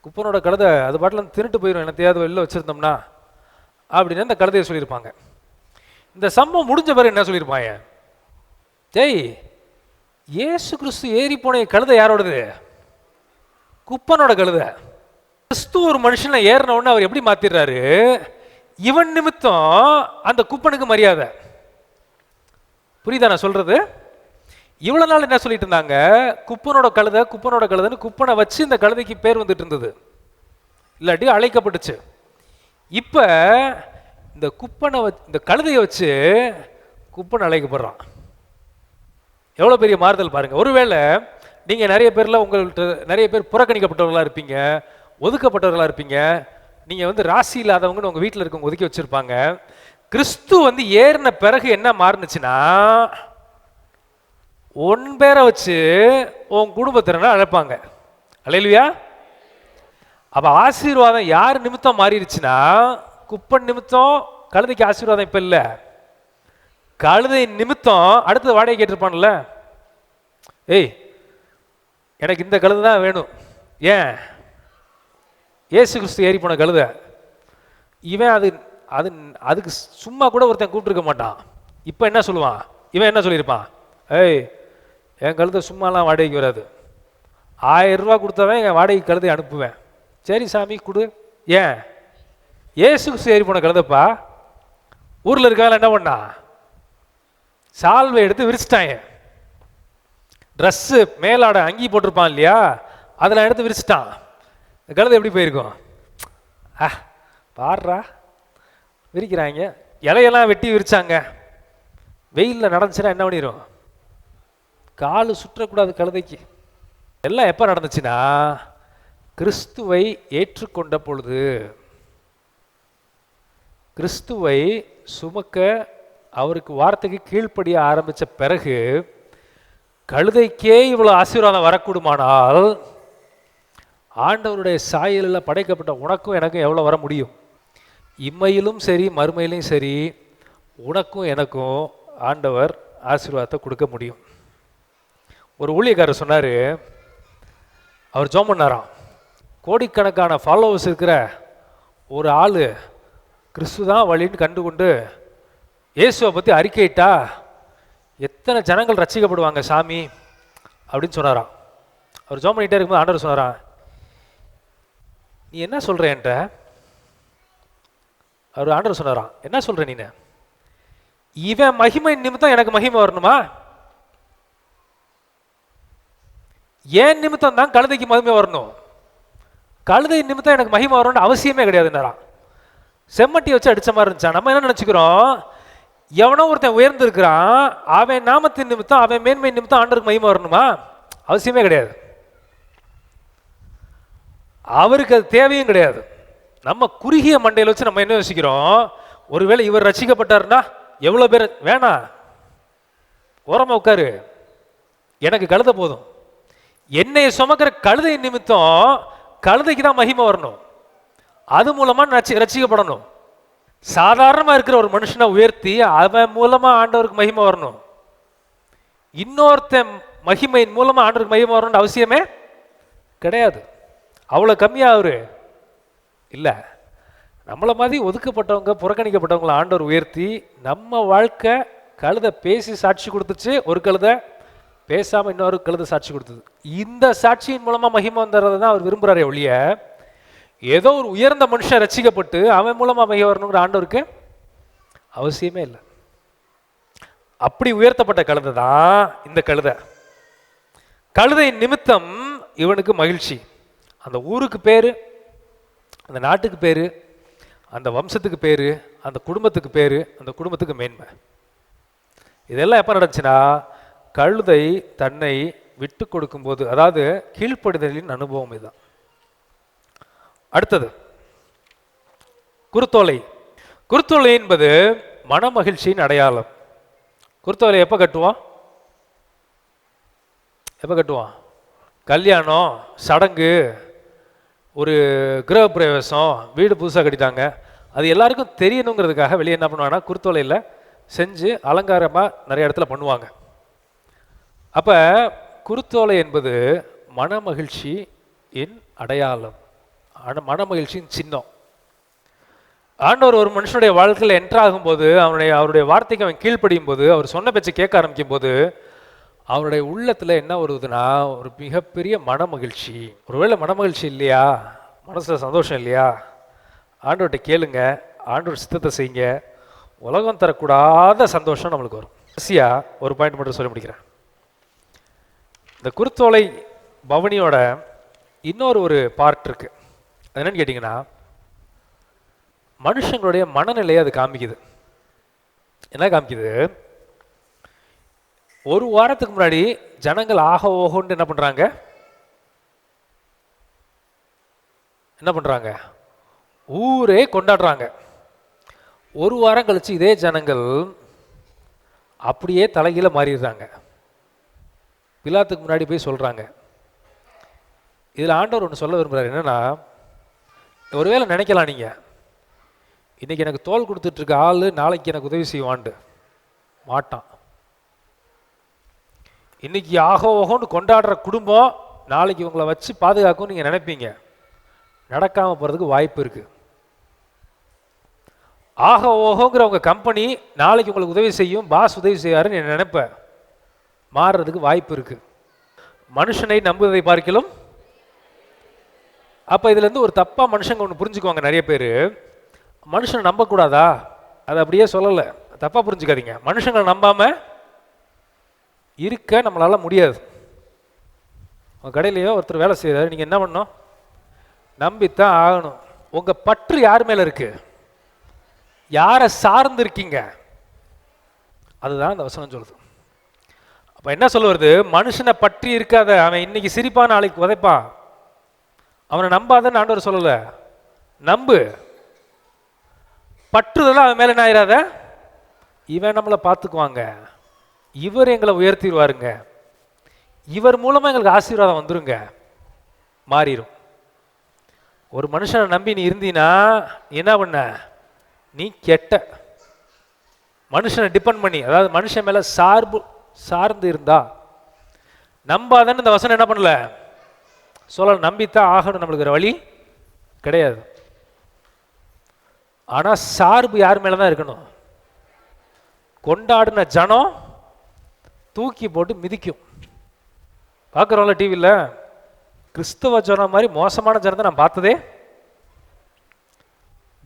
குப்பனோட கழுதை அது பாட்டில் திருட்டு போயிடும், என்னத்தையாவது வெளில வச்சுருந்தோம்னா அப்படின்னு அந்த கழுதையை சொல்லியிருப்பாங்க. இந்த சம்பவம் முடிஞ்ச பிறகு என்ன சொல்லியிருப்பாங்க, ஜெய் இயேசு கிறிஸ்து ஏறி போன கழுதை யாரோடது, குப்பனோட கழுதை. கிறிஸ்து ஒரு மனுஷனை ஏறின உடனே அவர் எப்படி மாத்திடுறாரு, இவன் நிமித்தம் அந்த குப்பனுக்கு மரியாதை. புரியுதா நான் சொல்றது? இவ்வளவு நாள் என்ன சொல்லிட்டு இருந்தாங்க, குப்பனோட கழுதை குப்பனோட கழுதைன்னு குப்பனை வச்சு இந்த கழுதைக்கு பேர் வந்துட்டு இருந்தது, இல்லாட்டி அழைக்கப்பட்டுச்சு. இப்ப இந்த குப்பனை இந்த கழுதையை வச்சு குப்பன் அழைக்கப்படுறான். எவ்வளவு பெரிய மாறுதல் பாருங்க. ஒருவேளை நீங்க நிறைய பேர்ல உங்கள்கிட்ட நிறைய பேர் புறக்கணிக்கப்பட்டவர்களா இருப்பீங்க, ஒதுக்கப்பட்டவர்களா இருப்பீங்க. நீங்க ராசி இல்லாதவங்கன்னு உங்க வீட்டில் இருக்கவங்க ஒதுக்கி வச்சிருப்பாங்க. கிறிஸ்து ஏறின பிறகு என்ன மாறுனுச்சுன்னா, உன் பேரை வச்சு உன் குடும்பத்தினர் அழைப்பாங்க. அல்லேலூயா. அப்ப ஆசீர்வாதம் யார் நிமித்தம் மாறிடுச்சுன்னா, குப்பன் நிமித்தம் கழுதைக்கு ஆசீர்வாதம் இப்ப இல்ல, கழுதை நிமித்தம் அடுத்தது வாடகை கேட்டிருப்பான்ல, ஏய் எனக்கு இந்த கழுதை தான் வேணும், ஏன் இயேசு கிறிஸ்து ஏறி போன கழுதை, இவன் அதுக்கு சும்மா கூட ஒருத்தன் கூப்பிட்டுருக்க மாட்டான். இப்போ என்ன சொல்லுவான், இவன் என்ன சொல்லியிருப்பான், ஏய் என் கழுதை சும்மாலாம் வாடகைக்கு வராது, 1000 ரூபா கொடுத்தவன் என் வாடகை கழுதை அனுப்புவேன். சரி சாமி கொடு, ஏன் இயேசுக்கு ஏறி போன கழுதைப்பா. ஊரில் இருக்காங்க என்ன பண்ணா, சால்வை எடுத்து விரிச்சிட்டாங்க. ட்ரெஸ்ஸு மேலாட அங்கி போட்டிருப்பான் இல்லையா, அதில் எடுத்து விரிச்சிட்டான். கழுதை எப்படி போயிருக்கும்? பாடுறா விரிக்கிறாங்க. இலையெல்லாம் வெட்டி விரிச்சாங்க. வெயிலில் நடந்துச்சுன்னா என்ன பண்ணிடும்? காலு சுற்றக்கூடாது கழுதைக்கு. எல்லாம் எப்போ நடந்துச்சுன்னா கிறிஸ்துவை ஏற்றுக்கொண்ட பொழுது. கிறிஸ்துவை சுமக்க அவருக்கு வார்த்தைக்கு கீழ்ப்படிய ஆரம்பித்த பிறகு கழுதைக்கே இவ்வளோ ஆசீர்வாதம் வரக்கூடுமானால் ஆண்டவருடைய சாயலில் படைக்கப்பட்ட உனக்கும் எனக்கும் எவ்வளோ வர முடியும்? இம்மையிலும் சரி மறுமையிலும் சரி உனக்கும் எனக்கும் ஆண்டவர் ஆசீர்வாதத்தை கொடுக்க முடியும். ஒரு ஊழியக்காரர் சொன்னார், அவர் ஜெபம் பண்ணாராம். கோடிக்கணக்கான ஃபாலோவர்ஸ் இருக்கிற ஒரு ஆள் கிறிஸ்து தான் வழின்னு கண்டுகொண்டு இயேசுவை பற்றி அறிக்கையிட்டா எத்தனை ஜனங்கள் ரட்சிக்கப்படுவாங்க சாமி அப்படின்னு சொன்னாராம். அவர் ஜெபம் பண்ணிகிட்டே இருக்கும்போது ஆண்டவர் சொன்னாராம், நீ என்ன சொல்கிற என்கிட்ட? அவர் ஆண்டவர் சொன்னாராம், என்ன சொல்கிற நீ? இவன் மகிமை நிமித்தம் எனக்கு மகிமை வரணுமா? ஏன் நிமித்தம் தான் கழுதைக்கு மகிமை வரணும். கழுதை நிமித்தம் எனக்கு மகிமை வரணும்னு அவசியமே கிடையாதுன்னாராம். செம்மட்டியை வச்சு அடித்த மாதிரி இருந்துச்சா. நம்ம என்ன நினச்சிக்கிறோம், எவனோ ஒருத்தன் உயர்ந்திருக்கிறான், அவன் நாமத்தின் நிமித்தம் அவன் மேன்மை நிமித்தம் ஆண்டவருக்கு மகிமை வரணுமா? அவசியமே கிடையாது. அவருக்கு அது தேவையும் கிடையாது. நம்ம குறுகிய மண்டையில் வச்சு நம்ம என்ன யோசிக்கிறோம், ஒருவேளை இவர் ரட்சிக்கப்பட்டாருன்னா எவ்வளோ பேர் வேணாம், ஓரமாக உட்காரு, எனக்கு கழுதை போதும். என்னை சுமக்கிற கழுதை நிமித்தம் கழுதைக்கு தான் மகிமை வரணும், அது மூலமாக ரட்சிக்கப்படணும். சாதாரணமாக இருக்கிற ஒரு மனுஷனை உயர்த்தி அவன் மூலமாக ஆண்டவருக்கு மகிமை வரணும். இன்னொருத்தன் மகிமையின் மூலமாக ஆண்டவருக்கு மகிமை வரணும்னு அவசியமே கிடையாது. அவ்வளோ கம்மியாக அவரு இல்லை. நம்மளை மாதிரி ஒதுக்கப்பட்டவங்க புறக்கணிக்கப்பட்டவங்களை ஆண்டவர் உயர்த்தி நம்ம வாழ்க்கை கழுதை பேசி சாட்சி கொடுத்துச்சு, ஒரு கழுதை பேசாமல் இன்னொரு கழுதை சாட்சி கொடுத்தது. இந்த சாட்சியின் மூலமாக மகிமை வந்துடுறது தான் அவர் விரும்புகிறாரே ஒழிய ஏதோ ஒரு உயர்ந்த மனுஷன் ரட்சிக்கப்பட்டு அவன் மூலமாக மகிமை வரணுங்கிற ஆண்டவருக்கு அவசியமே இல்லை. அப்படி உயர்த்தப்பட்ட கழுதை தான் இந்த கழுதை. கழுதை நிமித்தம் இவனுக்கு மகிழ்ச்சி. அந்த ஊருக்கு பேர், அந்த நாட்டுக்கு பேர், அந்த வம்சத்துக்கு பேர், அந்த குடும்பத்துக்கு பேர், அந்த குடும்பத்துக்கு மேன்மை. இதெல்லாம் எப்போ நடந்துச்சுன்னா கழுதை தன்னை விட்டு கொடுக்கும்போது, அதாவது கீழ்ப்படுதலின் அனுபவம் இதுதான். அடுத்தது குருத்தோலை. குருத்தோலை என்பது மன மகிழ்ச்சியின் அடையாளம். குருத்தோலை எப்போ கட்டுவான்? எப்போ கட்டுவான்? கல்யாணம், சடங்கு, ஒரு கிரக பிரவேசம், வீடு புதுசாக கட்டிட்டாங்க, அது எல்லாருக்கும் தெரியணுங்கிறதுக்காக வெளியே என்ன பண்ணுவாங்கன்னா குருத்தோலையில் செஞ்சு அலங்காரமாக நிறைய இடத்துல பண்ணுவாங்க. அப்போ குருத்தோலை என்பது மன மகிழ்ச்சியின் அடையாளம், மன மகிழ்ச்சியின் சின்னம். ஆண்டவர் ஒரு மனுஷனுடைய வாழ்க்கையில் என்ட்ராகும் போது, அவருடைய வார்த்தைக்கு அவன் கீழ்ப்படியும் போது, அவர் சொன்ன பேச்சை கேட்க ஆரம்பிக்கும் போது அவருடைய உள்ளத்தில் என்ன வருதுன்னா ஒரு மிகப்பெரிய மன மகிழ்ச்சி. ஒருவேளை மன மகிழ்ச்சி இல்லையா, மனசில் சந்தோஷம் இல்லையா, ஆண்டவர்கிட்ட கேளுங்க, ஆண்டவர் சித்தத்தை செய்யுங்க, உலகம் தரக்கூடாத சந்தோஷம் நம்மளுக்கு வரும். கடைசியாக ஒரு பாயிண்ட் மட்டும் சொல்லி முடிக்கிறேன். இந்த குருத்தோலை பவனியோட இன்னொரு பார்ட் இருக்கு. அது என்னன்னு கேட்டிங்கன்னா மனுஷங்களுடைய மனநிலையை அது காமிக்குது. என்ன காமிக்குது? ஒரு வாரத்துக்கு முன்னாடி ஜனங்கள் ஆக ஓகோன்னு என்ன பண்ணுறாங்க? ஊரே கொண்டாடுறாங்க. ஒரு வாரம் கழிச்சு இதே ஜனங்கள் அப்படியே தலைகீழ மாறிடுறாங்க. பிலாத்துக்கு முன்னாடி போய் சொல்கிறாங்க. இதில் ஆண்டவர் ஒன்று சொல்ல விரும்புகிறார். என்னென்னா, ஒருவேளை நினைக்கலாம் நீங்கள், இன்றைக்கி எனக்கு தோல் கொடுத்துட்ருக்க ஆள் நாளைக்கு எனக்கு உதவி செய்வான்ட்டு. மாட்டான். இன்றைக்கி ஆகோ ஓகோன்னு கொண்டாடுற குடும்பம் நாளைக்கு உங்களை வச்சு பாதுகாக்கும் நீங்கள் நினைப்பீங்க. நடக்காமல் போகிறதுக்கு வாய்ப்பு இருக்குது. ஆக ஓகோங்கிற உங்கள் கம்பெனி நாளைக்கு உங்களுக்கு உதவி செய்யும், பாஸ் உதவி செய்வாருன்னு நான் நினைப்பேன். மாறுறதுக்கு வாய்ப்பு இருக்குது. மனுஷனை நம்புவதை பார்க்கிலும். அப்போ இதுலேருந்து ஒரு தப்பாக மனுஷங்க ஒன்று புரிஞ்சுக்குவாங்க நிறைய பேர். மனுஷனை நம்பக்கூடாதா? அது அப்படியே சொல்லலை, தப்பாக புரிஞ்சுக்காதீங்க. மனுஷங்களை நம்பாமல் இருக்க நம்மளால் முடியாது. உங்கள் கடையிலையோ ஒருத்தர் வேலை செய்கிறாரு, நீங்கள் என்ன பண்ணணும்? நம்பித்தான் ஆகணும். உங்கள் பற்று யார் மேலே இருக்கு? யாரை சார்ந்து இருக்கீங்க? அதுதான் இந்த வசனம் சொல்லுது. அப்போ என்ன சொல்ல வருது? மனுஷனை பற்றி இருக்காத, அவன் இன்னைக்கு சிரிப்பான் நாளைக்கு உதைப்பான், அவனை நம்பாதன்னு ஆண்டவர் சொல்லலை. நம்பு. பற்றுதெல்லாம் அவன் மேலே என்ன ஆயிராத, இவன் நம்மளை பார்த்துக்குவாங்க, இவர் எங்களை உயர்த்திடுவாருங்க, இவர் மூலமாக எங்களுக்கு ஆசீர்வாதம் வந்துருங்க, மாறிடும். ஒரு மனுஷனை நம்பி நீ இருந்தீன்னா என்ன பண்ண? நீ கெட்ட. மனுஷனை டிபெண்ட் பண்ணி, அதாவது மனுஷன் மேலே சார்ந்து இருந்தா நம்பாதன்னு இந்த வசனம் என்ன பண்ணல சொல்ல. நம்பித்தான் ஆகணும், நம்மளுக்கு ஒரு வழி கிடையாது. ஆனால் சார்பு யார் மேலே தான் இருக்கணும்? கொண்டாடின ஜனம் தூக்கி போட்டு மிதிக்கும். பார்க்குறோம்ல டிவியில், கிறிஸ்தவ ஜனம் மாதிரி மோசமான ஜனத்தை நான் பார்த்ததே.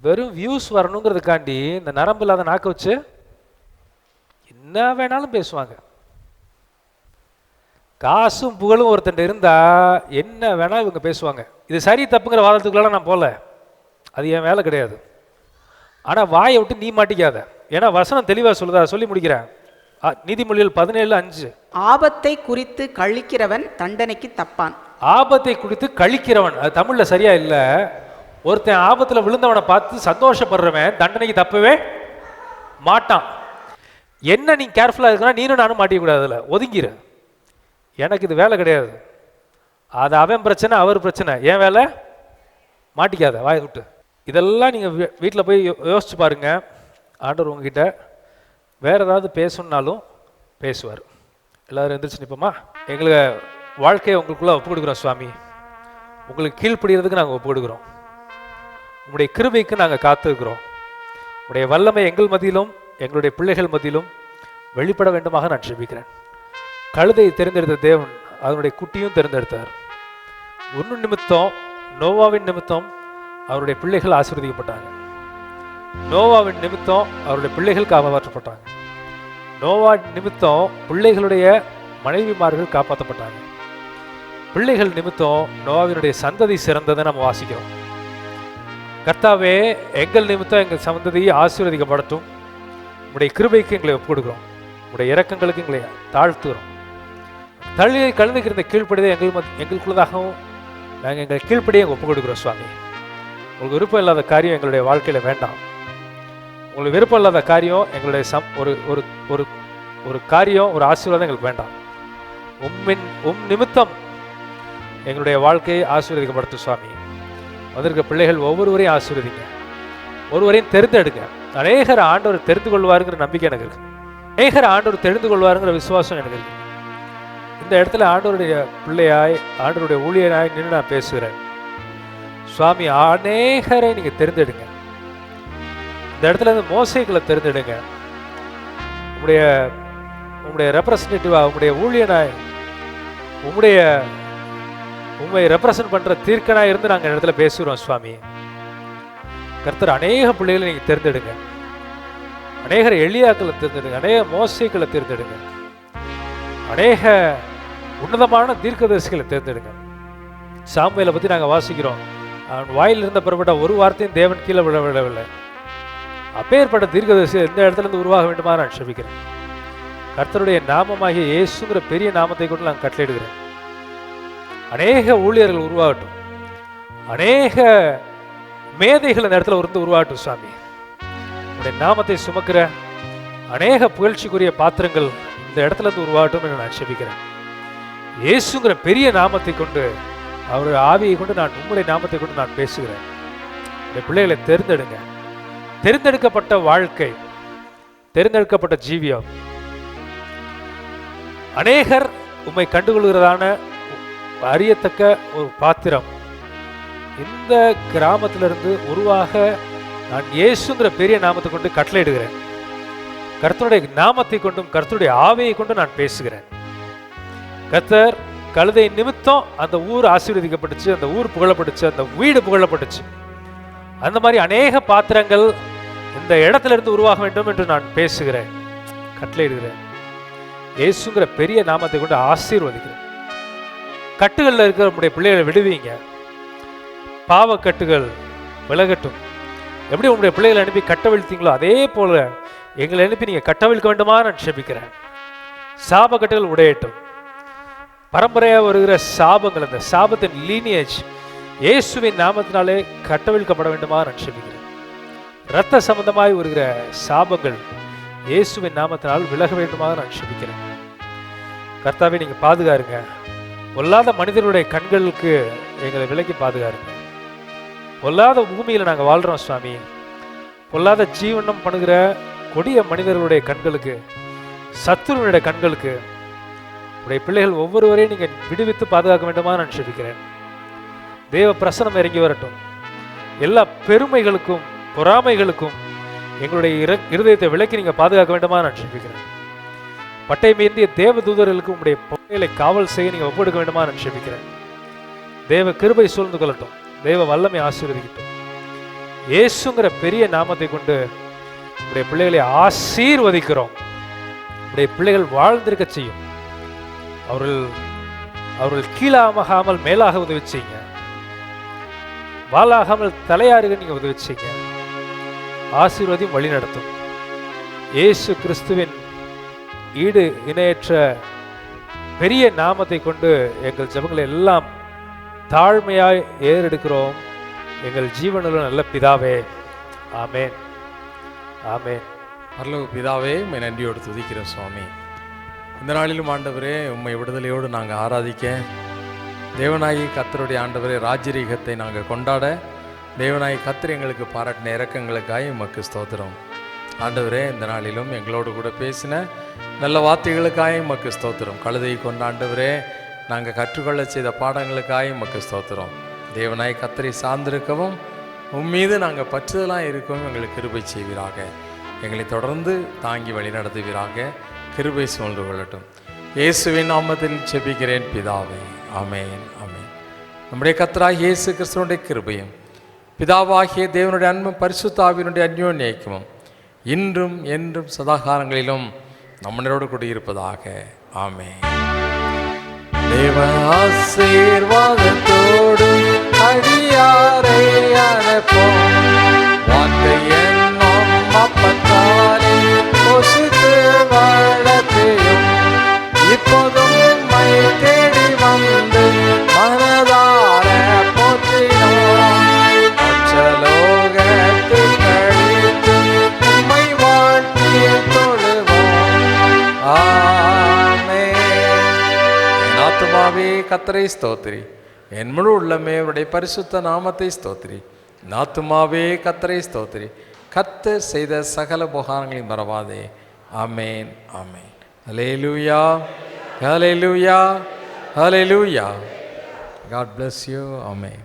வெறும் வியூஸ் வரணுங்கிறதுக்காண்டி இந்த நரம்பு இல்லாத நாக்க வச்சு என்ன வேணாலும் பேசுவாங்க. காசும் புகழும் ஒருத்தன் இருந்தா என்ன வேணாலும் இவங்க பேசுவாங்க. இது சரி தப்புங்கிற வாதத்துக்குள்ள நான் போல, அது என் வேலை கிடையாது. ஆனால் வாயை விட்டு நீ மாட்டிக்காத, ஏன்னா வசனம் தெளிவாக சொல்லுதா. சொல்லி முடிக்கிறேன். நீதிமொழிகள் 17:5. ஆபத்தை குறித்து கழிக்கிறவன் தண்டனைக்கு தப்பான். ஆபத்தை குறித்து கழிக்கிறவன், அது தமிழில் சரியா இல்லை. ஒருத்தன் ஆபத்தில் விழுந்தவனை பார்த்து சந்தோஷப்படுறவன் தண்டனைக்கு தப்பவே மாட்டான். என்ன நீ கேர்ஃபுல்லாக இருக்குன்னா நீனும் நானும் மாட்டிக்கூடாது, அதில் ஒதுங்கிரு. எனக்கு இது வேலை கிடையாது, அது அவன் பிரச்சனை, அவர் பிரச்சனை, என் வேலை, மாட்டிக்காத வாயை விட்டு. இதெல்லாம் நீங்கள் வீட்டில் போய் யோசிச்சு பாருங்க. ஆண்டவர் உங்ககிட்ட வேற ஏதாவது பேசணுன்னாலும் பேசுவார். எல்லாரும் எந்திரிச்சு நிற்போமா? எங்களுக்கு வாழ்க்கையை உங்களுக்குள்ளே ஒப்பு கொடுக்குறோம் சுவாமி, உங்களுக்கு கீழ்ப்படிகிறதுக்கு நாங்கள் ஒப்பு கொடுக்குறோம், உங்களுடைய கிருபைக்கு நாங்கள் காத்திருக்கிறோம். உங்களுடைய வல்லமை எங்கள் மத்தியிலும் எங்களுடைய பிள்ளைகள் மத்தியிலும் வெளிப்பட வேண்டுமாக நான் ஜெபிக்கிறேன். கழுதையை தேர்ந்தெடுத்த தேவன் அதனுடைய குட்டியும் தேர்ந்தெடுத்தார். ஒன்று நிமித்தம், நோவாவின் நிமித்தம் அவருடைய பிள்ளைகள் ஆசீர்வதிக்கப்பட்டாங்க. நோவாவின் நிமித்தம் அவருடைய பிள்ளைகள் காப்பாற்றப்பட்டாங்க. நோவா நிமித்தம் பிள்ளைகளுடைய மனைவிமார்கள் காப்பாற்றப்பட்டாங்க. பிள்ளைகள் நிமித்தம் நோவாவினுடைய சந்ததி சிறந்ததை நம்ம வாசிக்கிறோம். கர்த்தாவே, எங்கள் நிமித்தம் எங்கள் சந்ததி ஆசீர்வதிக்கப்படட்டும். உங்களுடைய கிருபைக்கு எங்களை ஒப்பு கொடுக்குறோம், உங்களுடைய இரக்கங்களுக்கு எங்களை தாழ்த்துகிறோம். கழுதைக்கு இருந்த கீழ்ப்படிதை எங்களுக்குள்ளதாகவும் நாங்கள் எங்கள் கீழ்ப்படியை ஒப்பு கொடுக்குறோம் சுவாமி. உங்களுக்கு விருப்பம் இல்லாத காரியம் எங்களுடைய வாழ்க்கையில் வேண்டாம். உங்களுக்கு விருப்பம் இல்லாத காரியம் எங்களுடைய ஒரு ஒரு ஒரு காரியம், ஒரு ஆசீர்வாதம் எங்களுக்கு வேண்டாம். நிமித்தம் எங்களுடைய வாழ்க்கையை ஆசீர்வதிக்கப்படுத்து சுவாமி. வந்திருக்க பிள்ளைகள் ஒவ்வொருவரையும் ஆசீர்வதிங்க, ஒருவரையும் தெரிந்தெடுங்க. அநேகர் ஆண்டவர் தெரிந்து கொள்வாருங்கிற நம்பிக்கை எனக்கு இருக்கு, அநேகர் ஆண்டவர் தெரிந்து கொள்வாருங்கிற விசுவாசம் எனக்கு இருக்கு. இந்த இடத்துல ஆண்டவருடைய பிள்ளையாய், ஆண்டவருடைய ஊழியராய் நின்று நான் பேசுகிறேன் சுவாமி. அநேகரை நீங்க தெரிந்தெடுங்க. இந்த இடத்துல இருந்து மோசைகளை தெரிந்தெடுங்க. உங்களுடைய ரெப்ரசன்டேட்டிவா, உங்களுடைய ஊழியனாய், உண்மை ரெப்ரசன்ட் பண்ற தீர்க்கனாய் இருந்து நாங்கள் இடத்துல பேசுகிறோம் சுவாமி. கர்த்தர் அநேக பிள்ளைகளை நீங்க தேர்ந்தெடுங்க, அநேகர் எளியாக்களை தேர்ந்தெடுங்க, அநேக மோசைகளை தேர்ந்தெடுங்க, அநேக உன்னதமான தீர்க்கதரிசிகளை தேர்ந்தெடுங்க. சாமுவேலை பற்றி நாங்கள் வாசிக்கிறோம், அவன் வாயில் இருந்த புறப்பட்ட ஒரு வார்த்தையும் தேவன் கீழே விடவில்லை. அப்பேற்பட்ட தீர்க்கதரிசி எந்த இடத்துல இருந்து உருவாக வேண்டுமா நான் செபிக்கிறேன். கர்த்தருடைய நாமமாகிய இயேசுங்கிற பெரிய நாமத்தை கொண்டு நான் கட்டளையிடுகிறேன். அநேக ஊழியர்கள் உருவாகட்டும், அநேக மேதைகள் இந்த இடத்துல இருந்து உருவாகட்டும் சுவாமி. உடைய நாமத்தை சுமக்கிற அநேக புகழ்ச்சிக்குரிய பாத்திரங்கள் இந்த இடத்துல இருந்து உருவாகட்டும் என்று நான் செபிக்கிறேன். இயேசுங்கிற பெரிய நாமத்தை கொண்டு, அவருடைய ஆவியை கொண்டு, நான் உங்களுடைய நாமத்தை கொண்டு நான் பேசுகிறேன். இந்த பிள்ளைகளை தேர்ந்தெடுங்க. தெரிந்தெடுக்கப்பட்ட வாழ்க்கை, தெரிந்தெடுக்கப்பட்ட ஜீவியம். அநேகர் உம்மை கண்டுகொள்கிறதான அறியத்தக்க ஒரு பாத்திரம் இந்த கிராமத்திலிருந்து உருவாக நான் இயேசுங்கிற பெரிய நாமத்தை கொண்டு கட்டளையிடுகிறேன். கர்த்தருடைய நாமத்தை கொண்டும் கர்த்தருடைய ஆவியை கொண்டு நான் பேசுகிறேன். கர்த்தர் கழுதை நிமித்தம் அந்த ஊர் ஆசீர்வதிக்கப்பட்டுச்சு, அந்த ஊர் புகழப்பட்டுச்சு, அந்த வீடு புகழப்பட்டுச்சு. அந்த மாதிரி அநேக பாத்திரங்கள் இந்த இடத்துல இருந்து உருவாக வேண்டும் என்று நான் பேசுகிறேன், கட்டளையிடுகிறேன். இயேசுங்கிற பெரிய நாமத்தை கொண்டு ஆசீர்வதிக்கிறேன். கட்டுகளில் இருக்கிற நம்முடைய பிள்ளைகளை விடுவீங்க. பாவக்கட்டுகள் விலகட்டும். எப்படி உங்களுடைய பிள்ளைகளை அனுப்பி கட்டவிழ்த்தீங்களோ அதே போல எங்களை அனுப்பி நீங்கள் கட்டவிழ்க்க வேண்டுமா நான் செபிக்கிறேன். சாபக்கட்டுகள் உடையட்டும். பரம்பரையாக வருகிற சாபங்கள், அந்த சாபத்தின் லீனியேஜ் இயேசுவின் நாமத்தினாலே கட்டவிழ்க்கப்பட வேண்டுமா நான் செபிக்கிறேன். இரத்த சம்பந்தமாய் வருகிற சாபங்கள் இயேசுவின் நாமத்தினால் விலக வேண்டுமா நான் செபிக்கிறேன். கர்த்தாவே, நீங்கள் பாதுகாருங்க. பொல்லாத மனிதர்களுடைய கண்களுக்கு எங்களை விலக்கி பாதுகாருங்க. பொல்லாத பூமியில் நாங்கள் வாழ்கிறோம் சுவாமி. பொல்லாத ஜீவனம் பண்ணுகிற கொடிய மனிதர்களுடைய கண்களுக்கு, சத்துருவனுடைய கண்களுக்கு உடைய பிள்ளைகள் ஒவ்வொருவரையும் நீங்கள் விடுவித்து பாதுகாக்க வேண்டுமா நான் செபிக்கிறேன். தேவ பிரசனம் இறங்கி வரட்டும். எல்லா பெருமைகளுக்கும் பொறாமைகளுக்கும் எங்களுடைய இருதயத்தை விலக்கி நீங்கள் பாதுகாக்க வேண்டுமா நான் செபிக்கிறேன். பட்டை மீந்திய தேவ தூதர்களுக்கு உங்களுடைய பிள்ளைகளை காவல் செய்ய நீங்கள் ஒப்பெடுக்க வேண்டுமா நான் செபிக்கிறேன். தேவ கிருபை சூழ்ந்து கொள்ளட்டும். தேவ வல்லமை ஆசீர்வதிக்கட்டும். இயேசுங்கிற பெரிய நாமத்தை கொண்டு உடைய பிள்ளைகளை ஆசீர்வதிக்கிறோம். உடைய பிள்ளைகள் வாழ்ந்திருக்க செய்யும். அவர்கள் கீழாகாமல் மேலாக உதவி செய்யுங்க. வாளாகாமல் தலையாறுக நீங்க உதவி செய்யுங்க. ஆசீர்வதியும் வழி நடத்தும். இயேசு கிறிஸ்துவின் ஈடு இணையற்ற பெரிய நாமத்தை கொண்டு எங்கள் ஜெபங்களை எல்லாம் தாழ்மையாய் ஏறெடுக்கிறோம். எங்கள் ஜீவனுள்ள நல்ல பிதாவே, ஆமேன், ஆமேன். பரலோக பிதாவே, உம்மை நன்றியோடு துதிக்கிறோம் சுவாமி. இந்த நாளிலும் ஆண்டவரே, உம்மை விடுதலையோடு நாங்கள் ஆராதிக்க, தேவனாயி கர்த்தருடைய ஆண்டவரே ராஜரீகத்தை நாங்கள் கொண்டாட, தேவனாயி கர்த்தர் எங்களுக்கு பாராட்டின இரக்கங்களுக்காய் உமக்கு ஸ்தோத்திரம். ஆண்டவரே, இந்த நாளிலும் எங்களோடு கூட பேசின நல்ல வார்த்தைகளுக்காய் உமக்கு ஸ்தோத்திரம். கழுதை கொண்ட ஆண்டவரே, நாங்கள் கற்றுக்கொள்ள செய்த பாடங்களுக்காய் உமக்கு ஸ்தோத்திரம். தேவனாய் கர்த்தரை சார்ந்திருக்கவும் உம்மீது நாங்கள் பற்றுதலாக இருக்கவும் எங்களுக்கு கிருபை செய்வீராக. எங்களை தொடர்ந்து தாங்கி வழி நடத்துவீராக. கிருபை சூழ்ந்து கொள்ளட்டும். இயேசுவின் நாமத்தில் செபிக்கிறேன் பிதாவே, ஆமேன், ஆமேன். நம்முடைய கர்த்தராகிய இயேசு கிறிஸ்துவினுடைய கிருபையும் பிதாவாகிய தேவனுடைய அன்பும் பரிசுத்த ஆவியினுடைய அந்யோன்ய ஐக்கியமும் இன்றும் என்றும் சதாகாலங்களிலும் நம்மளோடு கூடியிருப்பதாக. ஆமேன். தேவ ஆசீர்வாதத்தோடு அடியாரை அனுப்போம். வார்த்தை என்னும் அப்பத்தாலே போஷித்து வளர்த்தையும் இப்போதும் உம்மை தேடி வந்து மனதார போற்றினோம். அச்சலோகத்தில் கழித்து உம்மை வாழ்த்தி தொழுவோம். ஆமென். என் ஆத்துமாவே கர்த்தரை ஸ்தோத்திரி, என் முழு உள்ளமே அவருடைய பரிசுத்த நாமத்தை ஸ்தோத்திரி. என் ஆத்துமாவே கர்த்தரை ஸ்தோத்திரி, கர்த்தர் செய்த சகல உபகாரங்களையும் மறவாதே. ஆமேன், ஆமேன். ஹல்லேலூயா, ஹல்லேலூயா, ஹல்லேலூயா. God bless you. Amen.